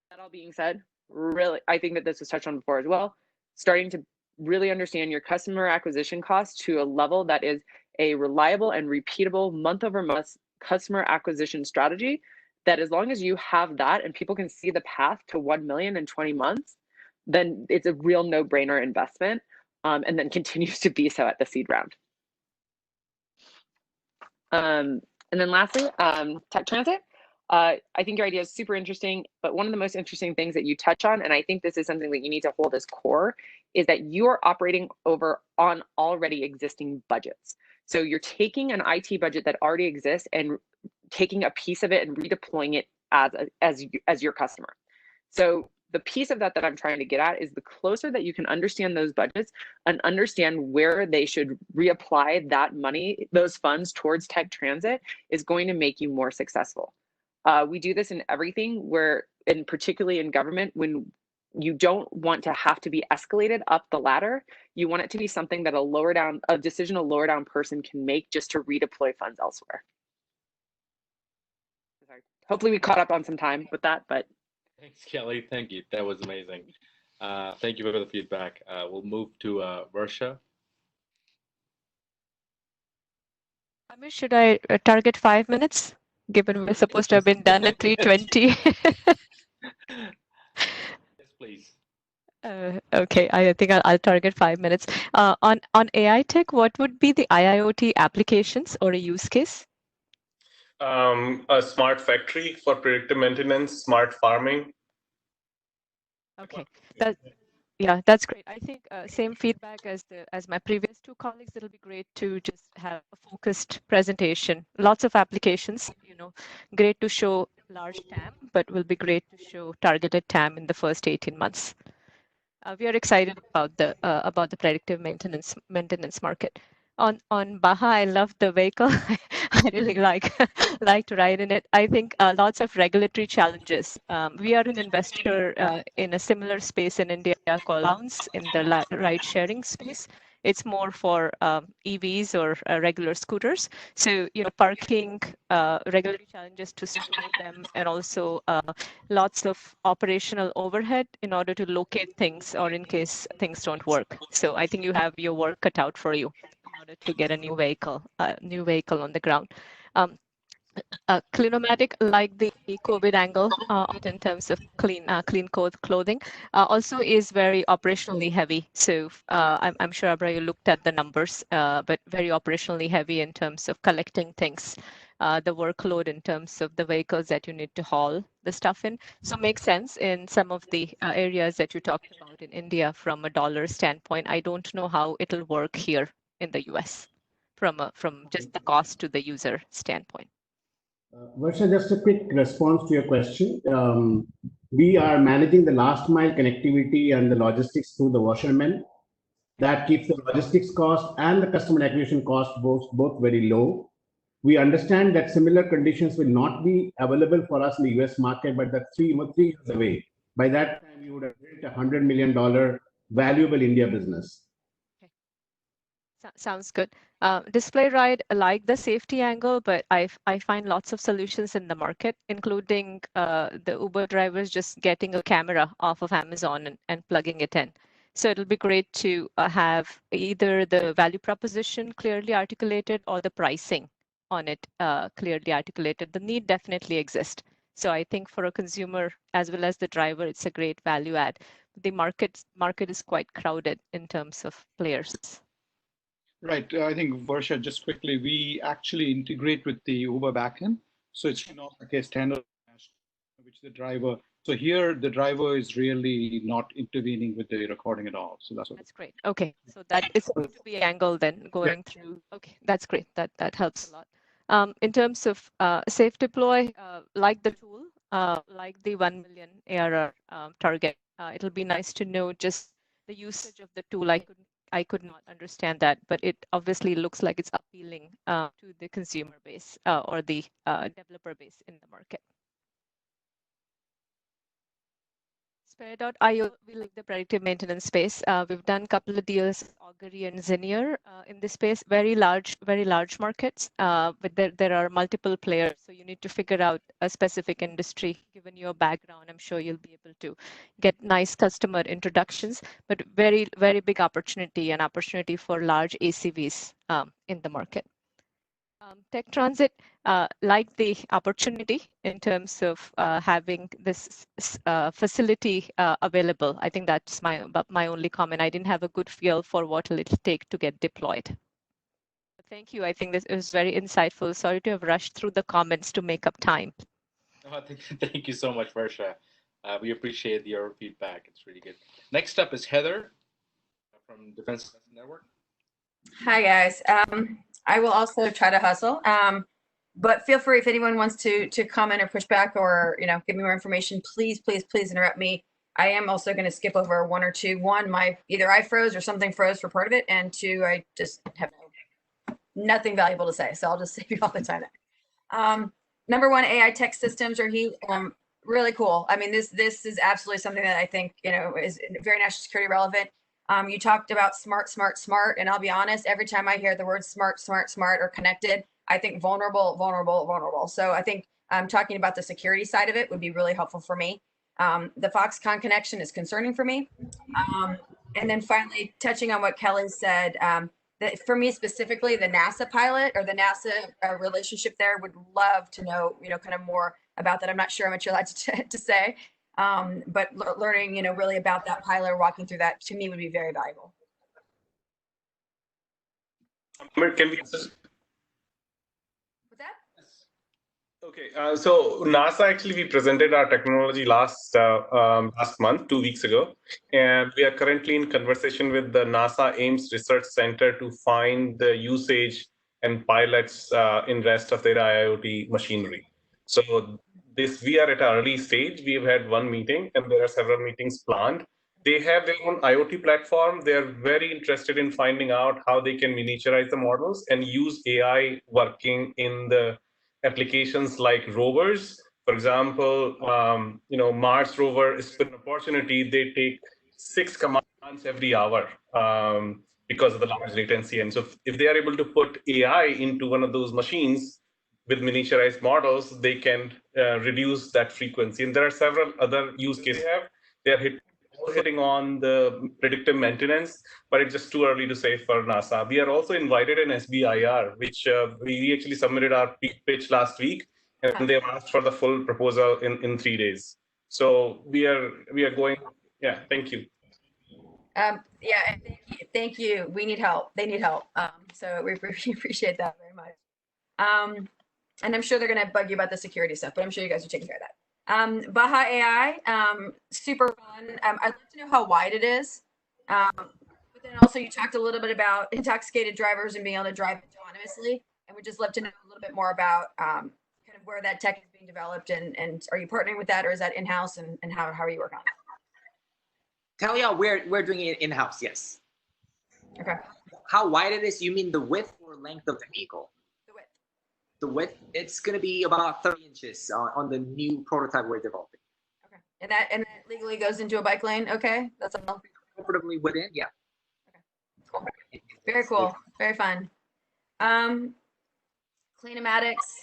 That all being said, really, I think that this was touched on before as well, starting to really understand your customer acquisition cost to a level that is a reliable and repeatable month-over-month customer acquisition strategy, that as long as you have that and people can see the path to 1 million in 20 months, then it's a real no-brainer investment, and then continues to be so at the seed round. And then lastly, tech transit. I think your idea is super interesting, but one of the most interesting things that you touch on, and I think this is something that you need to hold as core, is that you are operating on already existing budgets. So you're taking an IT budget that already exists and taking a piece of it and redeploying it as your customer. So the piece of that I'm trying to get at is the closer that you can understand those budgets and understand where they should reapply that money, those funds towards tech transit, is going to make you more successful. We do this in everything, and particularly in government, when you don't want to have to be escalated up the ladder. You want it to be something that a decision a lower down person can make just to redeploy funds elsewhere. Sorry. Hopefully we caught up on some time with that, but. Thanks, Kelly. Thank you. That was amazing. Thank you for the feedback. We'll move to Varsha. Amir, should I target 5 minutes, given we're supposed to have been done at 3:20? Yes, please. Okay, I think I'll target 5 minutes. On AI tech, what would be the IIoT applications or a use case? A smart factory for predictive maintenance, smart farming. Okay, that's great. I think same feedback as my previous two colleagues. It'll be great to just have a focused presentation. Lots of applications, great to show large TAM, but will be great to show targeted TAM in the first 18 months. We are excited about the predictive maintenance market. On Baja, I love the vehicle. I really like to ride in it. I think lots of regulatory challenges. We are an investor in a similar space in India called Bounce, in the ride sharing space. It's more for EVs or regular scooters. So, parking, regulatory challenges to store them, and also lots of operational overhead in order to locate things or in case things don't work. So I think you have your work cut out for you in order to get a new vehicle on the ground. Clinomatic, like the COVID angle in terms of clean clothing, also is very operationally heavy. So I'm sure, Abra, you looked at the numbers, but very operationally heavy in terms of collecting things, the workload in terms of the vehicles that you need to haul the stuff in. So makes sense in some of the areas that you talked about in India from a dollar standpoint. I don't know how it'll work here in the US from just the cost to the user standpoint. Varsha, just a quick response to your question. We are managing the last mile connectivity and the logistics through the washermen. That keeps the logistics cost and the customer acquisition cost both very low. We understand that similar conditions will not be available for us in the US market, but that's 3 years away. By that time, we would have built $100 million valuable India business. Sounds good. Display ride, like the safety angle, but I find lots of solutions in the market, including the Uber drivers just getting a camera off of Amazon and plugging it in. So it'll be great to have either the value proposition clearly articulated or the pricing on it clearly articulated. The need definitely exists. So I think for a consumer as well as the driver, it's a great value add. The market is quite crowded in terms of players. Right. I think, Varsha, just quickly, we actually integrate with the Uber backend. So it's not like a standard, which the driver. So here, the driver is really not intervening with the recording at all. So that's great. Okay. So that is going to be an angle then going through. Okay. That's great. That helps a lot. In terms of safe deploy, like the tool, like the 1 million ARR target, it'll be nice to know just the usage of the tool. I couldn't I could not understand that, but it obviously looks like it's appealing to the consumer base or the developer base in the market. Spare.io, we like the predictive maintenance space. We've done a couple of deals, Augury and Zinnier in this space, very large markets, but there are multiple players. So you need to figure out a specific industry. Given your background, I'm sure you'll be able to get nice customer introductions, but very, very big opportunity for large ACVs in the market. Tech Transit, like the opportunity in terms of having this facility available. I think that's my only comment. I didn't have a good feel for what it'll take to get deployed. Thank you. I think this is very insightful. Sorry to have rushed through the comments to make up time. Oh, thank you so much, Varsha. We appreciate your feedback. It's really good. Next up is Heather from Defense Network. Hi, guys. I will also try to hustle, but feel free if anyone wants to comment or push back or give me more information. Please interrupt me. I am also going to skip over one or two. One, either I froze or something froze for part of it, and two, I just have nothing valuable to say, so I'll just save you all the time. Number one, AI tech systems are really cool. I mean, this is absolutely something that I think is very national security relevant. You talked about smart, and I'll be honest, every time I hear the word smart or connected, I think vulnerable. So I think talking about the security side of it would be really helpful for me. The Foxconn connection is concerning for me. And then finally, touching on what Kelly said, that for me specifically, the NASA pilot or the NASA relationship there, would love to know, kind of more about that. I'm not sure how much you're allowed to say. But learning, really about that pilot or walking through that, to me, would be very valuable. Can we? Okay, so NASA actually, we presented our technology last month, 2 weeks ago, and we are currently in conversation with the NASA Ames Research Center to find the usage and pilots in rest of their IoT machinery. So we are at an early stage. We've had one meeting, and there are several meetings planned. They have their own IoT platform. They're very interested in finding out how they can miniaturize the models and use AI working in the applications like rovers. For example, Mars rover is an opportunity. They take 6 commands every hour because of the large latency. And so if they are able to put AI into one of those machines with miniaturized models, they can reduce that frequency. And there are several other use cases they are hitting on the predictive maintenance, but it's just too early to say for NASA. We are also invited in SBIR, which we actually submitted our pitch last week, and they have asked for the full proposal in 3 days. So we are going. Yeah, thank you. Yeah, thank you. We need help. They need help. So we appreciate that very much. And I'm sure they're going to bug you about the security stuff, but I'm sure you guys are taking care of that. Baja.ai, super fun. I'd like to know how wide it is. But then also you talked a little bit about intoxicated drivers and being able to drive autonomously. And we'd just love to know a little bit more about kind of where that tech is being developed, and are you partnering with that, or is that in-house, and how are you working on it? Talia, we're doing it in-house, yes. Okay. How wide it is, you mean the width or length of the vehicle? The width, it's going to be about 30 inches on the new prototype we're developing. Okay, and that legally goes into a bike lane. Okay, that's all. Comfortably within, yeah. Okay, cool. Very cool, very fun. Cleanomatics.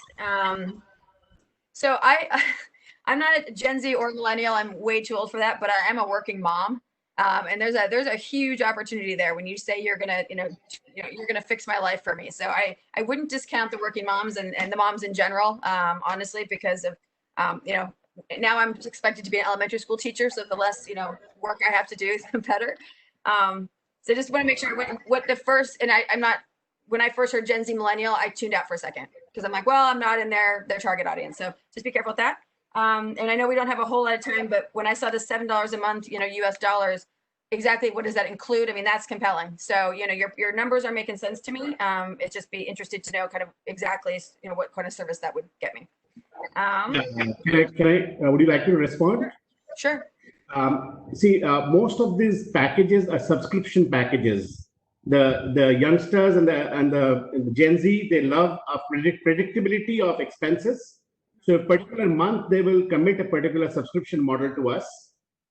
So I'm not a Gen Z or millennial. I'm way too old for that, but I am a working mom. And there's a huge opportunity there when you say you're gonna you're gonna fix my life for me. So I wouldn't discount the working moms and the moms in general, honestly, because of now I'm expected to be an elementary school teacher, so the less work I have to do, the better. So just want to make sure what the first, and I'm not, when I first heard Gen Z millennial, I tuned out for a second because I'm like, well, I'm not in their target audience. So just be careful with that. And I know we don't have a whole lot of time, but when I saw the $7 a month, US dollars, exactly what does that include? I mean, that's compelling. So, your numbers are making sense to me. It's just be interested to know kind of exactly, what kind of service that would get me. Would you like to respond? Sure. See, most of these packages are subscription packages. The youngsters and the Gen Z, they love a predictability of expenses. So a particular month, they will commit a particular subscription model to us,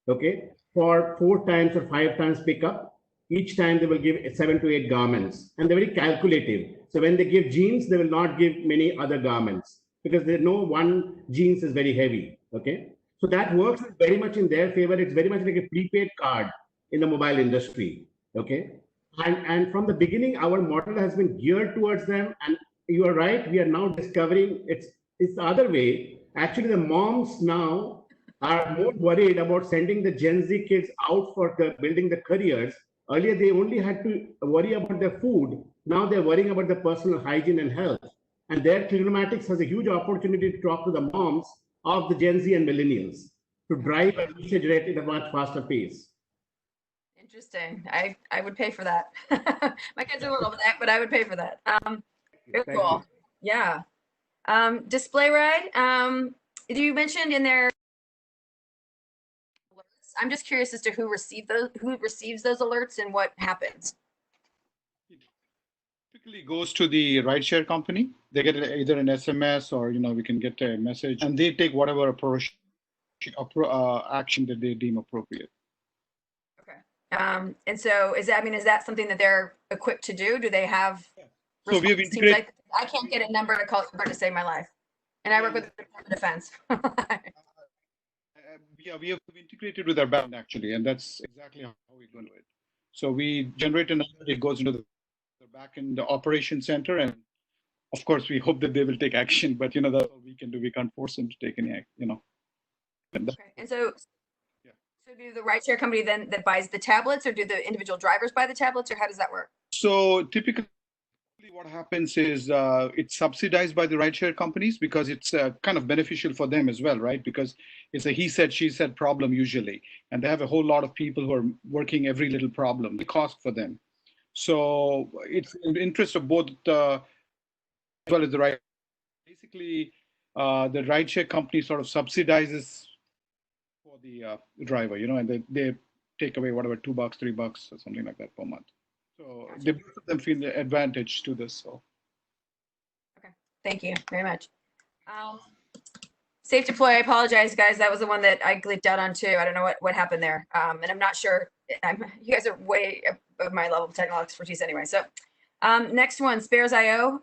okay, for 4 times or 5 times pickup. Each time they will give 7 to 8 garments, and they're very calculative. So when they give jeans, they will not give many other garments because they know one jeans is very heavy, okay. So that works very much in their favor. It's very much like a prepaid card in the mobile industry, okay. And from the beginning, our model has been geared towards them. And you are right, we are now discovering it's the other way. Actually, the moms now are more worried about sending the Gen Z kids out for building the careers. Earlier, they only had to worry about their food. Now they're worrying about the personal hygiene and health. And their Clinomatics has a huge opportunity to talk to the moms of the Gen Z and millennials to drive a usage rate at a much faster pace. Interesting. I would pay for that. My kids are a little bit, but I would pay for that. Very cool. Yeah. Display ride. You mentioned in there. I'm just curious as to who receives those alerts and what happens. Typically goes to the rideshare company. They get either an SMS or we can get a message, and they take whatever approach action that they deem appropriate. And so is that something that they're equipped to do? Do they have? So we have integrated. Like, I can't get a number to call to save my life, and I work with the Department of Defense. Yeah, we have integrated with our band actually, and that's exactly how we go into it. So we generate a number, it goes into the back in the operation center, and of course we hope that they will take action. But that's all we can do. We can't force them to take any action. Okay. And so do the rideshare company then that buys the tablets, or do the individual drivers buy the tablets, or how does that work? So typically what happens is it's subsidized by the rideshare companies because it's kind of beneficial for them as well, right? Because it's a he said, she said problem usually, and they have a whole lot of people who are working every little problem, the cost for them. So it's in the interest of both as well as the ride. Basically, the rideshare company sort of subsidizes for the driver, and they take away whatever $2, $3 or something like that per month. So they both of them feel the advantage to this. So. Okay, thank you very much. Safe deploy. I apologize, guys. That was the one that I glitched out on too. I don't know what happened there, and I'm not sure. You guys are way above my level of technical expertise anyway. So next one, Spares.io.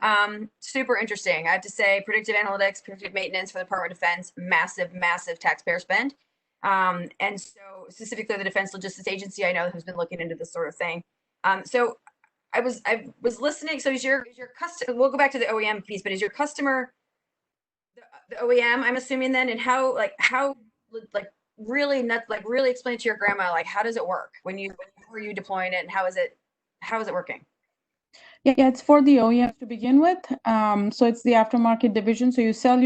Super interesting. I have to say, predictive analytics, predictive maintenance for the Department of Defense, massive taxpayer spend. And so specifically the Defense Logistics Agency, I know, has been looking into this sort of thing. So I was listening. So is your customer? We'll go back to the OEM piece, but is your customer the OEM? I'm assuming then, and how really explain to your grandma how does it work when you are you deploying it, and how is it working? Yeah, it's for the OEMs to begin with. So it's the aftermarket division. So you sell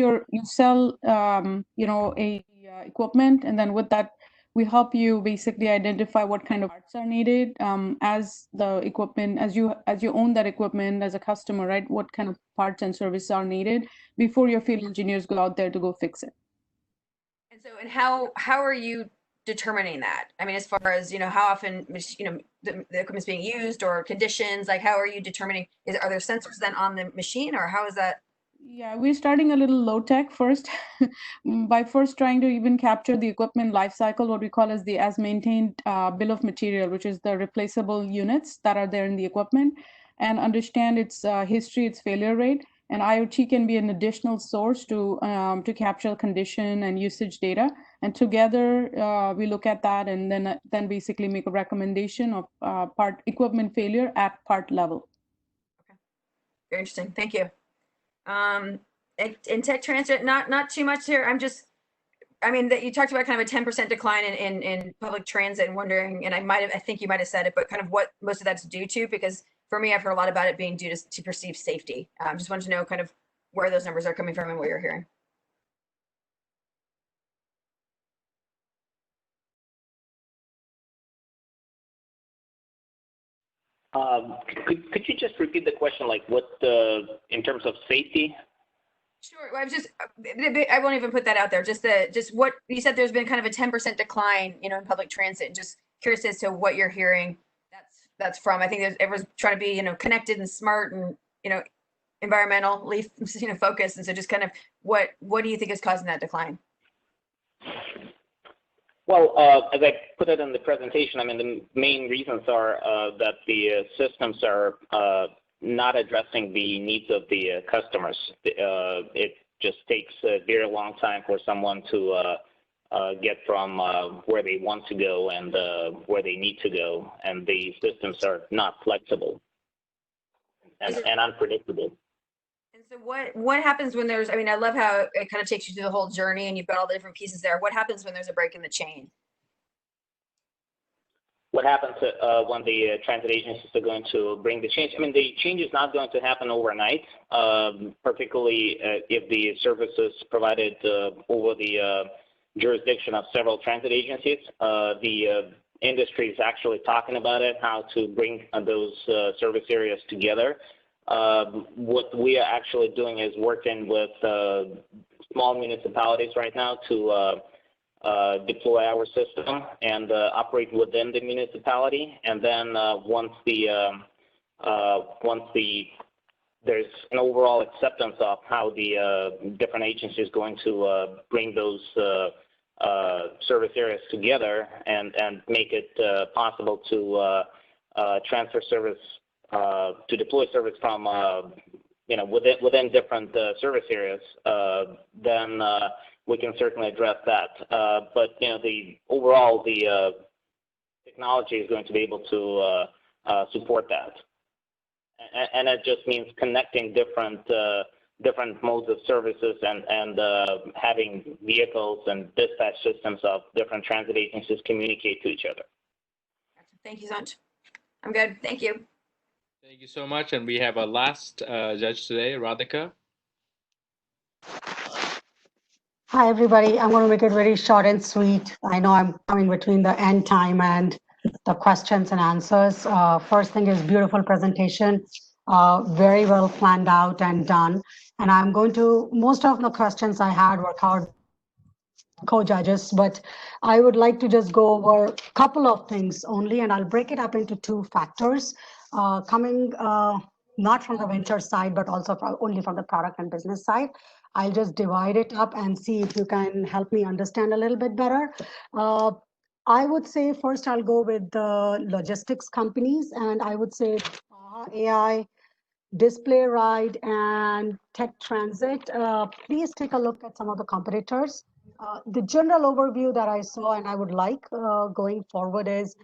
equipment, and then with that, we help you basically identify what kind of parts are needed as the equipment, as you own that equipment as a customer, right? What kind of parts and services are needed before your field engineers go out there to go fix it. And how are you determining that? I mean, as far as how often the equipment's being used or conditions, how are you determining? Are there sensors then on the machine, or how is that? Yeah, we're starting a little low tech first by first trying to even capture the equipment life cycle, what we call as the as maintained bill of material, which is the replaceable units that are there in the equipment, and understand its history, its failure rate. And IoT can be an additional source to capture condition and usage data. And together we look at that, and then basically make a recommendation of equipment failure at part level. Okay, very interesting. Thank you. In tech transit, not too much here. That you talked about kind of a 10% decline in public transit, and wondering, and I think you might have said it, but kind of what most of that's due to, because for me, I've heard a lot about it being due to perceived safety. Just wanted to know kind of where those numbers are coming from and what you're hearing. Could you just repeat the question, in terms of safety? Sure. I won't even put that out there. Just what you said. There's been kind of a 10% decline, in public transit. Just curious as to what you're hearing. that's from. I think everyone's trying to be, connected and smart and, environmentally, focused. And so just kind of what do you think is causing that decline? Well, as I put it in the presentation, I mean, the main reasons are that the systems are not addressing the needs of the customers. It just takes a very long time for someone to get from where they want to go and where they need to go, and the systems are not flexible and unpredictable. And so what happens when there's, I mean, I love how it kind of takes you through the whole journey and you've got all the different pieces there. What happens when there's a break in the chain? What happens when the transit agencies are going to bring the change? I mean, the change is not going to happen overnight, particularly if the service is provided over the jurisdiction of several transit agencies. The industry is actually talking about it, how to bring those service areas together. What we are actually doing is working with small municipalities right now to deploy our system and operate within the municipality. And then once there's an overall acceptance of how the different agencies is going to bring those service areas together and make it possible to transfer service, to deploy service from within different service areas, then we can certainly address that. But the overall technology is going to be able to support that, and it just means connecting different modes of services and having vehicles and dispatch systems of different transit agencies communicate to each other. Thank you so much. I'm good. Thank you. Thank you so much. And we have a last judge today, Radhika. Hi, everybody. I'm going to make it very short and sweet. I know I'm coming between the end time and the questions and answers. First thing is beautiful presentation, very well planned out and done. And I'm going to, most of the questions I had were covered co-judges, but I would like to just go over a couple of things only, and I'll break it up into two factors, coming not from the venture side, but also only from the product and business side. I'll just divide it up and see if you can help me understand a little bit better. I would say first I'll go with the logistics companies, and I would say Baja.ai, Display Ride, and Tech Transit. Please take a look at some of the competitors. The general overview that I saw and I would like going forward is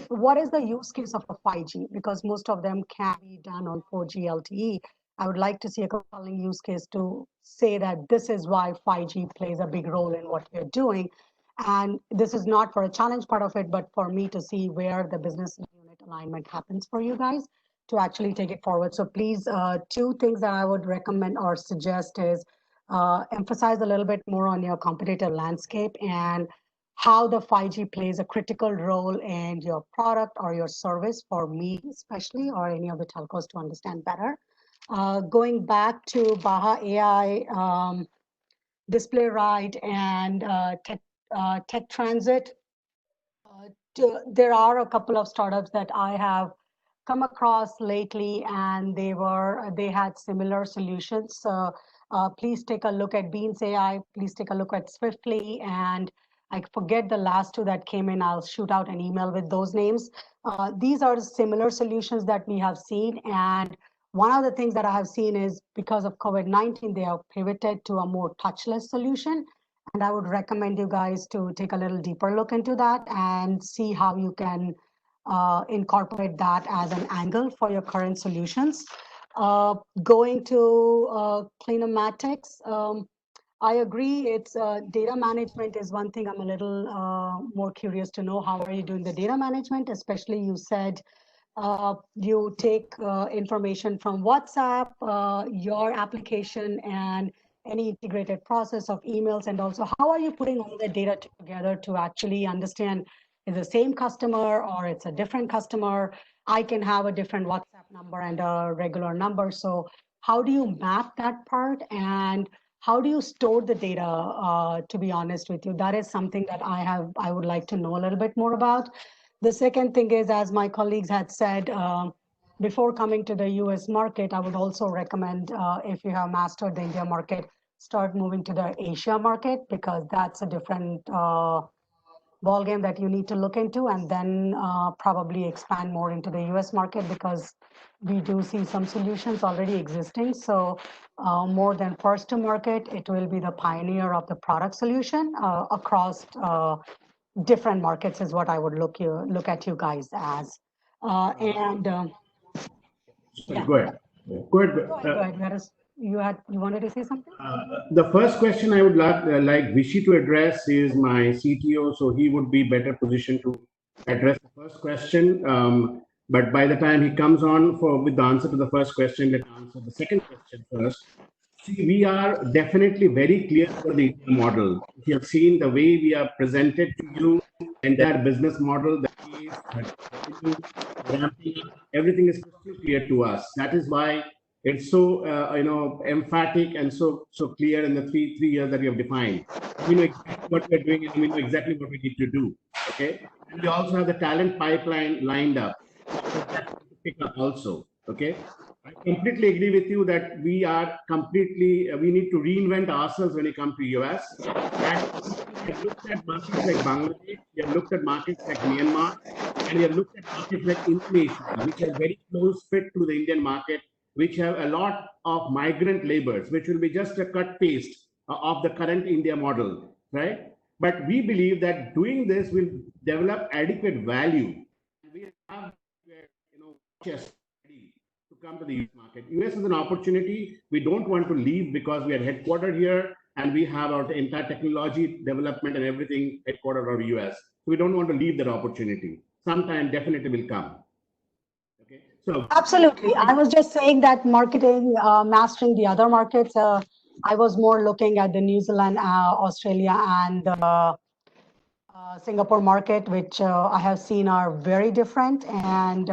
what is the use case of a 5G, because most of them can be done on 4G LTE. I would like to see a compelling use case to say that this is why 5G plays a big role in what we're doing. And this is not for a challenge part of it, but for me to see where the business unit alignment happens for you guys to actually take it forward. So please, two things that I would recommend or suggest is emphasize a little bit more on your competitive landscape and how the 5G plays a critical role in your product or your service, for me especially, or any of the telcos to understand better. Going back to Baja.ai, Display Ride, and Tech Transit, there are a couple of startups that I have come across lately, and they had similar solutions. So please take a look at Beans AI. Please take a look at Swiftly, and I forget the last two that came in. I'll shoot out an email with those names. These are similar solutions that we have seen, and one of the things that I have seen is because of COVID-19, they have pivoted to a more touchless solution. And I would recommend you guys to take a little deeper look into that and see how you can incorporate that as an angle for your current solutions. Going to Clinomatics, I agree. It's data management is one thing I'm a little more curious to know. How are you doing the data management? Especially you said you take information from WhatsApp, your application, and any integrated process of emails, and also how are you putting all the data together to actually understand is the same customer or it's a different customer? I can have a different WhatsApp number and a regular number. So how do you map that part, and how do you store the data? To be honest with you, that is something that I would like to know a little bit more about. The second thing is, as my colleagues had said, before coming to the US market, I would also recommend if you have mastered the India market, start moving to the Asia market, because that's a different ball game that you need to look into, and then probably expand more into the US market, because we do see some solutions already existing. So more than first to market, it will be the pioneer of the product solution across different markets is what I would look at you guys as. Sorry, go ahead. Go ahead. Go ahead. You wanted to say something? The first question I would like Vishy to address is my CTO, so he would be better positioned to address the first question. But by the time he comes on with the answer to the first question, let's answer the second question first. See, we are definitely very clear for the model. If you have seen the way we are presented to you, entire business model, the case, ramping up, everything is crystal clear to us. That is why it's so emphatic and so clear in the three years that we have defined. We know exactly what we're doing, and we know exactly what we need to do. Okay, and we also have the talent pipeline lined up. So that's to pick up also. Okay, I completely agree with you that we need to reinvent ourselves when it comes to US. And we have looked at markets like Bangladesh, we have looked at markets like Myanmar, and we have looked at markets like Indonesia, which are very close fit to the Indian market, which have a lot of migrant laborers, which will be just a cut paste of the current India model, right? But we believe that doing this will develop adequate value. We have, just to come to the US market. US is an opportunity. We don't want to leave because we are headquartered here and we have our entire technology development and everything headquartered out of US. So we don't want to leave that opportunity. Sometime definitely will come. Okay. So absolutely. I was just saying that marketing, mastering the other markets. I was more looking at the New Zealand, Australia, and Singapore market, which I have seen are very different, and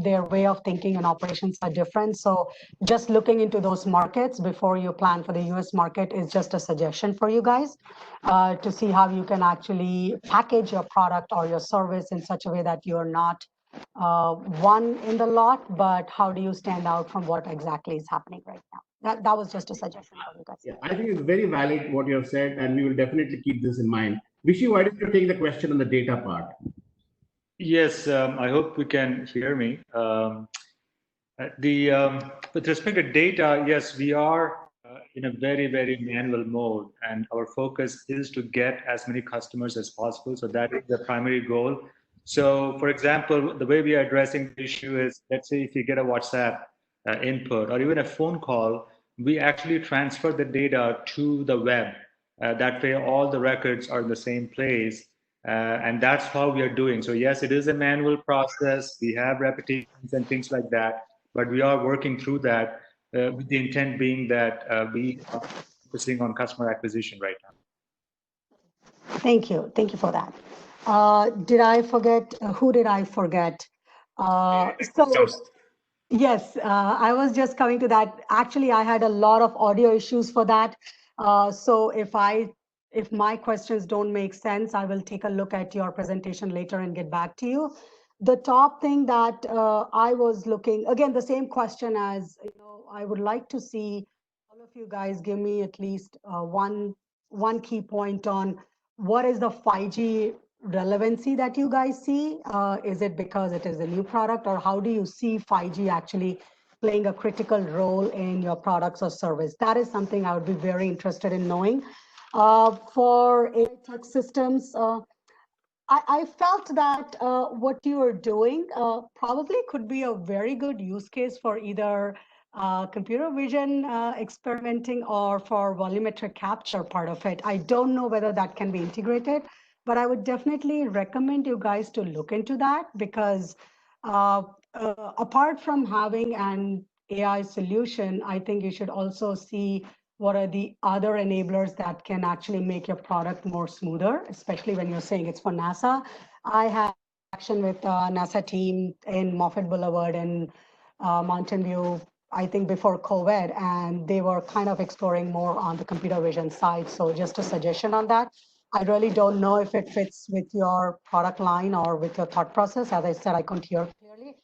their way of thinking and operations are different. So just looking into those markets before you plan for the US market is just a suggestion for you guys to see how you can actually package your product or your service in such a way that you're not one in the lot, but how do you stand out from what exactly is happening right now? That was just a suggestion for you guys. Yeah, I think it's very valid what you have said, and we will definitely keep this in mind. Vishy, why don't you take the question on the data part? Yes, I hope we can hear me. With respect to data, yes, we are in a very, very manual mode, and our focus is to get as many customers as possible. So that is the primary goal. So, for example, the way we are addressing the issue is, let's say if you get a WhatsApp input or even a phone call, we actually transfer the data to the web. That way, all the records are in the same place. And that's how we are doing. So yes, it is a manual process. We have repetitions and things like that, but we are working through that with the intent being that we are focusing on customer acquisition right now. Thank you. Thank you for that. Did I forget? Who did I forget? Yes, I was just coming to that. Actually, I had a lot of audio issues for that. So if my questions don't make sense, I will take a look at your presentation later and get back to you. The top thing that I was looking, again, the same question as, I would like to see all of you guys give me at least one key point on what is the 5G relevancy that you guys see? Is it because it is a new product, or how do you see 5G actually playing a critical role in your products or service? That is something I would be very interested in knowing. For AI tech systems, I felt that what you are doing probably could be a very good use case for either computer vision experimenting or for volumetric capture part of it. I don't know whether that can be integrated, but I would definitely recommend you guys to look into that, because apart from having an AI solution, I think you should also see what are the other enablers that can actually make your product more smoother, especially when you're saying it's for NASA. I had action with NASA team in Moffett Boulevard and Mountain View, I think before COVID, and they were kind of exploring more on the computer vision side. So just a suggestion on that. I really don't know if it fits with your product line or with your thought process. As I said, I couldn't hear clearly.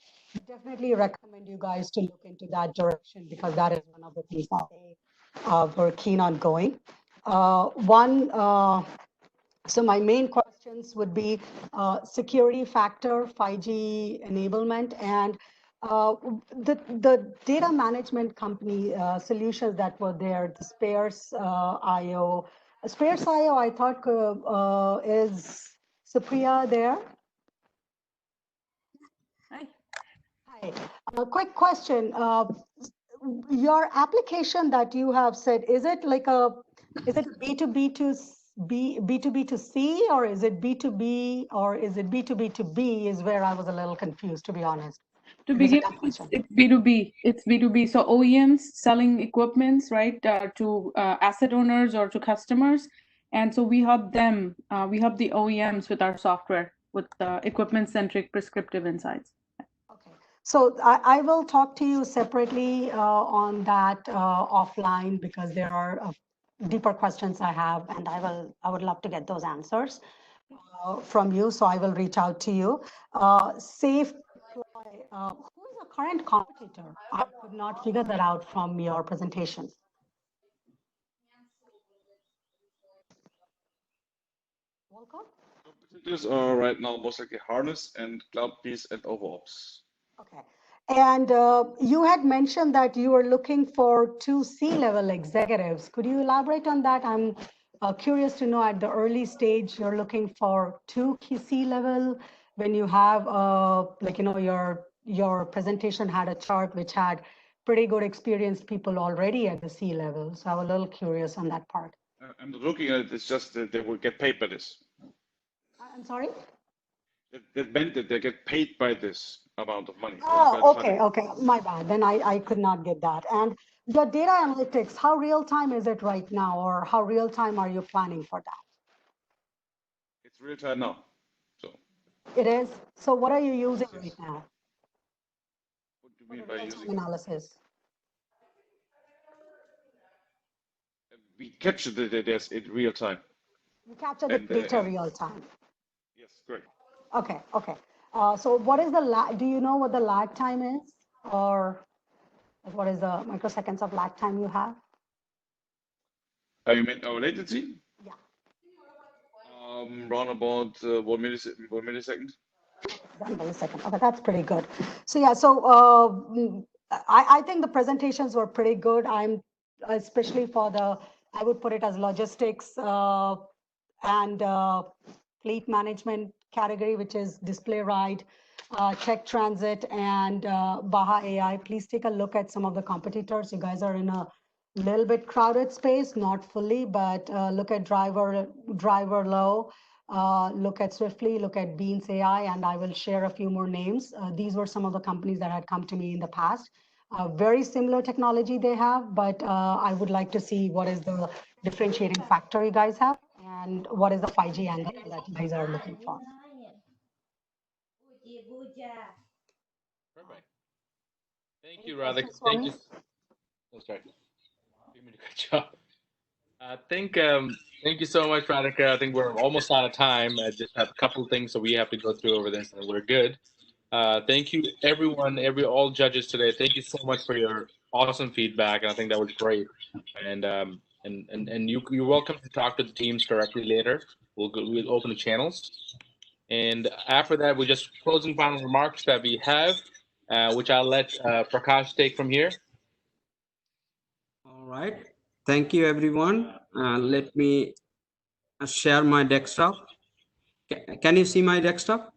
Definitely recommend you guys to look into that direction because that is one of the things that they were keen on going. So my main questions would be security factor, 5G enablement, and the data management company solutions that were there, the Spares IO. Spares IO, I thought is Supriya there? Hi. A quick question. Your application that you have said, is it B2B to B2B to C, or is it B2B, or is it B2B to B is where I was a little confused, to be honest. To begin with, it's B2B. It's B2B. So OEMs selling equipments, right, to asset owners or to customers. And so we help them, we help the OEMs with our software, with equipment-centric prescriptive insights. So I will talk to you separately on that offline because there are deeper questions I have, and I would love to get those answers from you. So I will reach out to you. Safe Deploy, who is the current competitor? I could not figure that out from your presentation. Competitors are right now most likely Harness and CloudBees and OverOps. Okay. And you had mentioned that you were looking for 2 C-level executives. Could you elaborate on that? I'm curious to know at the early stage, you're looking for 2 key C-level when you have, your presentation had a chart which had pretty good experienced people already at the C-level. So I'm a little curious on that part. I'm not looking at it, it's just that they will get paid by this. I'm sorry? That meant that they get paid by this amount of money. Oh, okay. My bad. Then I could not get that. And your data analytics, how real time is it right now, or how real time are you planning for that? It's real time now. So it is. So what are you using right now? What do you mean by using analysis? We capture the data in real time. You capture the data real time. Yes, great. Okay. So what is the lag? Do you know what the lag time is, or what is the microseconds of lag time you have? You mean our latency? Yeah. Around about 1 millisecond. 1 millisecond. 1 millisecond. Okay, that's pretty good. So yeah, I think the presentations were pretty good. I'm especially for I would put it as logistics and fleet management category, which is display ride, tech transit, and Baja.ai. Please take a look at some of the competitors. You guys are in a little bit crowded space, not fully, but look at Driverlo, look at Swiftly, look at Beans AI, and I will share a few more names. These were some of the companies that had come to me in the past. Very similar technology they have, but I would like to see what is the differentiating factor you guys have and what is the 5G angle that you guys are looking for. Perfect. Thank you, Radhika. Thank you. Oh, sorry. Didn't mean to cut you off. Thank you so much, Radhika. I think we're almost out of time. I just have a couple of things that we have to go through over this, and we're good. Thank you, everyone, all judges today. Thank you so much for your awesome feedback, and I think that was great. And you're welcome to talk to the teams directly later. We'll open the channels, and after that, we just closing final remarks that we have, which I'll let Prakash take from here. All right. Thank you, everyone. Let me share my desktop. Can you see my desktop?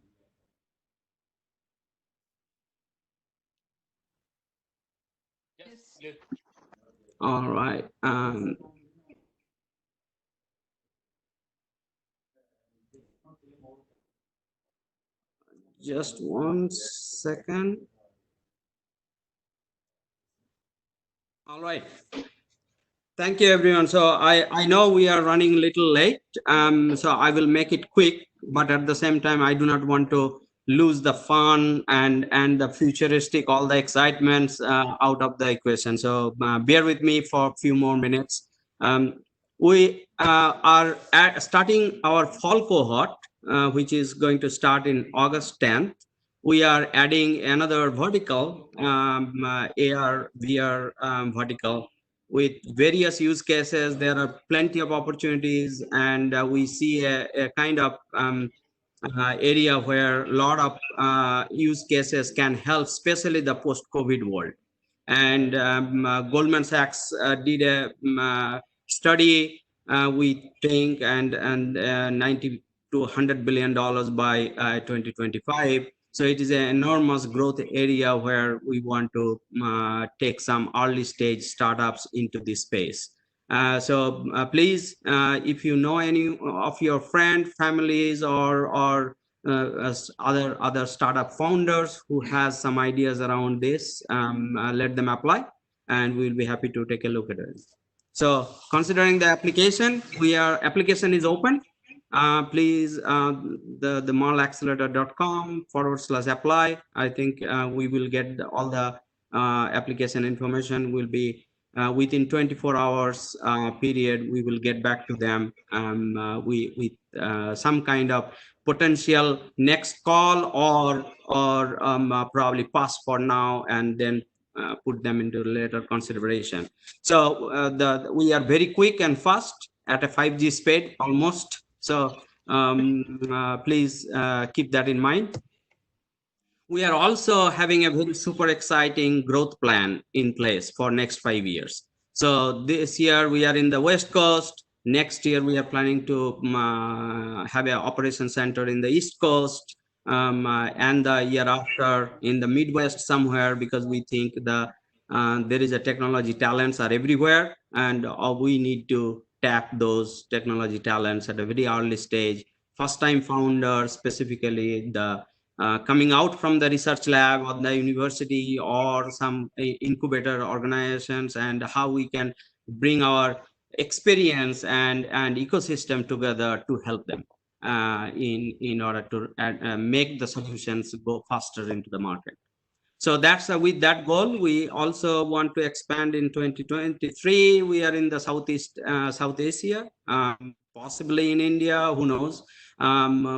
Yes. All right. Just 1 second. All right. Thank you, everyone. So I know we are running a little late, so I will make it quick, but at the same time, I do not want to lose the fun and the futuristic, all the excitements out of the equation. So bear with me for a few more minutes. We are starting our fall cohort, which is going to start in August 10th. We are adding another vertical, AR, VR vertical with various use cases. There are plenty of opportunities, and we see a kind of area where a lot of use cases can help, especially the post-COVID world. And Goldman Sachs did a study, we think, and 90 to $100 billion by 2025. So it is an enormous growth area where we want to take some early stage startups into this space. So please, if you know any of your friends, families, or other startup founders who has some ideas around this, let them apply, and we'll be happy to take a look at it. So considering the application, application is open. Please, the marlaccelerator.com/apply. I think we will get all the application information will be within 24 hours period. We will get back to them with some kind of potential next call, or probably pass for now and then put them into later consideration. So we are very quick and fast at a 5G speed almost. So please keep that in mind. We are also having a very super exciting growth plan in place for next 5 years. So this year we are in the West Coast. Next year we are planning to have an operation center in the East Coast, and the year after in the Midwest somewhere, because we think there is a technology talents are everywhere, and we need to tap those technology talents at a very early stage. First time founders, specifically the coming out from the research lab or the university or some incubator organizations, and how we can bring our experience and ecosystem together to help them in order to make the solutions go faster into the market. So that's with that goal, we also want to expand in 2023. We are in the South Asia, possibly in India, who knows.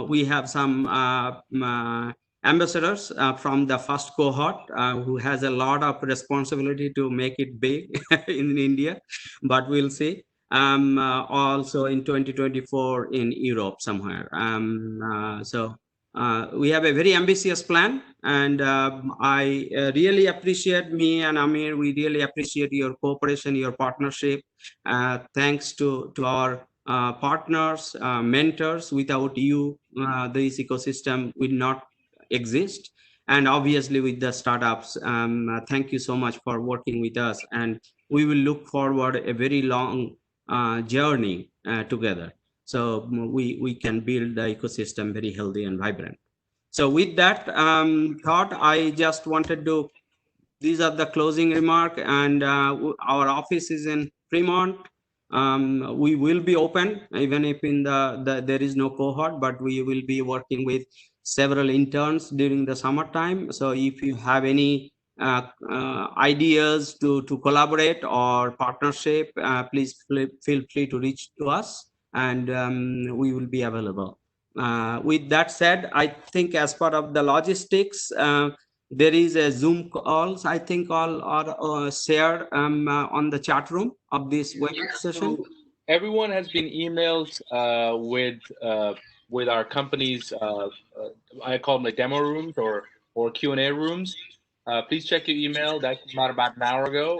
We have some ambassadors from the first cohort who has a lot of responsibility to make it big in India, but we'll see. Also in 2024 in Europe somewhere. So we have a very ambitious plan, and I really appreciate, me and Amir, we really appreciate your cooperation, your partnership. Thanks to our partners, mentors. Without you, this ecosystem will not exist. And obviously with the startups, thank you so much for working with us, and we will look forward a very long journey together. So we can build the ecosystem very healthy and vibrant. So with that thought, I just wanted to, these are the closing remark, and our office is in Fremont. We will be open even if in there is no cohort, but we will be working with several interns during the summertime. So if you have any ideas to collaborate or partnership, please feel free to reach to us, and we will be available. With that said, I think as part of the logistics, there is a Zoom calls, I think all are shared on the chat room of this web session. So everyone has been emailed with our company's, I call them like demo rooms or Q&A rooms. Please check your email. That came out about an hour ago.